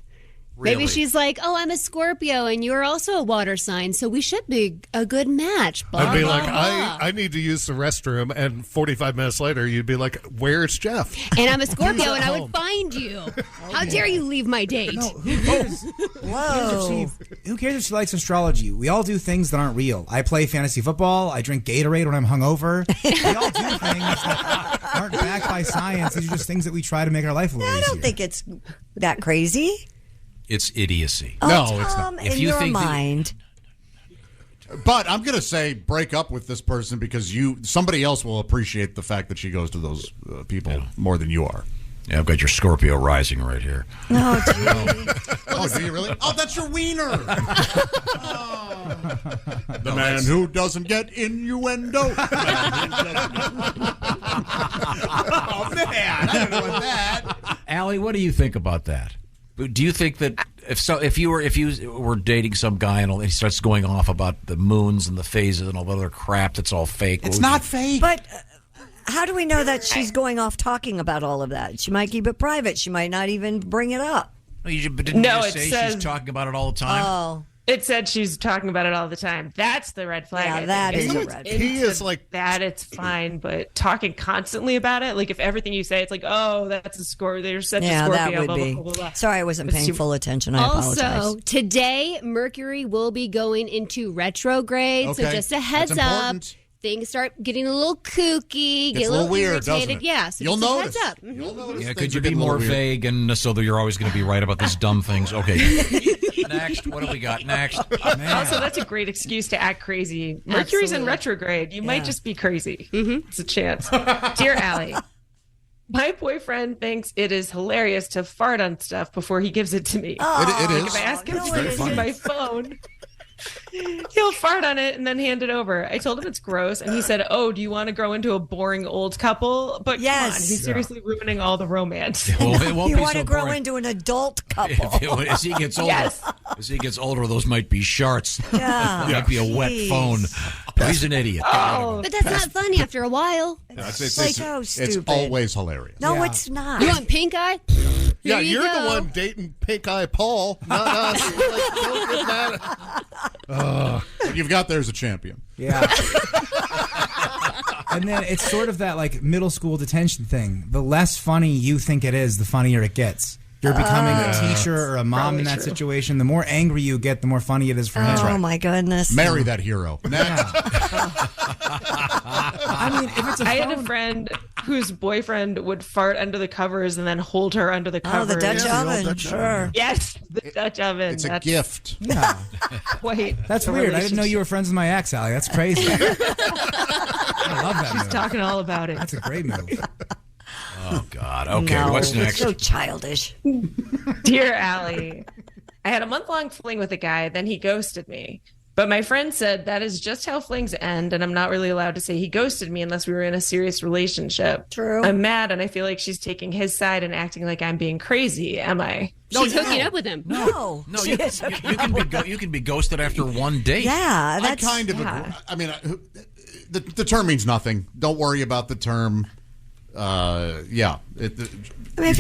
S7: Really?
S11: Maybe she's like, oh, I'm a Scorpio and you're also a water sign, so we should be a good match. Blah,
S8: I'd be
S11: blah,
S8: like,
S11: blah.
S8: I need to use the restroom, and 45 minutes later, you'd be like, where's Jeff?
S11: And I'm a Scorpio and I would find you. How dare you leave my date?
S17: No, who cares? Who cares if she likes astrology? We all do things that aren't real. I play fantasy football. I drink Gatorade when I'm hungover. We all do things that aren't backed by science. These are just things that we try to make our life a little easier.
S6: I don't think it's that crazy.
S7: It's idiocy.
S6: Oh,
S5: No,
S6: Tom,
S5: it's not.
S6: in your mind.
S5: But I'm going to say break up with this person because somebody else will appreciate the fact that she goes to those people more than you are.
S7: Yeah, I've got your Scorpio rising right here.
S6: No,
S5: Oh, do you really? Oh, that's your wiener. The man who doesn't get innuendo. Oh, man, I don't know that.
S7: Allie, what do you think about that? Do you think that if you were dating some guy and he starts going off about the moons and the phases and all the other crap that's all fake?
S5: It's not fake.
S6: But how do we know that she's going off talking about all of that? She might keep it private. She might not even bring it up.
S7: Didn't you say she's talking about it all the time?
S6: Oh.
S15: It said she's talking about it all the time. That's the red flag.
S6: Yeah, that is a red flag.
S8: He is like
S15: that. It's fine, but talking constantly about it, like if everything you say, it's like, oh, that's a Scorpio. They're such a Scorpio.
S6: That would
S15: blah,
S6: be.
S15: blah, blah, blah.
S6: Sorry, I wasn't paying full attention. I
S11: Also,
S6: apologize.
S11: today, Mercury will be going into retrograde. So
S5: Okay.
S11: just a heads
S5: That's
S11: up.
S5: important.
S11: Things start getting a little kooky,
S5: Gets
S11: get
S5: a
S11: a
S5: little
S11: little
S5: weird, doesn't
S11: irritated.
S5: it?
S11: Yeah, so
S5: You'll
S11: just
S5: notice.
S11: a heads up. Mhm.
S7: Yeah, could you be more vague and so that you're always going to be right about these dumb things? Okay. Next, what do we got next?
S15: Also, that's a great excuse to act crazy. Mercury's in
S11: Absolutely.
S15: retrograde. You might just be crazy.
S11: Mm-hmm.
S15: It's a chance. Dear Allie, my boyfriend thinks it is hilarious to fart on stuff before he gives it to me.
S5: It
S15: Like
S5: is.
S15: if I ask him
S6: No,
S15: to
S6: it
S15: put it
S6: isn't.
S15: in my phone, he'll fart on it and then hand it over. I told him it's gross, and he said, "Oh, do you want to grow into a boring old couple?" But
S6: Yes.
S15: come on, he's seriously ruining all the romance.
S7: Well, it won't
S6: You
S7: be
S6: want
S7: so
S6: to grow
S7: boring.
S6: into an adult couple.
S7: As he gets older,
S15: Yes.
S7: those might be sharts.
S6: Yeah.
S7: Might be a wet
S6: Jeez.
S7: phone. He's an idiot.
S15: Oh,
S11: But that's not funny after a while.
S6: It's so
S5: It's
S6: stupid.
S5: always hilarious.
S6: No,
S17: Yeah.
S6: it's not.
S11: You want pink eye?
S8: Yeah,
S11: Here you
S8: you're the
S11: go.
S8: one dating Pink Eye Paul, not us. Like, don't get mad.
S5: What you've got there's a champion.
S17: Yeah. And then it's sort of that like middle school detention thing. The less funny you think it is, the funnier it gets. You're becoming a teacher or a mom in that situation. The more angry you get, the more funny it is for him.
S6: Oh, my goodness.
S5: Marry that hero.
S17: I mean, if it's
S15: I had a friend whose boyfriend would fart under the covers and then hold her under the covers.
S6: Oh, the Dutch oven. Sure.
S15: Yes, the Dutch oven.
S5: It's a gift.
S17: Yeah.
S15: Wait.
S17: That's weird. I didn't know you were friends with my ex, Allie. That's crazy. I love that
S15: She's
S17: move.
S15: talking all about it.
S17: That's a great move.
S7: Oh, God. Okay,
S6: No,
S7: what's next?
S6: So childish.
S15: Dear Allie, I had a month-long fling with a guy, then he ghosted me. But my friend said that is just how flings end, and I'm not really allowed to say he ghosted me unless we were in a serious relationship.
S6: True.
S15: I'm mad, and I feel like she's taking his side and acting like I'm being crazy. Am I?
S11: She's hooking up with him.
S6: No.
S7: No, you can be ghosted after one date.
S6: Yeah, that's...
S5: I kind of agree. I mean, the term means nothing. Don't worry about the term. Yeah.
S6: I mean,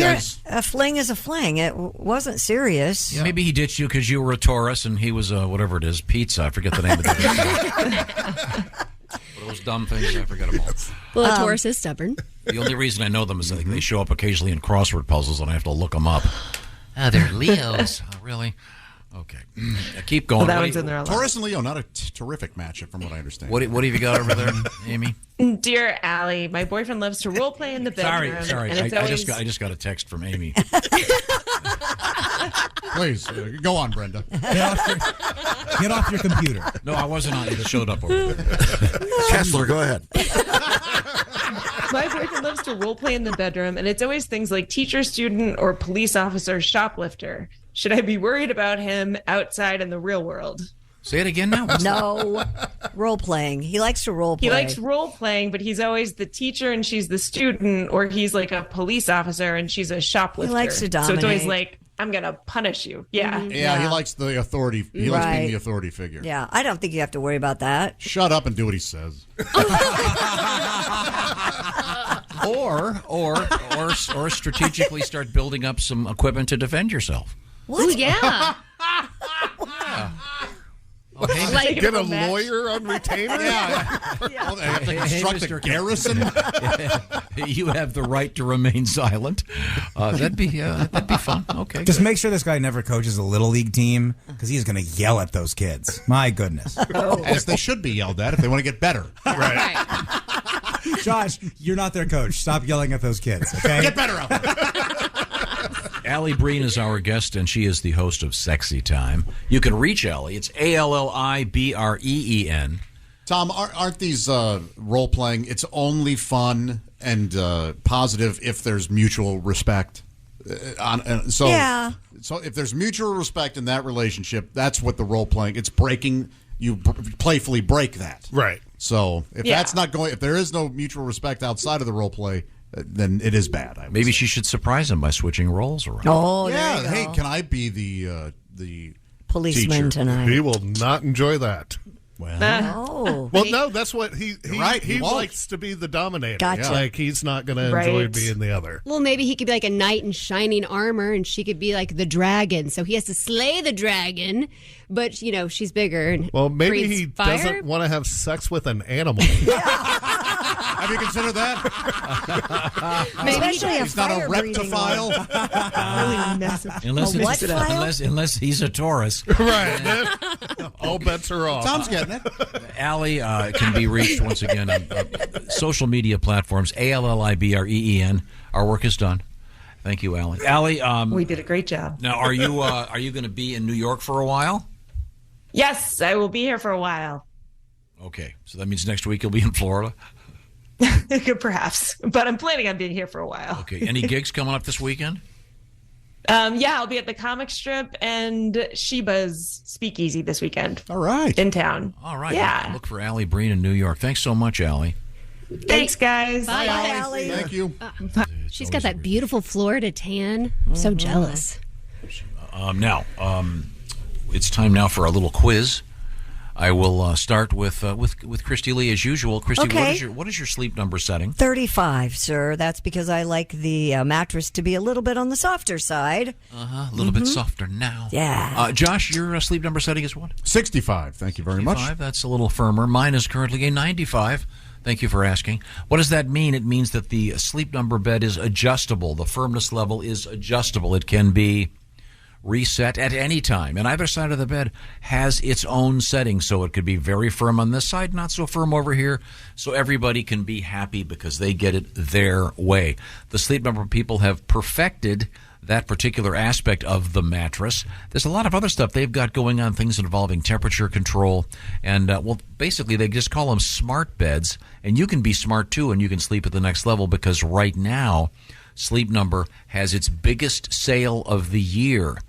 S6: a fling is a fling. It wasn't serious.
S7: Yeah. Maybe he ditched you because you were a Taurus and he was whatever it is, pizza. I forget the name of it. Those dumb things, I forget them all.
S11: Well, a Taurus is stubborn.
S7: The only reason I know them is that they show up occasionally in crossword puzzles and I have to look them up. They're Leos. Really? Okay. Keep going.
S15: Well, that one's in there a lot.
S5: Taurus and Leo, not a terrific matchup from what I understand.
S7: What have you got over there, Amy?
S15: Dear Allie, my boyfriend loves to role play in the bedroom.
S7: Sorry.
S15: And it's
S7: I
S15: always...
S7: just got a text from Amy.
S5: Please, go on, Brenda.
S17: Get off your computer.
S7: No, I wasn't on it. It showed up over there.
S9: Kessler, go ahead.
S15: My boyfriend loves to role play in the bedroom, and it's always things like teacher, student, or police officer, shoplifter. Should I be worried about him outside in the real world?
S7: Say it again now.
S6: No. Role playing. He likes to role play.
S15: He likes role playing, but he's always the teacher and she's the student, or he's like a police officer and she's a shoplifter.
S6: He likes to dominate.
S15: So it's always like, I'm going to punish you. Yeah.
S5: Yeah, he likes the authority. He likes being the authority figure.
S6: Yeah, I don't think you have to worry about that.
S5: Shut up and do what he says.
S7: or strategically start building up some equipment to defend yourself.
S6: What?
S11: Ooh, yeah.
S7: Okay.
S15: Like
S8: Get a lawyer on retainer?
S5: Well, they have to construct a garrison.
S7: You have the right to remain silent. That'd be fun. Okay.
S17: Just make sure this guy never coaches a little league team because he's going to yell at those kids. My goodness.
S5: As they should be yelled at if they want to get better.
S15: Right.
S17: Josh, you're not their coach. Stop yelling at those kids, okay?
S5: Get better out there.
S7: Alli Breen is our guest, and she is the host of Sexy Time. You can reach Alli. It's ALLIBREEN.
S5: Tom, aren't these role-playing, it's only fun and positive if there's mutual respect? So if there's mutual respect in that relationship, that's what the role-playing, it's breaking, you playfully break that.
S8: Right.
S5: So if that's not going, if there is no mutual respect outside of the role-play, then it is bad.
S7: Maybe she should surprise him by switching roles around.
S6: Oh,
S5: yeah.
S6: there you
S5: Hey,
S6: go.
S5: can I be the
S6: policeman
S5: teacher
S6: tonight?
S8: He will not enjoy that.
S6: Oh.
S8: Well, no, that's what he
S5: right,
S8: he
S5: won't.
S8: likes to be the dominator.
S6: Gotcha.
S8: Like he's not going to enjoy
S15: Right.
S8: being the other.
S11: Well, maybe he could be like a knight in shining armor, and she could be like the dragon. So he has to slay the dragon, but she's bigger. And
S8: Well, maybe
S11: breathes
S8: he
S11: fire.
S8: doesn't want to have sex with an animal.
S5: Have you considered that?
S6: Especially
S5: He's not a reptophile.
S7: Unless he's a Taurus.
S8: Right. All bets are off.
S5: Tom's getting it.
S7: Alli can be reached once again on social media platforms, ALLIBREEN. Our work is done. Thank you, Alli. Alli,
S15: We did a great job.
S7: now are you going to be in New York for a while?
S15: Yes, I will be here for a while.
S7: Okay, so that means next week you'll be in Florida.
S15: Perhaps. But I'm planning on being here for a while.
S7: Okay, any gigs coming up this weekend?
S15: I'll be at the comic strip and Sheba's Speakeasy this weekend.
S5: All right.
S15: In town.
S7: All right.
S15: Yeah.
S7: Look for Alli Breen in New York. Thanks so much, Alli.
S15: Thanks, guys.
S11: Bye,
S6: Alli.
S5: Thank you.
S11: She's got that beautiful Florida tan. I'm so jealous.
S7: Now, it's time now for a little quiz. I will start with Christy Lee as usual. Christy,
S6: Okay.
S7: what is your sleep number setting?
S6: 35, sir. That's because I like the mattress to be a little bit on the softer side.
S7: A little bit softer now.
S6: Yeah.
S7: Josh, your sleep number setting is what?
S5: 65. Thank you very much.
S7: 65. That's a little firmer. Mine is currently a 95. Thank Thank you for asking. What does that mean? It means that the Sleep Number bed is adjustable. The firmness level is adjustable. It can be reset at any time, and either side of the bed has its own setting, so it could be very firm on this side, not so firm over here, so everybody can be happy because they get it their way. The Sleep Number people have perfected that particular aspect of the mattress. There's a lot of other stuff they've got going on, things involving temperature control, and basically they just call them smart beds, and you can be smart too, and you can sleep at the next level, because right now Sleep Number has its biggest sale of the year.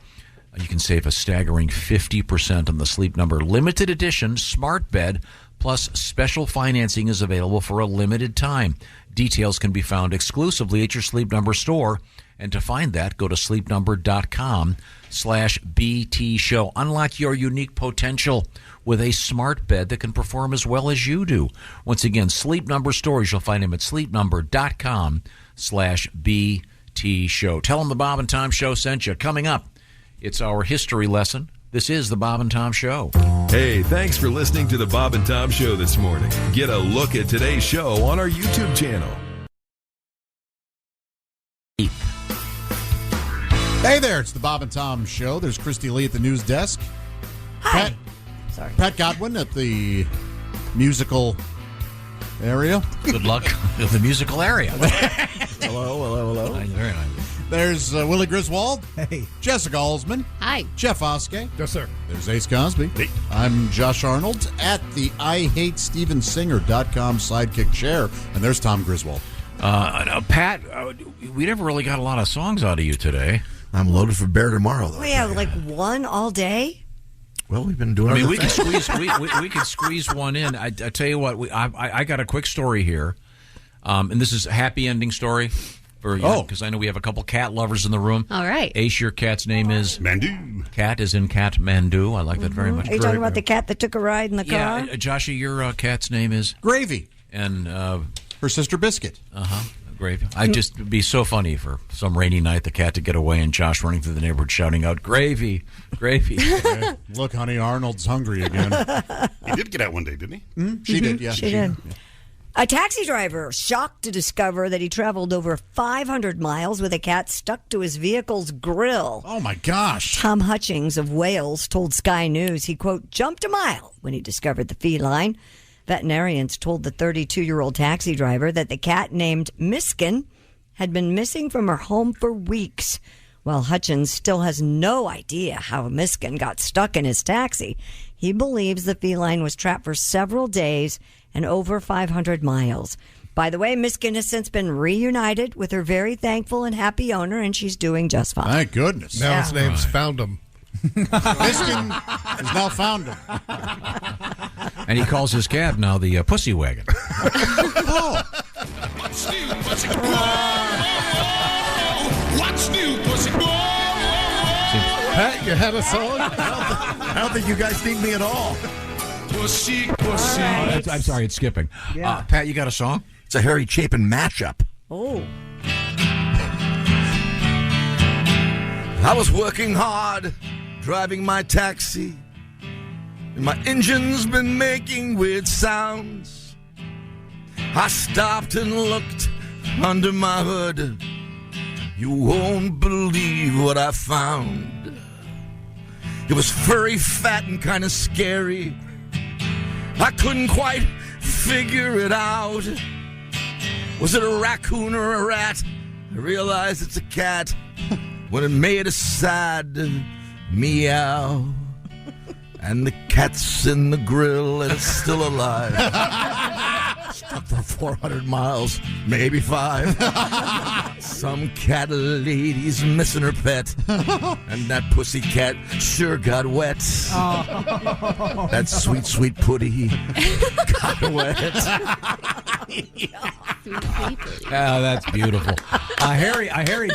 S7: You can save a staggering 50% on the Sleep Number limited edition smart bed, plus special financing is available for a limited time. Details can be found exclusively at your Sleep Number store, and to find that, go to sleepnumber.com/BT show. Unlock your unique potential with a smart bed that can perform as well as you do. Once again, Sleep Number stores, you'll find them at sleepnumber.com/BT show. Tell them the Bob and Tom Show sent you. Coming up, it's our history lesson. This is the Bob and Tom Show.
S21: Hey, thanks for listening to the Bob and Tom Show this morning. Get a look at today's show on our YouTube channel.
S5: Hey there, it's the Bob and Tom Show. There's Christy Lee at the news desk.
S6: Hi.
S5: Pat Godwin at the musical area.
S7: Good luck with the musical area.
S5: Hello.
S7: Very nice.
S5: There's Willie Griswold. Hey. Jessica Alsman.
S11: Hi.
S5: Jeff Oskay.
S8: Yes, sir.
S5: There's Ace Cosby. Hey. I'm Josh Arnold at the IHateStevenSinger.com sidekick chair. And there's Tom Griswold.
S7: Pat, we never really got a lot of songs out of you today.
S9: I'm loaded for bear tomorrow, though.
S6: We have like one all day?
S9: Well, we've been doing.
S7: I mean, we can squeeze. we can squeeze one in. I tell you what. I got a quick story here, and this is a happy ending story for you, because I know we have a couple cat lovers in the room.
S11: All right.
S7: Ace, your cat's name is
S14: Mandu.
S7: Cat is in Kathmandu. I like that very much.
S6: Are you talking about the cat that took a ride in the car?
S7: Yeah, Joshy, your cat's name is
S5: Gravy,
S7: and
S5: her sister Biscuit.
S7: Gravy. I'd just be so funny for some rainy night, the cat to get away, and Josh running through the neighborhood shouting out, "Gravy, gravy!"
S5: Look, honey, Arnold's hungry again.
S14: He did get out one day, didn't he?
S5: Mm-hmm. She did. Yeah,
S6: she did. Yeah. A taxi driver shocked to discover that he traveled over 500 miles with a cat stuck to his vehicle's grill.
S5: Oh, my gosh.
S6: Tom Hutchings of Wales told Sky News he, quote, jumped a mile when he discovered the feline. Veterinarians told the 32-year-old taxi driver that the cat named Miskin had been missing from her home for weeks. While Hutchins still has no idea how Miskin got stuck in his taxi, he believes the feline was trapped for several days and over 500 miles. By the way, Miskin has since been reunited with her very thankful and happy owner, and she's doing just fine.
S5: Thank goodness.
S8: Now his name's Found 'em.
S5: Miskin has now found him.
S7: And he calls his cab now the Pussy Wagon.
S5: Oh.
S16: What's new, Pussy? What's new, Pussy?
S8: Pat, you had a song?
S9: I don't think you guys need me at all.
S16: Pussy, pussy.
S7: I'm sorry, it's skipping.
S6: Yeah.
S7: Pat, you got a song?
S9: It's a Harry Chapin mashup.
S6: Oh.
S9: I was working hard, driving my taxi, and my engine's been making weird sounds. I stopped and looked under my hood. You won't believe what I found. It was furry, fat, and kind of scary. I couldn't quite figure it out. Was it a raccoon or a rat? I realized it's a cat when it made a sad meow. And the cat's in the grill and it's still alive. Stuck for 400 miles, maybe 5. Some cat lady's missing her pet. And that pussy cat sure got wet.
S16: Oh.
S9: That sweet, sweet putty got wet.
S7: That's beautiful. A Harry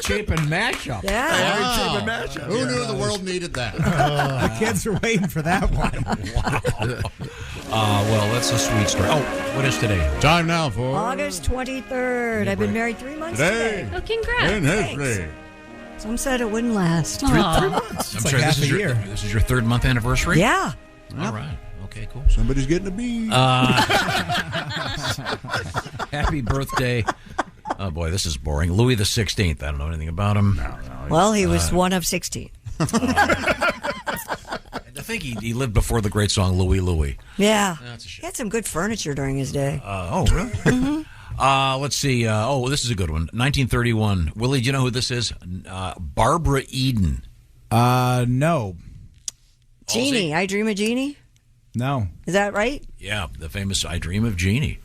S7: Chapin mashup.
S6: Yeah.
S9: Harry Chapin mashup.
S5: Who knew the world needed that?
S17: The kids are waiting for that one.
S7: Well, that's a sweet story. Oh, what is today?
S5: Time now for
S6: August 23rd. I've been married 3 months
S5: today.
S11: Oh, congrats.
S5: In history.
S6: Some said it wouldn't last.
S9: 3 months.
S7: I'm
S17: like
S7: sorry,
S17: half
S7: this
S17: a year.
S7: This is your 3rd month anniversary?
S6: Yeah.
S7: All right. Okay, cool.
S5: Somebody's getting a bee.
S7: Happy birthday. Oh, boy, this is boring. Louis the 16th. I don't know anything about him.
S6: Well, he was one of 16.
S7: I think he lived before the great song Louie Louie.
S6: Yeah.
S7: That's a shame.
S6: He had some good furniture during his day.
S7: Oh, really? Let's see. This is a good one. 1931. Willie, do you know who this is? Barbara Eden.
S17: No.
S6: Jeannie. I Dream of Jeannie?
S17: No.
S6: Is that right?
S7: Yeah, the famous I Dream of Jeannie.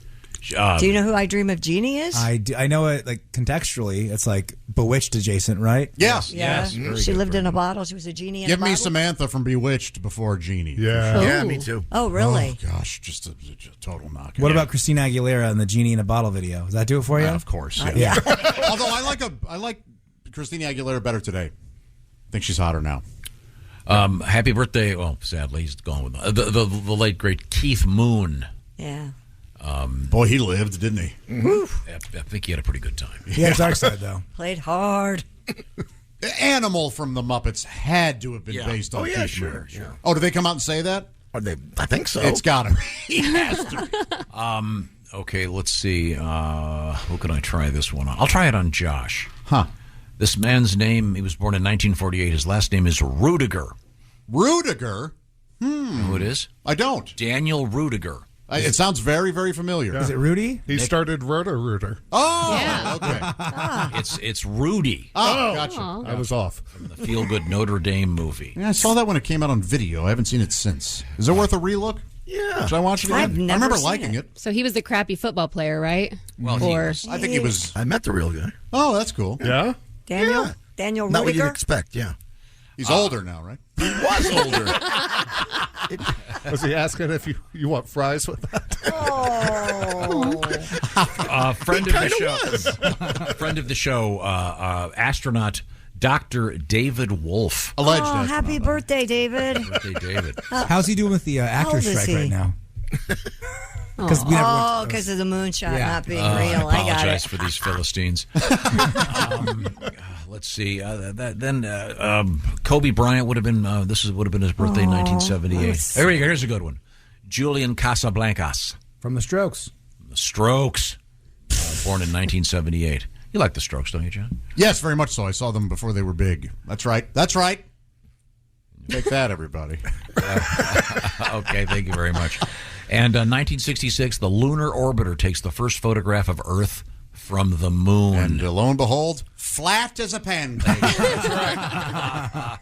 S6: Do you know who I Dream of Jeannie is?
S17: I know it, like, contextually. It's like Bewitched adjacent, right?
S5: Yes.
S6: Yeah.
S5: Yes.
S6: She lived in a bottle. She was a genie in
S5: Give
S6: a bottle.
S5: me Samantha from Bewitched before Jeannie.
S8: Yeah.
S9: Yeah, me too.
S6: Oh, really?
S5: Oh, gosh, just a total knockout.
S17: What about Christina Aguilera and the Genie in a Bottle video? Does that do it for you?
S5: Of course.
S6: Yeah.
S5: Although I like Christina Aguilera better today. I think she's hotter now.
S7: Happy birthday. Well, sadly, he's gone with the late, great Keith Moon.
S6: Yeah.
S5: Boy, he lived, didn't he?
S7: I think he had a pretty good time.
S17: He had a dark side, though.
S6: Played hard.
S5: Animal from the Muppets had to have been based on Keith Moon.
S9: Sure.
S5: Oh, did they come out and say that?
S9: I think so.
S5: It's got to be. He has to.
S7: Okay, let's see. Who can I try this one on? I'll try it on Josh.
S5: Huh.
S7: This man's name, he was born in 1948. His last name is Rudiger.
S5: Rudiger?
S7: You know who it is?
S5: I don't.
S7: Daniel Rudiger.
S5: It sounds very, very familiar.
S17: Is it Rudy?
S8: He started Roto-Rooter.
S5: Oh,
S11: Yeah.
S5: okay.
S7: It's Rudy.
S5: Oh, gotcha.
S8: I was off.
S7: From the feel-good Notre Dame movie.
S5: Yeah, I saw that when it came out on video. I haven't seen it since. Is it worth a relook?
S9: Yeah.
S5: Should I watch it again?
S6: I've never
S5: I remember
S6: seen
S5: liking
S6: it.
S5: it.
S11: So he was the crappy football player, right?
S7: Well,
S5: I think he was.
S9: I met the real guy.
S5: Oh, that's cool.
S8: Yeah?
S6: Daniel?
S9: Yeah.
S6: Daniel
S9: Not what you'd
S6: Rudiger?
S9: expect, yeah.
S5: He's older now, right?
S9: He was older.
S8: Was he asking if you want fries with that?
S7: Friend of the show, astronaut Dr. David Wolf.
S5: Alleged
S6: Oh, happy birthday, David.
S7: Birthday, David.
S17: How's he doing with the actor
S6: old is
S17: strike
S6: he? Oh,
S17: right now? Because
S6: because of the moonshot not being real. I got
S7: Apologize
S6: it.
S7: for these Philistines. Let's see. Then Kobe Bryant would have been. Would have been his birthday, 1978. There you go. Here's a good one. Julian Casablancas
S17: From the Strokes.
S7: The Strokes, born in 1978. You like the Strokes, don't you, John?
S5: Yes, very much so. I saw them before they were big. That's right. That's right. Take that, everybody.
S7: Okay, thank you very much. And 1966, the lunar orbiter takes the first photograph of Earth from the moon.
S5: And lo and behold, flat as a pancake. That's right.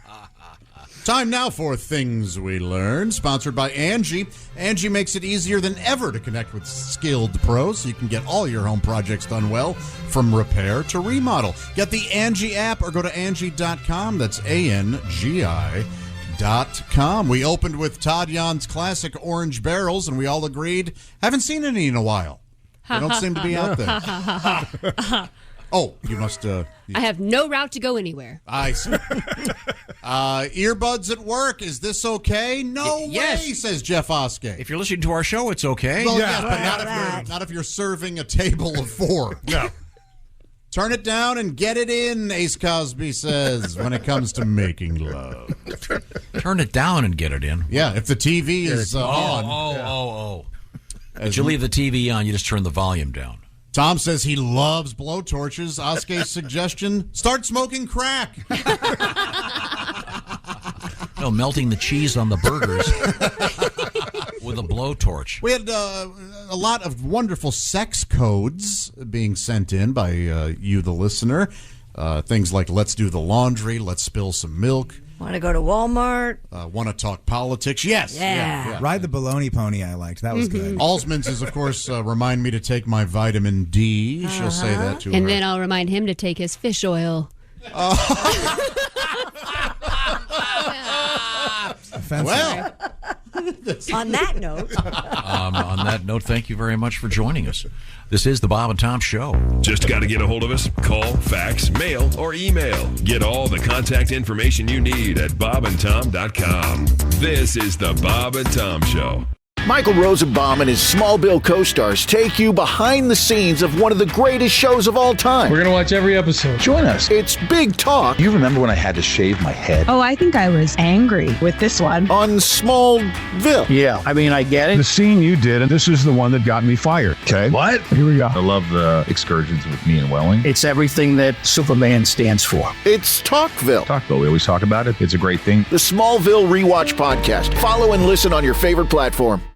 S5: Time now for Things We Learned, sponsored by Angie. Angie makes it easier than ever to connect with skilled pros so you can get all your home projects done well, from repair to remodel. Get the Angie app or go to Angie.com. That's ANGI.com. We opened with Todd Jan's classic Orange Barrels, and we all agreed, haven't seen any in a while. They don't seem to be out there. Oh, you must...
S11: I have no route to go anywhere.
S5: I see. Earbuds at work, is this okay? No
S7: yes.
S5: way, says Jeff Oskay.
S7: If you're listening to our show, it's okay.
S5: Well, yes, but not if you're serving a table of four.
S8: No.
S5: Turn it down and get it in, Ace Cosby says, when it comes to making love.
S7: Turn it down and get it in.
S5: Yeah, if the TV is on.
S7: If you leave the TV on, you just turn the volume down.
S5: Tom says he loves blowtorches. Oskay's suggestion, start smoking crack.
S7: No, melting the cheese on the burgers with a blowtorch.
S5: We had a lot of wonderful sex codes being sent in by you, the listener. Things like, let's do the laundry, let's spill some milk.
S6: Want to go to Walmart?
S5: Want to talk politics? Yes.
S6: Yeah.
S17: Ride the baloney pony I liked. That was good.
S5: Alsman's is, of course, remind me to take my vitamin D. She'll say that to her.
S11: And then I'll remind him to take his fish oil.
S5: Well,
S6: on that note.
S7: On that note, thank you very much for joining us. This is the Bob and Tom Show.
S13: Just got to get a hold of us. Call, fax, mail, or email. Get all the contact information you need at bobandtom.com. This is the Bob and Tom Show.
S18: Michael Rosenbaum and his Smallville co-stars take you behind the scenes of one of the greatest shows of all time.
S19: We're going to watch every episode. Join us.
S18: It's Big Talk.
S22: You remember when I had to shave my head?
S23: Oh, I think I was angry with this one.
S18: On Smallville.
S22: Yeah, I mean, I get it.
S24: The scene you did, and this is the one that got me fired, okay?
S22: What?
S24: Here we go.
S22: I love the excursions with me and Welling. It's everything that Superman stands for.
S18: It's Talkville.
S24: Talkville, we always talk about it. It's a great thing.
S18: The Smallville Rewatch Podcast. Follow and listen on your favorite platform.